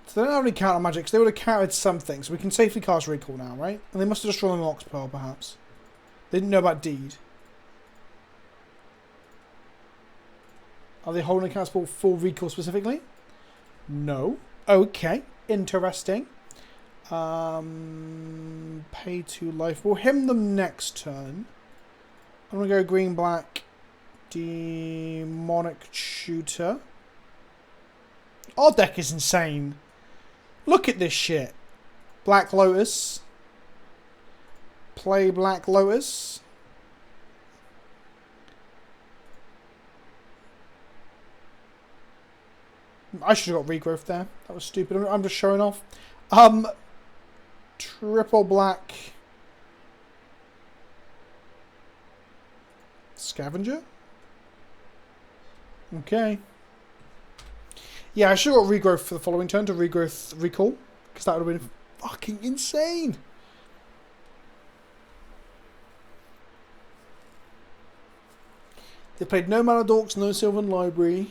So they don't have any counter magics. They would have countered something, so we can safely cast Recall now, right? And they must have destroyed an Ox Pearl, perhaps. They didn't know about Deed. Are they holding a cast ball for Recall specifically? No. Okay. Interesting. Pay 2 life. We'll hymn them next turn. I'm going to go green, black, demonic shooter. Our deck is insane. Look at this shit. Black Lotus. Play Black Lotus. I should have got regrowth there. That was stupid. I'm just showing off. Triple black. Scavenger? Okay. Yeah, I should have got regrowth for the following turn to regrowth recall. Because that would have been fucking insane. They played no Mana Dorks, no Sylvan Library.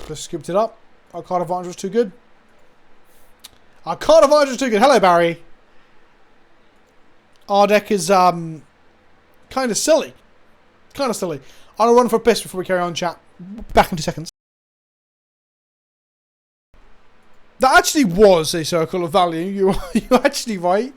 Just scooped it up. Our card advantage was too good. Our card advantage was too good. Hello, Barry. Our deck is kind of silly. Kind of silly. I'll run for a piss before we carry on, chat. Back in 2 seconds. That actually was a circle of value. You're actually right.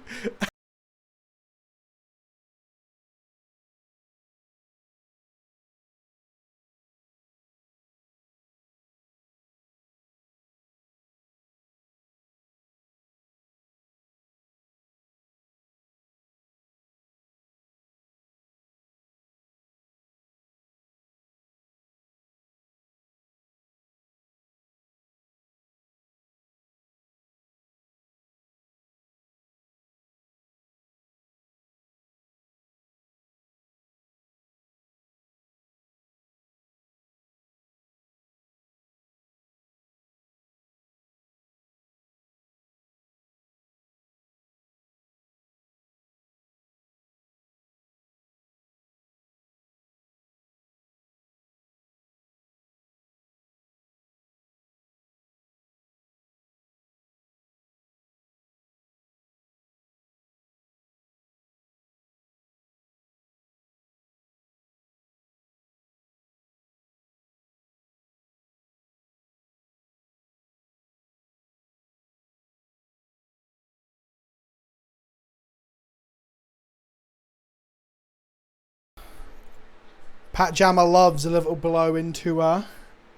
Pat Jammer loves a little below into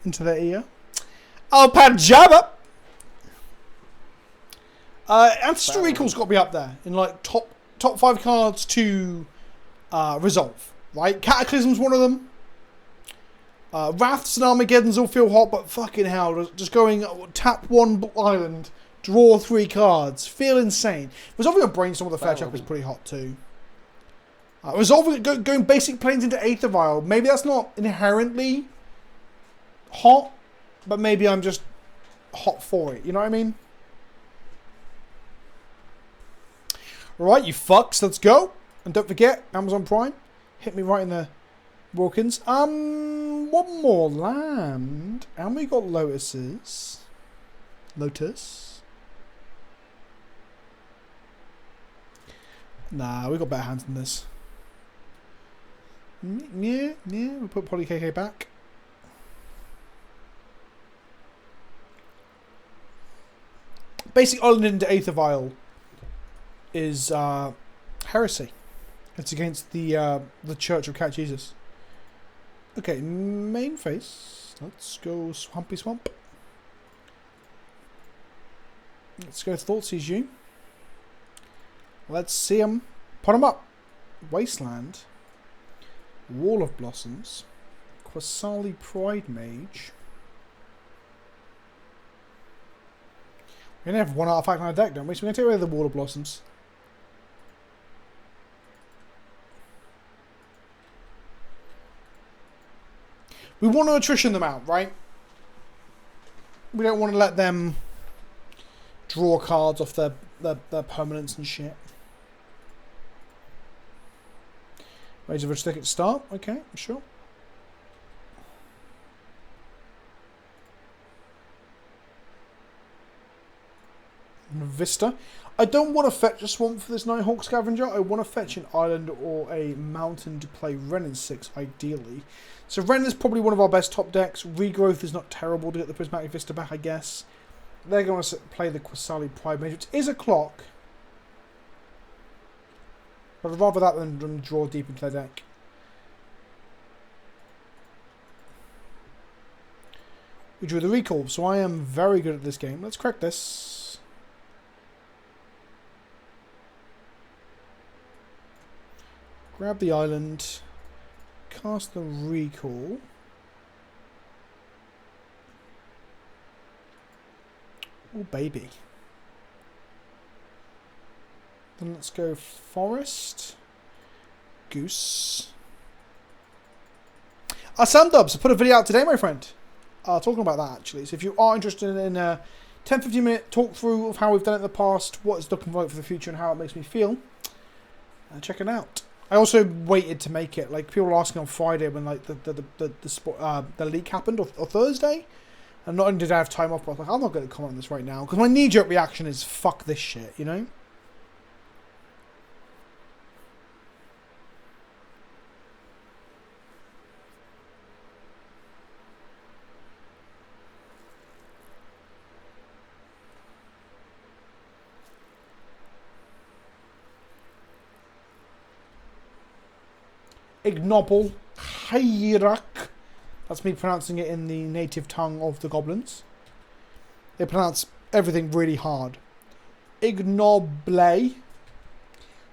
their ear. Oh, Pat Jammer! Ancestral Recall's got to be up there in like top 5 cards to resolve, right? Cataclysm's one of them. Wraths and Armageddons all feel hot, but fucking hell, just going tap 1 island, draw 3 cards, feel insane. Resolving a Brainstorm with a Fair Chop is pretty hot too. Resolving going basic planes into Aether Vial, maybe that's not inherently hot, but maybe I'm just hot for it. You know what I mean? Right, you fucks, let's go. And don't forget, Amazon Prime, hit me right in the Wilkins. One more land, and we got Lotus. Nah, we got better hands than this. Yeah, we'll put Poly KK back. Basic island into Aether Vial is heresy. It's against the Church of Cat Jesus. Okay, main face. Let's go Swampy Swamp. Let's go Thoughtseize you. Let's see them. Put them up. Wasteland. Wall of Blossoms. Quasali Pride Mage. We're going to have one artifact on our deck, don't we? So we're going to take away the Wall of Blossoms. We want to attrition them out, right? We don't want to let them draw cards off their permanents and shit. Ways of a ticket start. Okay, sure. Vista. I don't want to fetch a swamp for this Nighthawk Scavenger. I want to fetch an island or a mountain to play Ren in 6, ideally. So Ren is probably one of our best top decks. Regrowth is not terrible to get the Prismatic Vista back, I guess. They're going to play the Quasali Pride Mage, which is a clock. But I'd rather that than draw deep into their deck. We drew the recall, so I am very good at this game. Let's crack this. Grab the island, cast the recall. Oh baby. Then let's go forest. Goose. Sam Dubs, I put a video out today, my friend. Talking about that actually. So if you are interested in a 10-15 minute talk through of how we've done it in the past, what it's looking like for the future and how it makes me feel, check it out. I also waited to make it. Like, people were asking on Friday when like the leak happened, or Thursday, and not only did I have time off, but I was like, I'm not going to comment on this right now because my knee-jerk reaction is fuck this shit, you know. Ignoble Hayrak. That's me pronouncing it in the native tongue of the goblins. They pronounce everything really hard. Ignoble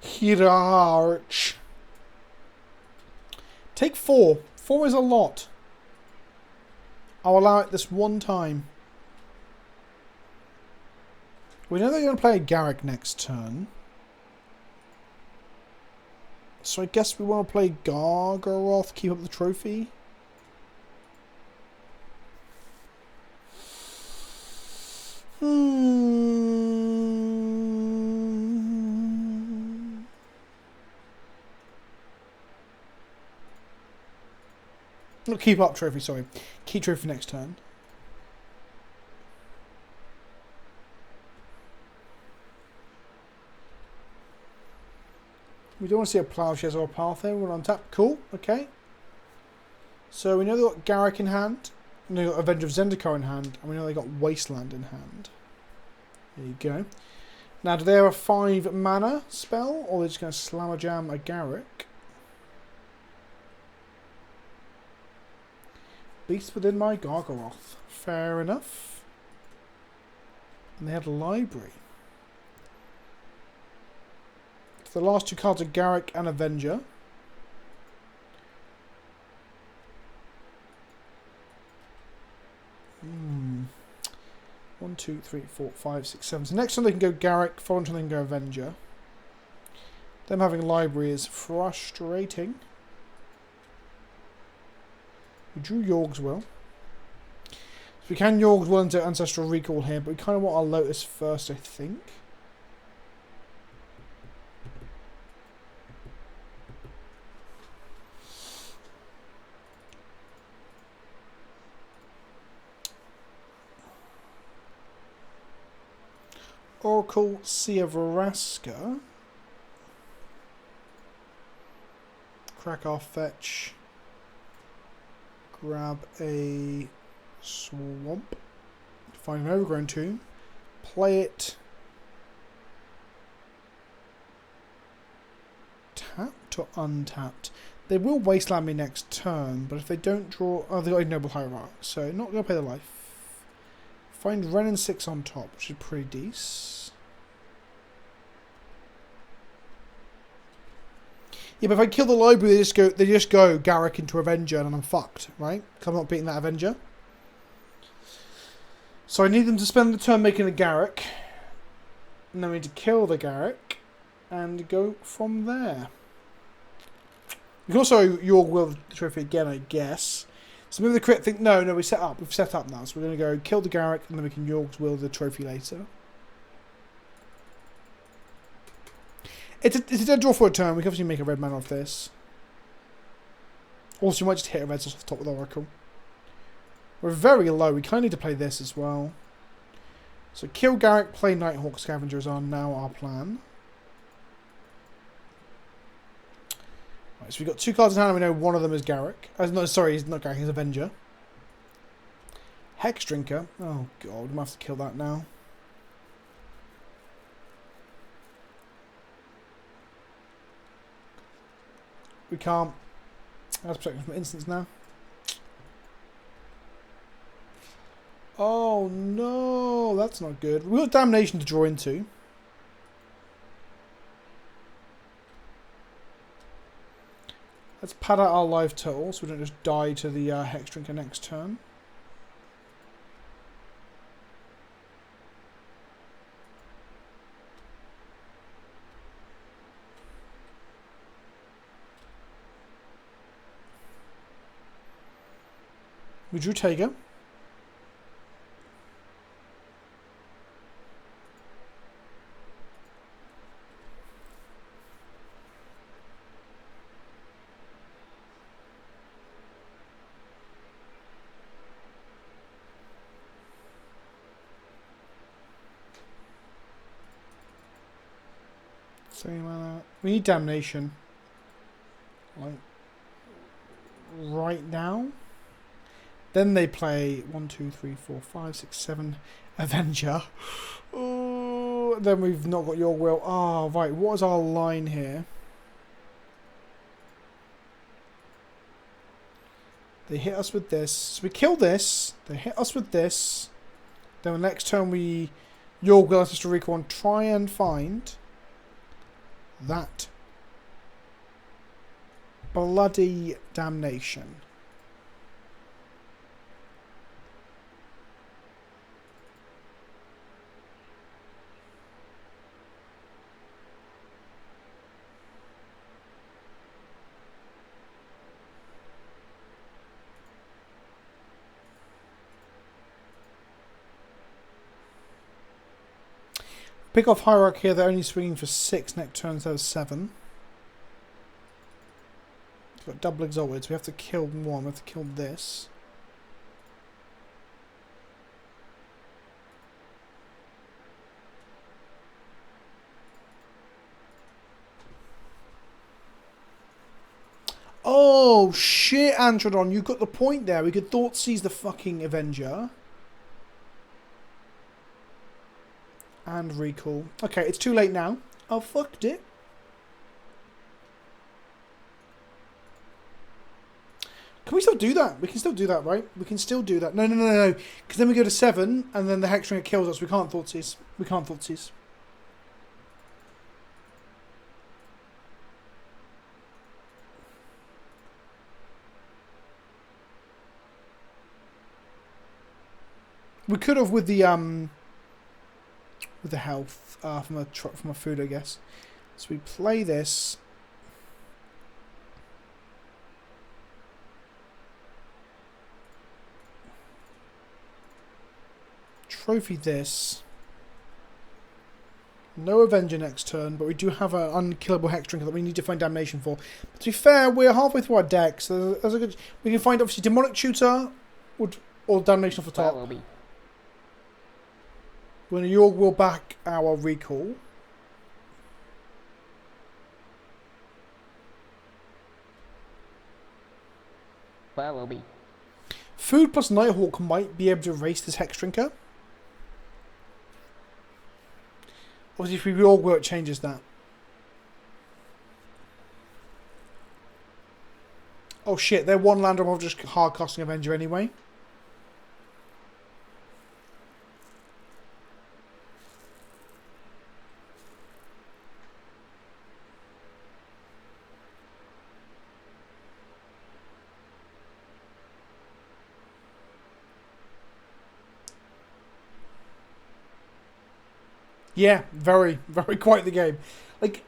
Hirarch. Take 4. 4 is a lot. I'll allow it this one time. We know they're going to play a Garrick next turn. So I guess we want to play Gargaroth, keep up the trophy. Not keep up trophy, sorry. Keep trophy next turn. We don't want to see a Plowshares or a Pathway. We're on tap. Cool. Okay. So we know they've got Garrick in hand. We know they've got Avenger of Zendikar in hand. And we know they've got Wasteland in hand. There you go. Now, do they have a 5 mana spell? Or are they just going to slam a jam a Garrick? Beast within my Gargaroth. Fair enough. And they had a library. The last 2 cards are Garrick and Avenger. One, two, three, four, five, six, seven. So next time they can go Garrick, following time they can go Avenger. Them having a library is frustrating. We drew Yorg's Will. So we can Yorg's Will into Ancestral Recall here, but we kind of want our Lotus first, I think. Oracle Sea of Vraska. Crack our fetch. Grab a swamp. Find an overgrown tomb. Play it. Tapped or untapped? They will wasteland me next turn, but if they don't draw... Oh, they got a Noble Hierarch, so not going to pay the life. Find Ren and 6 on top, which is pretty decent. Yeah, but if I kill the library, they just go Garrick into Avenger, and I'm fucked, right? Because I'm not beating that Avenger. So I need them to spend the turn making a Garrick, and then we need to kill the Garrick, and go from there. You can also York will the trophy again, I guess. So maybe the crit think no, we've set up now. So we're gonna go kill the Garrick and then we can York's will the trophy later. It's a dead draw for a turn. We can obviously make a red mana of this. Also, you might just hit a red source off the top with Oracle. We're very low. We kind of need to play this as well. So kill Garrick, play Nighthawk Scavengers on now our plan. Right, so we've got 2 cards in hand and we know one of them is Garrick. No, sorry, he's not Garrick, he's Avenger. Hex Drinker. Oh god, we might have to kill that now. We can't. That's protecting from instants now. Oh no, that's not good. We've got Damnation to draw into. Let's pad out our life total so we don't just die to the Hex Drinker next turn. We drew Taiga. We need Damnation. Like right now. Then they play 1, 2, 3, 4, 5, 6, 7 Avenger. Oh, then we've not got your will. Ah, oh, right. What is our line here? They hit us with this. So we kill this. They hit us with this. Then the next turn we your will us to recall and try and find that bloody Damnation. Pick off Hierarch here, they're only swinging for 6 next turn instead of 7. We've got double Exalted, so we have to kill one, we have to kill this. Oh shit, Antrodon, you got the point there. We could Thoughtseize the fucking Avenger. And recall. Okay, it's too late now. Oh, fucked it. Can we still do that? We can still do that, right? We can still do that. No. Because then we go to 7, and then the Hex Drinker kills us. We can't Thoughtseize. We can't Thoughtseize. We could have with the health from a food, I guess. So we play this. Trophy this. No Avenger next turn, but we do have an unkillable Hex Drinker that we need to find Damnation for. But to be fair, we're halfway through our deck, so there's a good. We can find obviously Demonic Tutor or Damnation off the top. When York will back our recall. Where will be? Food plus Nighthawk might be able to erase this Hex Drinker. Obviously, if we reorg work changes that. Oh shit, they're one land of just hard costing Avenger anyway. Yeah, very, very quite the game. Like,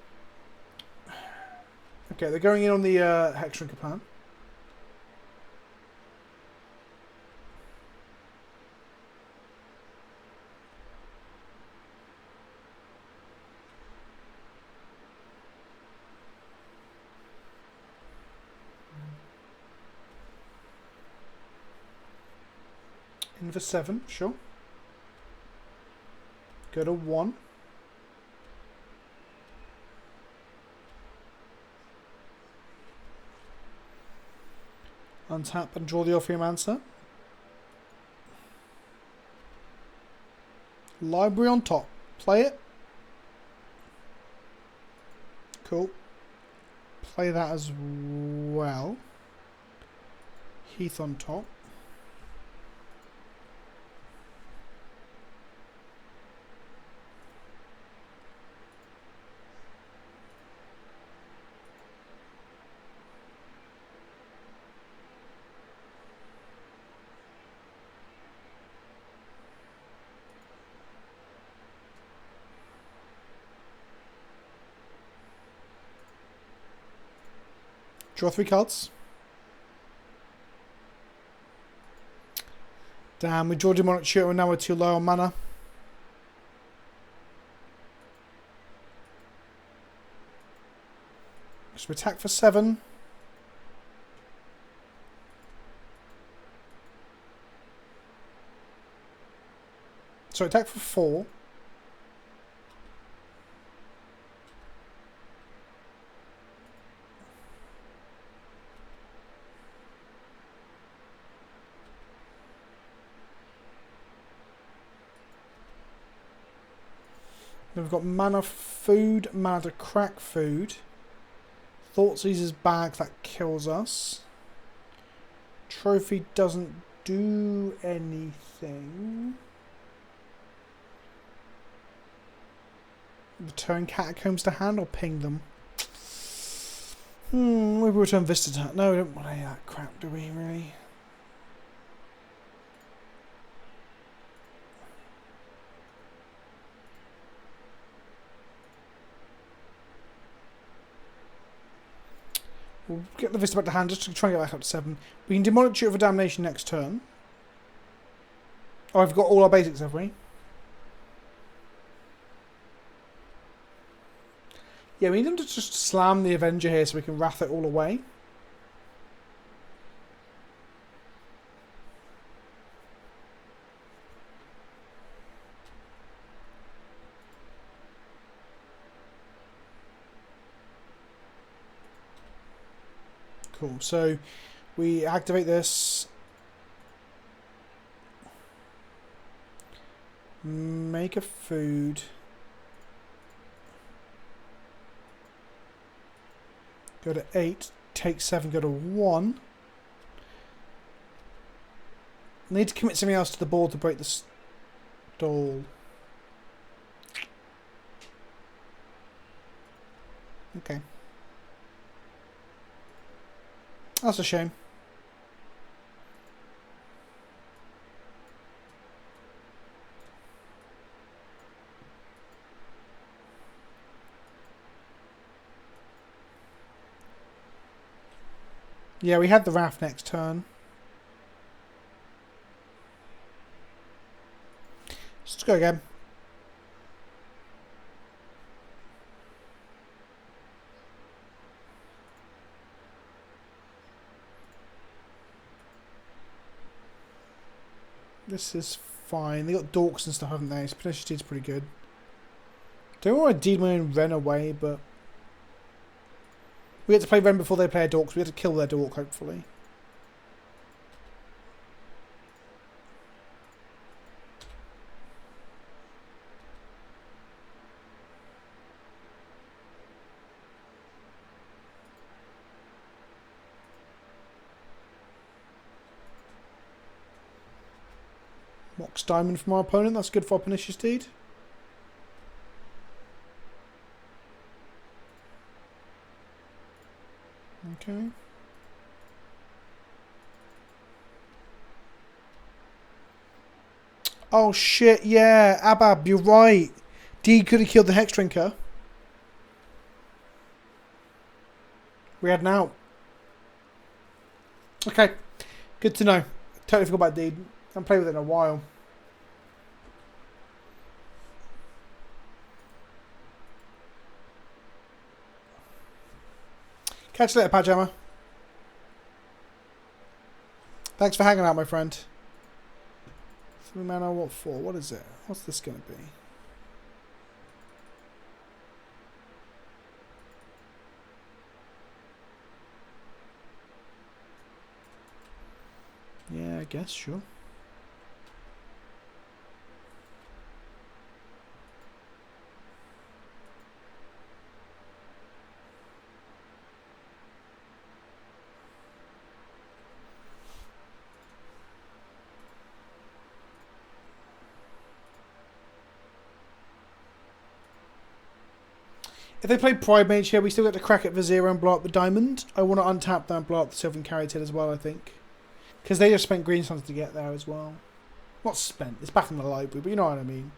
okay, they're going in on the Hex Shrinker plan. In for 7, sure. Go to 1. Untap and draw the Orpheum answer. Library on top. Play it. Cool. Play that as well. Heath on top. Draw 3 cards. Damn, we draw Demonic Shooter and now we're too low on mana. So we attack for 7. So attack for 4. Then we've got mana food, mana to crack food. Thoughtseizer's bag, that kills us. Trophy doesn't do anything. Return Catacombs to hand or ping them? Maybe return Vista to... No, we don't want any of that crap, do we, really? We'll get the Vista back to hand just to try and get back up to 7. We can Demonic Tutor for Damnation next turn. Oh, I've got all our basics, have we? Yeah, we need them to just slam the Avenger here so we can wrath it all away. Cool, so we activate this. Make a food. Go to 8, take 7, go to 1. Need to commit something else to the board to break the stall. Okay. That's a shame. Yeah, we had the Wrath next turn. Let's go again. This is fine. They got Dorks and stuff, haven't they? So potentially it's pretty good. Don't want to demon Ren away, but we had to play Ren before they play a Dork, so we had to kill their Dork, hopefully. Mox Diamond from our opponent. That's good for our Pernicious Deed. Okay. Oh shit, yeah, Abab, you're right. D could have killed the Hex Drinker. We had an out. Okay, good to know. Totally forgot about Deed. I haven't played with it in a while. Catch you later, Pajama. Thanks for hanging out, my friend. 3 mana, what for? What is it? What's this going to be? Yeah, I guess, sure. If they play Pride Mage here, we still get to crack it for 0 and blow up the diamond. I want to untap that and blow up the Sylvan Caryatid as well, I think. Because they just spent green stones to get there as well. Not spent, it's back in the library, but you know what I mean.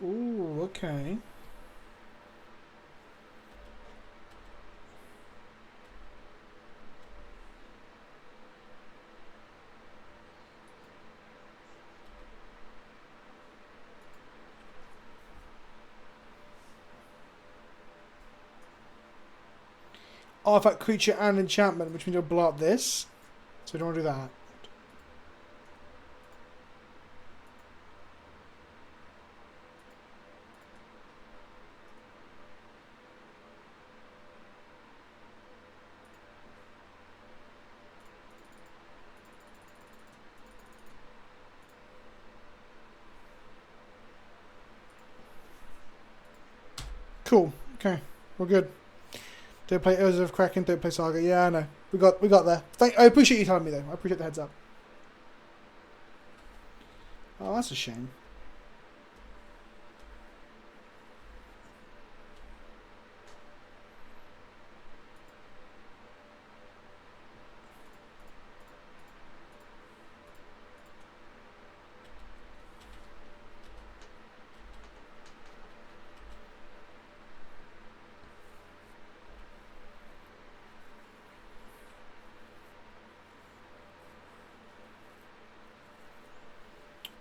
Ooh, okay. Artifact, creature, and enchantment, which means you'll blow up this. So we don't want to do that. Cool. Okay, we're good. Don't play Urza of Kraken, don't play Saga. Yeah, I know. We got there. I appreciate you telling me though. I appreciate the heads up. Oh, that's a shame.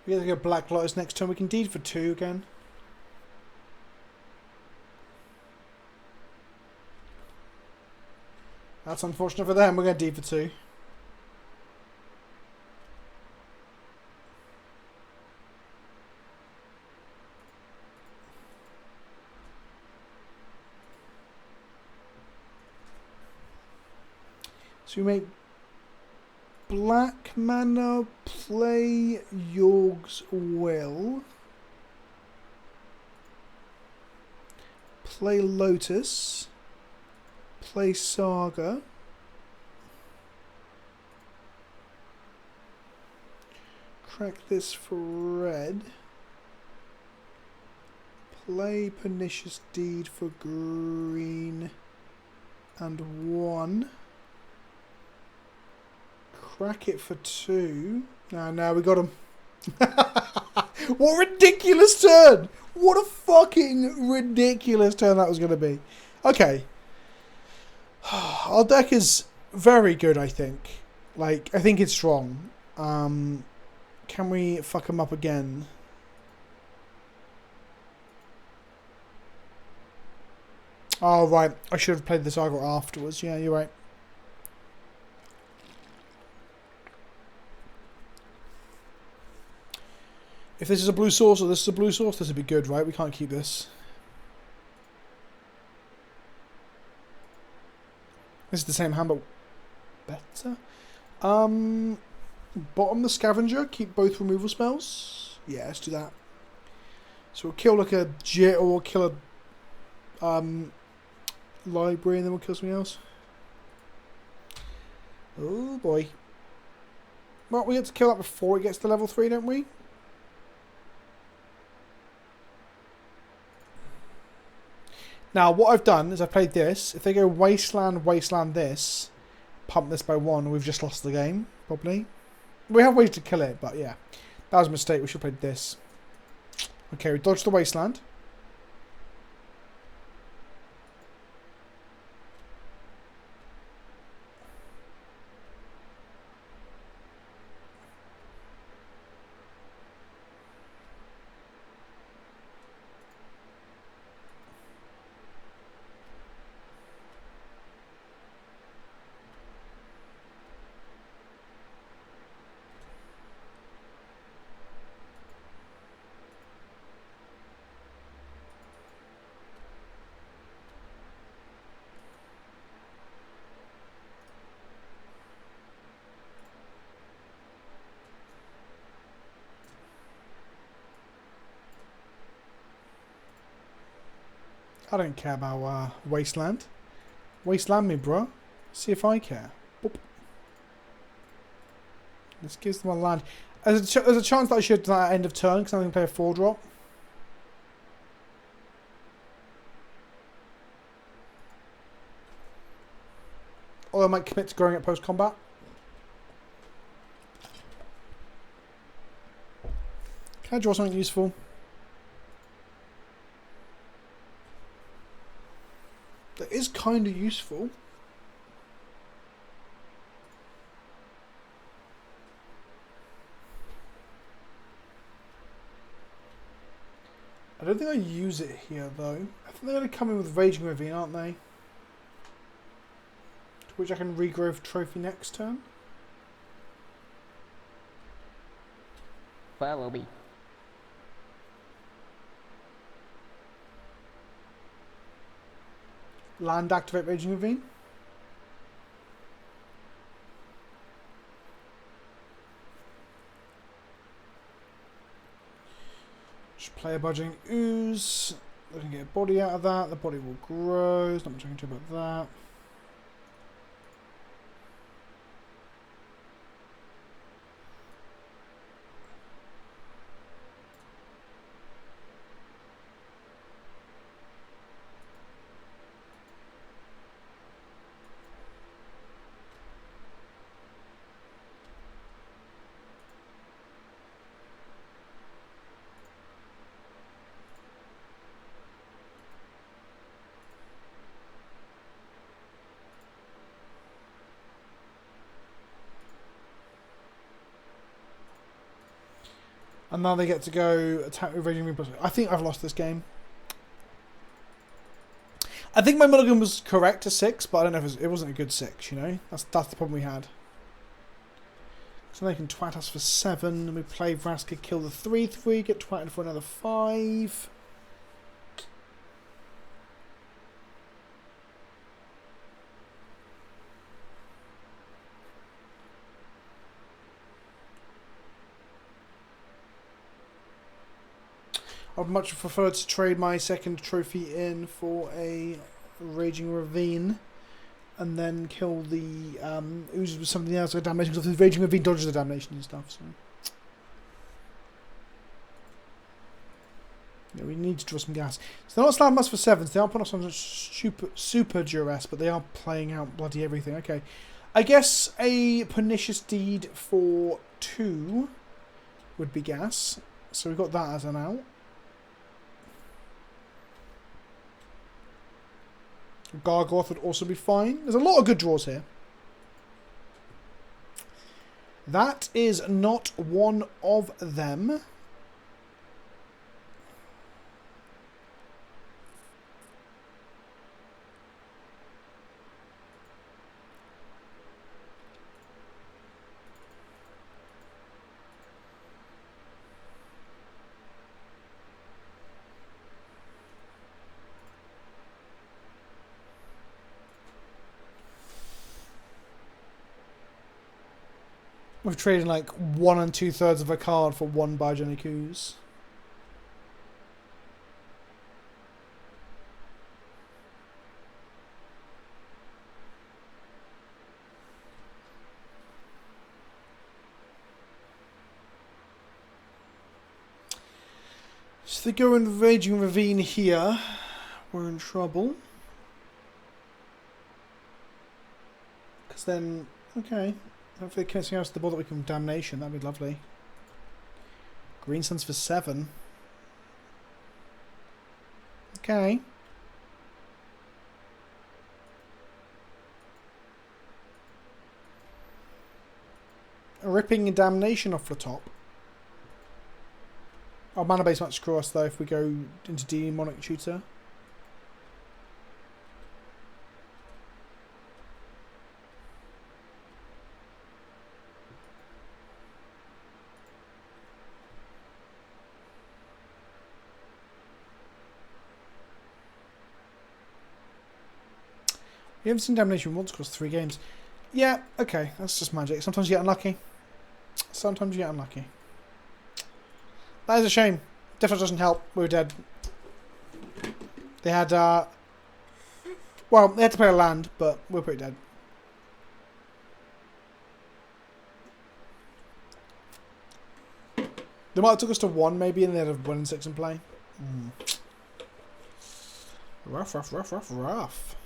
We get to go Black Lotus next turn. We can deed for 2 again. That's unfortunate for them. We're going to deed for 2. So we make black mana, play Yorg's Will, play Lotus, play Saga, crack this for red, play Pernicious Deed for green and 1. Crack it for 2. No, we got him. What a ridiculous turn! What a fucking ridiculous turn that was going to be. Okay. Our deck is very good, I think. Like, I think it's strong. Can we fuck him up again? Oh, right. I should have played the Saga afterwards. Yeah, you're right. If this is a blue source or this is a blue source, this would be good, right? We can't keep this. This is the same hand, but better. Bottom the scavenger, keep both removal spells. Yeah, let's do that. So we'll kill like a jet, or we'll kill a library, and then we'll kill something else. Oh boy. Well, we get to kill that before it gets to level 3, don't we? Now, what I've done is I've played this. If they go Wasteland, Wasteland this, pump this by 1, we've just lost the game, probably. We have ways to kill it, but yeah. That was a mistake. We should have played this. Okay, we dodged the Wasteland. I don't care about Wasteland. Wasteland me, bro. See if I care. Boop. This gives them a land. There's a chance that I should do that at end of turn because I'm going to play a 4-drop. Or I might commit to growing it post-combat. Can I draw something useful? That is kind of useful. I don't think I use it here though. I think they're going to come in with Raging Ravine, aren't they? To which I can regrowth trophy next turn. Follow me. Land activate Raging Ravine. Just play a budging ooze. We can get a body out of that. The body will grow. There's not much I can do about that. And now they get to go attack with Raging Ravine. I think I've lost this game. I think my mulligan was correct to 6, but I don't know if it wasn't a good 6, you know? That's the problem we had. So they can twat us for 7, and we play Vraska, kill the 3/3, get twatted for another 5. I'd much prefer to trade my second trophy in for a Raging Ravine and then kill the ooze with something else like damnation, because the Raging Ravine dodges the damnation and stuff. So yeah, we need to draw some gas. So they're not slamming us for 7s. They aren't putting us on super duress, but they are playing out bloody everything. Okay, I guess a Pernicious Deed for 2 would be gas. So we've got that as an out. Gargoth would also be fine. There's a lot of good draws here. That is not one of them. We've traded like 1 2/3 of a card for 1 Biogenicus. So they go in Raging Ravine here. We're in trouble. Because then, okay. Hopefully they can't out the ball that we can Damnation. That'd be lovely. Green Suns for 7. Okay. Ripping a Damnation off the top. Our mana base might screw us though if we go into Demonic Tutor. We haven't seen Damnation once across 3 games. Yeah, okay, that's just magic. Sometimes you get unlucky. Sometimes you get unlucky. That is a shame. Definitely doesn't help. We were dead. They had, well, they had to play a land, but we were pretty dead. They might have took us to 1 maybe, and they'd have 1 and 6 in play. Rough, rough, rough, rough, rough.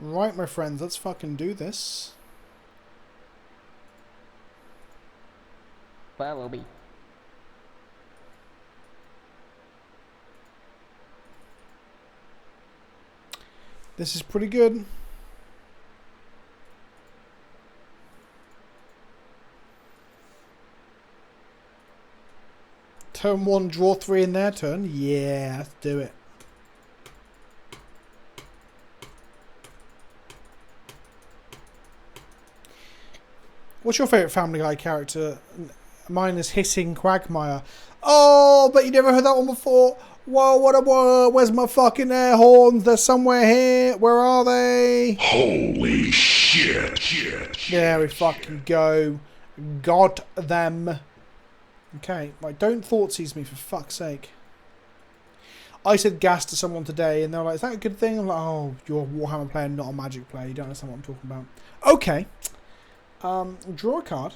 Right, my friends, let's fucking do this. Follow me. This is pretty good. Turn 1, draw 3 in their turn. Yeah, let's do it. What's your favourite Family Guy character? Mine is Hissing Quagmire. Oh, but you never heard that one before. Whoa, what a whoa. Where's my fucking air horns? They're somewhere here. Where are they? Holy shit. There we fucking go. Got them. Okay, right, don't Thoughtseize me for fuck's sake. I said gas to someone today and they're like, is that a good thing? I'm like, oh, you're a Warhammer player, not a Magic player. You don't understand what I'm talking about. Okay. Draw a card.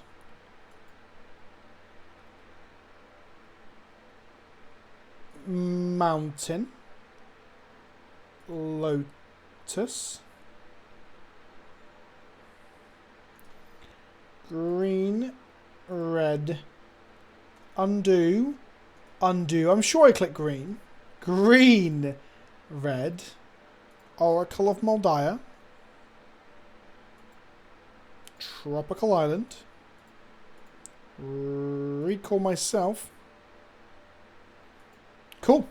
Mountain. Lotus. Green. Red. Undo. Undo. I'm sure I clicked green. Green. Red. Oracle of Moldiah. Tropical Island. Recall myself. Cool.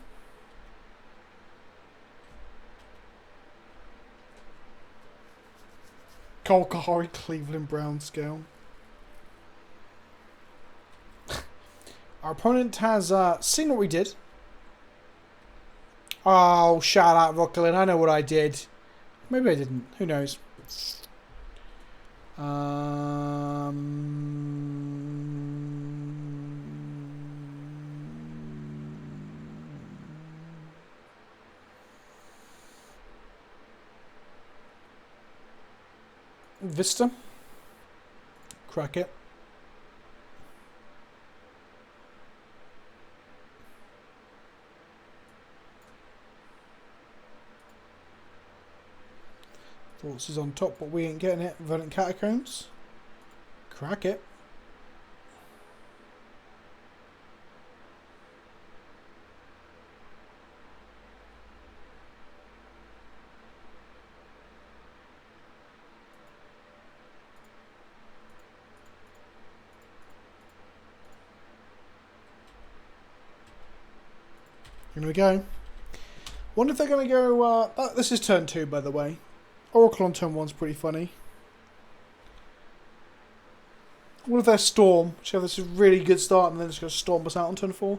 Golgari Cleveland Brown scale. Our opponent has seen what we did. Oh, shout out Rocklin. I know what I did. Maybe I didn't. Who knows? Vista. Crack it. Thoughts is on top, but we ain't getting it. Verdant Catacombs. Crack it. Here we go. Wonder if they're going to go... this is turn 2, by the way. Oracle on turn 1's pretty funny. What if they're Storm? Which have this really good start and then just go Storm us out on turn 4?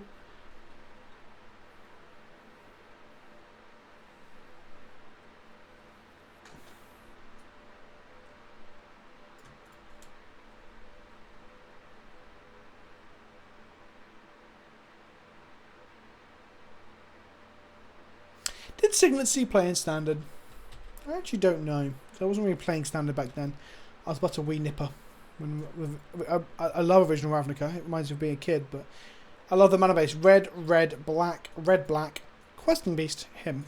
Did Signet Sea play in Standard? I actually don't know. I wasn't really playing Standard back then. I was but a wee nipper. I love original Ravnica. It reminds me of being a kid, but I love the mana base. Red, black, Questing Beast, him.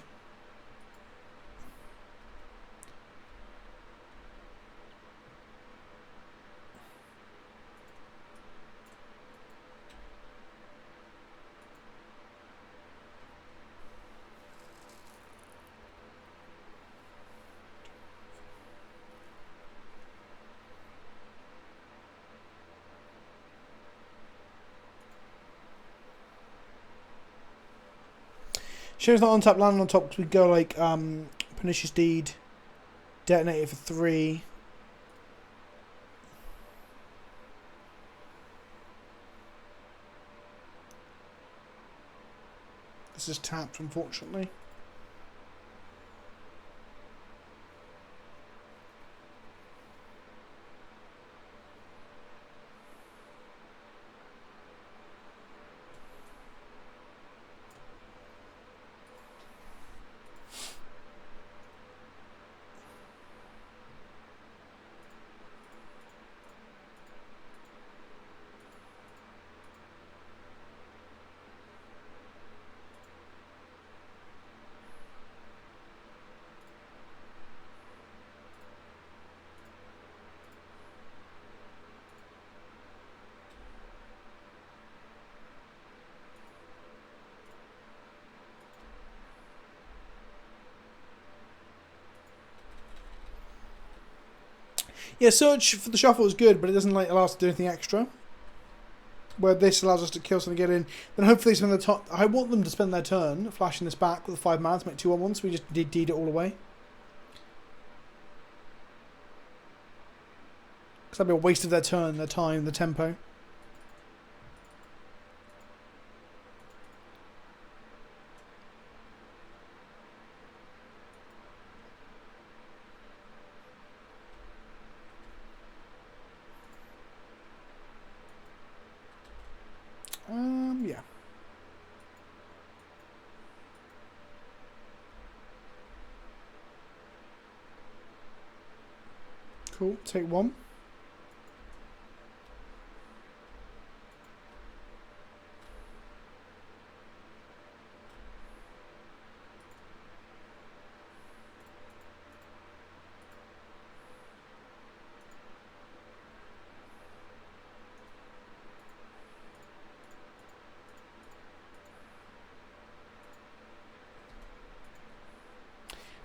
Shows not on top, land on top because we go like Pernicious Deed, detonate it for 3. This is tapped, unfortunately. Yeah, search for the shuffle is good, but it doesn't allow us to do anything extra. Where this allows us to kill something, get in. Then hopefully spend the top. I want them to spend their turn flashing this back with 5 mana to make 2/1, so we just deed it all away. Because that'd be a waste of their turn, their time, the tempo. Yeah. Cool, take 1.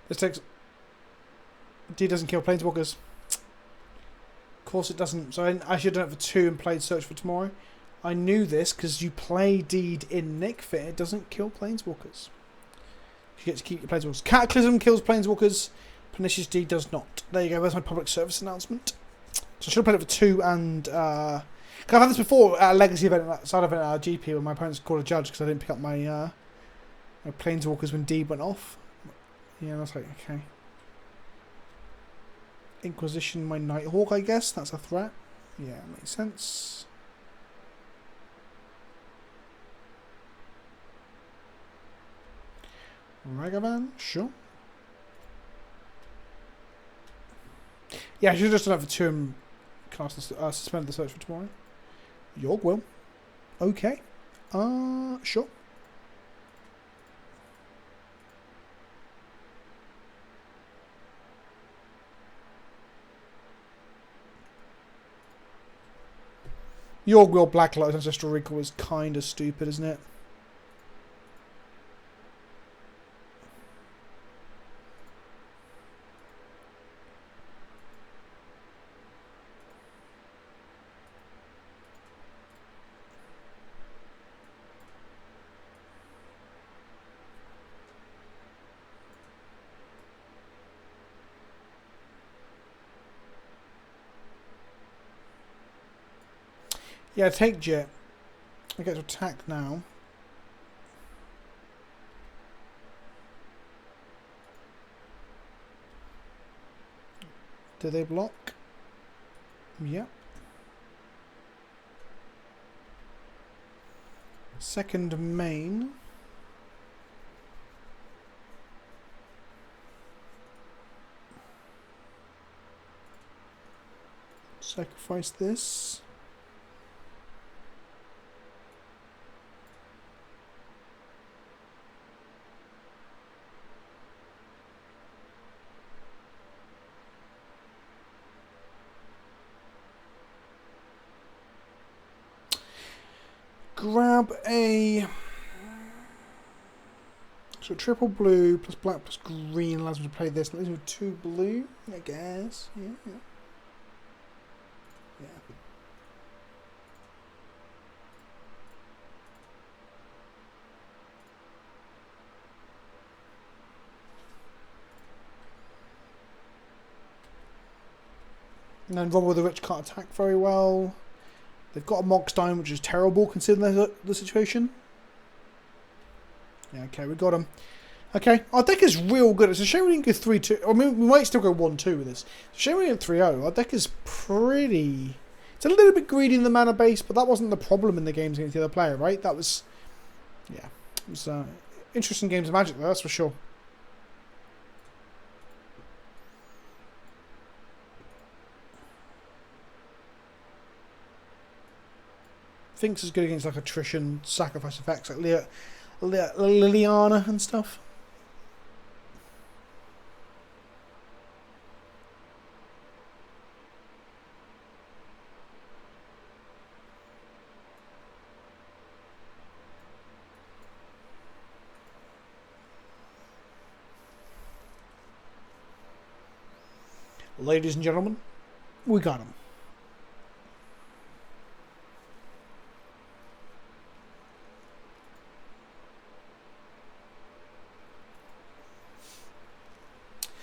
This takes... D doesn't kill Planeswalkers. Of course it doesn't. So I should have done it for 2 and played Search for Tomorrow. I knew this because you play Deed in Nick Fit. It doesn't kill Planeswalkers. You get to keep your Planeswalkers. Cataclysm kills Planeswalkers. Pernicious Deed does not. There you go. There's my public service announcement. So I should have played it for 2 and... Cause I've had this before at a Legacy event, side event at our GP when my opponents called a judge because I didn't pick up my, my Planeswalkers when Deed went off. Yeah, that's like, okay. Inquisition, my Nighthawk, I guess. That's a threat. Yeah, makes sense. Ragavan, sure. Yeah, I should have just done that for 2 and cast suspend the Search for Tomorrow. York will. Okay. Sure. Your Will Blacklight Ancestral Recall is kind of stupid, isn't it? Yeah, take jet. I get to attack now. Do they block? Yep. Second main. Sacrifice this. Grab a... So triple blue plus black plus green allows me to play this. These are 2 blue, I guess. Yeah. Yeah. And then Robber the Rich can't attack very well. They've got a Mogstein, which is terrible considering the situation. Yeah, okay, we got him. Okay, our deck is real good. It's a shame we didn't go 3-2. I mean, we might still go 1-2 with this. It's a shame we didn't 3-0. Our deck is pretty... It's a little bit greedy in the mana base, but that wasn't the problem in the games against the other player, right? That was... Yeah. It was interesting games of Magic, though, that's for sure. Thinks is good against like attrition, sacrifice effects like Liliana and stuff. Ladies and gentlemen, we got him.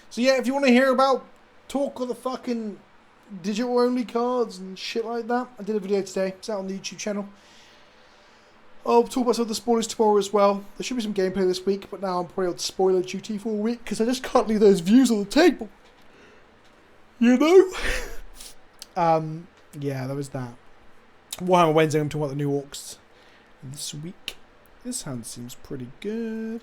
So yeah, if you want to hear about talk of the fucking digital only cards and shit like that, I did a video today. It's out on the YouTube channel. I'll talk about some of the spoilers tomorrow as well. There should be some gameplay this week, but now I'm probably on spoiler duty for a week because I just can't leave those views on the table. You know? Yeah, there was that. Warhammer Wednesday, I'm talking about the new orcs this week. This hand seems pretty good.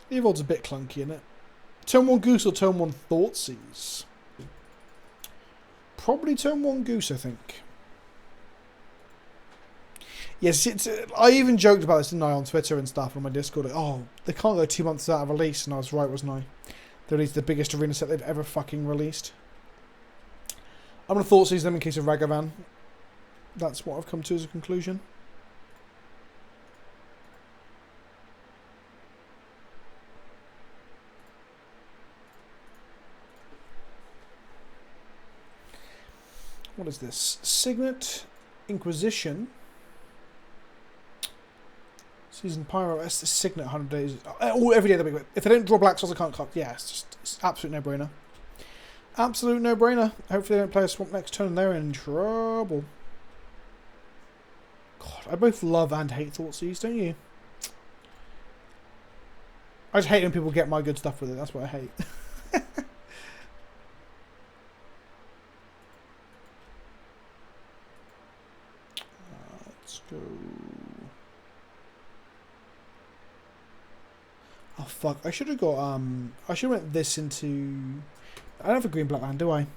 The Evolved's a bit clunky, isn't it? Turn 1 Goose or turn 1 Thoughtseize? Probably turn 1 Goose, I think. Yes, I even joked about this, didn't I, on Twitter and stuff, on my Discord. Oh, they can't go 2 months without a release, and I was right, wasn't I? They released the biggest arena set they've ever fucking released. I'm going to Thoughtseize them in case of Ragavan. That's what I've come to as a conclusion. What is this? Signet, Inquisition, Season Pyro. That's the Signet 100 days. Oh, every day. If they don't draw black souls, I can't cut. Yeah, it's absolute no-brainer. Absolute no-brainer. Hopefully they don't play a swamp next turn and they're in trouble. God, I both love and hate Thoughtseize, don't you? I just hate when people get my good stuff with it. That's what I hate. Let's go. Oh fuck! I should have got I should have went this into. I don't have a green black land, do I?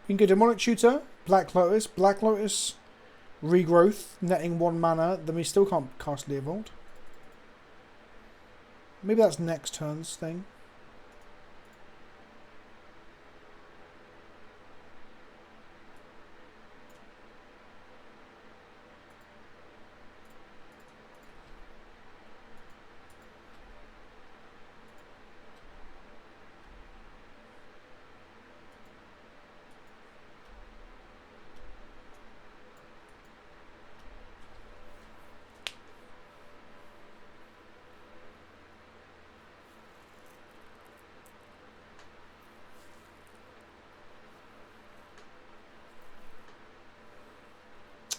We can go Demonic Tutor, Black Lotus, Regrowth, netting 1 mana. Then we still can't cast Leovold. Maybe that's next turn's thing.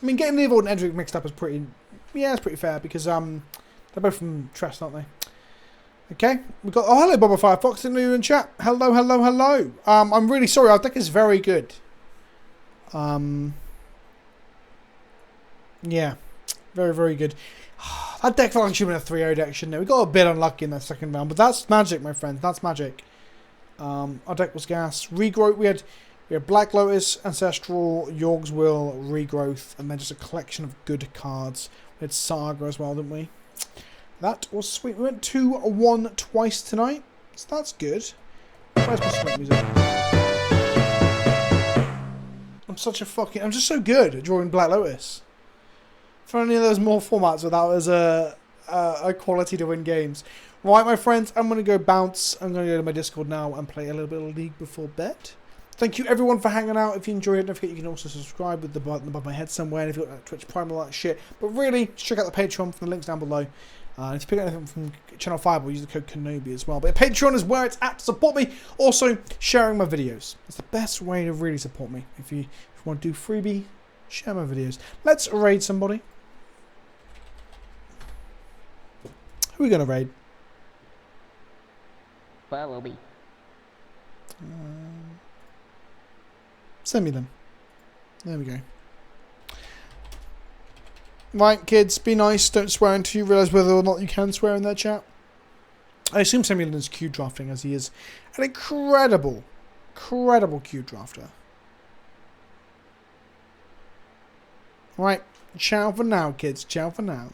I mean, getting Leovold and Edric mixed up is pretty... Yeah, it's pretty fair, because they're both from Trest, aren't they? Okay, we've got... Oh, hello, Boba Firefox. Didn't know you were in chat. Hello, hello, hello. I'm really sorry. Our deck is very good. Yeah, very, very good. That deck felt like it should have been a 3-0 deck, shouldn't it? We got a bit unlucky in that second round, but that's magic, my friends. That's magic. Our deck was gas. Regrowth, we had Black Lotus, Ancestral, Yorg's Will, Regrowth, and then just a collection of good cards. We had Saga as well, didn't we? That was sweet. We went 2-1 twice tonight, so that's good. Where's my sweet music? I'm just so good at drawing Black Lotus. For any of those more formats without as a quality to win games. Right, my friends, I'm going to go bounce. I'm going to go to my Discord now and play a little bit of League before bed. Thank you, everyone, for hanging out. If you enjoyed it, don't forget you can also subscribe with the button above my head somewhere. And if you've got that Twitch Prime and all that shit. But really, just check out the Patreon from the links down below. If you pick up anything from Channel 5, we'll use the code Kenobi as well. But Patreon is where it's at to support me. Also, sharing my videos. It's the best way to really support me. If you want to do freebie, share my videos. Let's raid somebody. Who are we going to raid? Where will be? Send me them. There we go. Right, kids, be nice. Don't swear until you realise whether or not you can swear in their chat. I assume Samuel is cube drafting, as he is an incredible cube drafter. Right, ciao for now, kids. Ciao for now.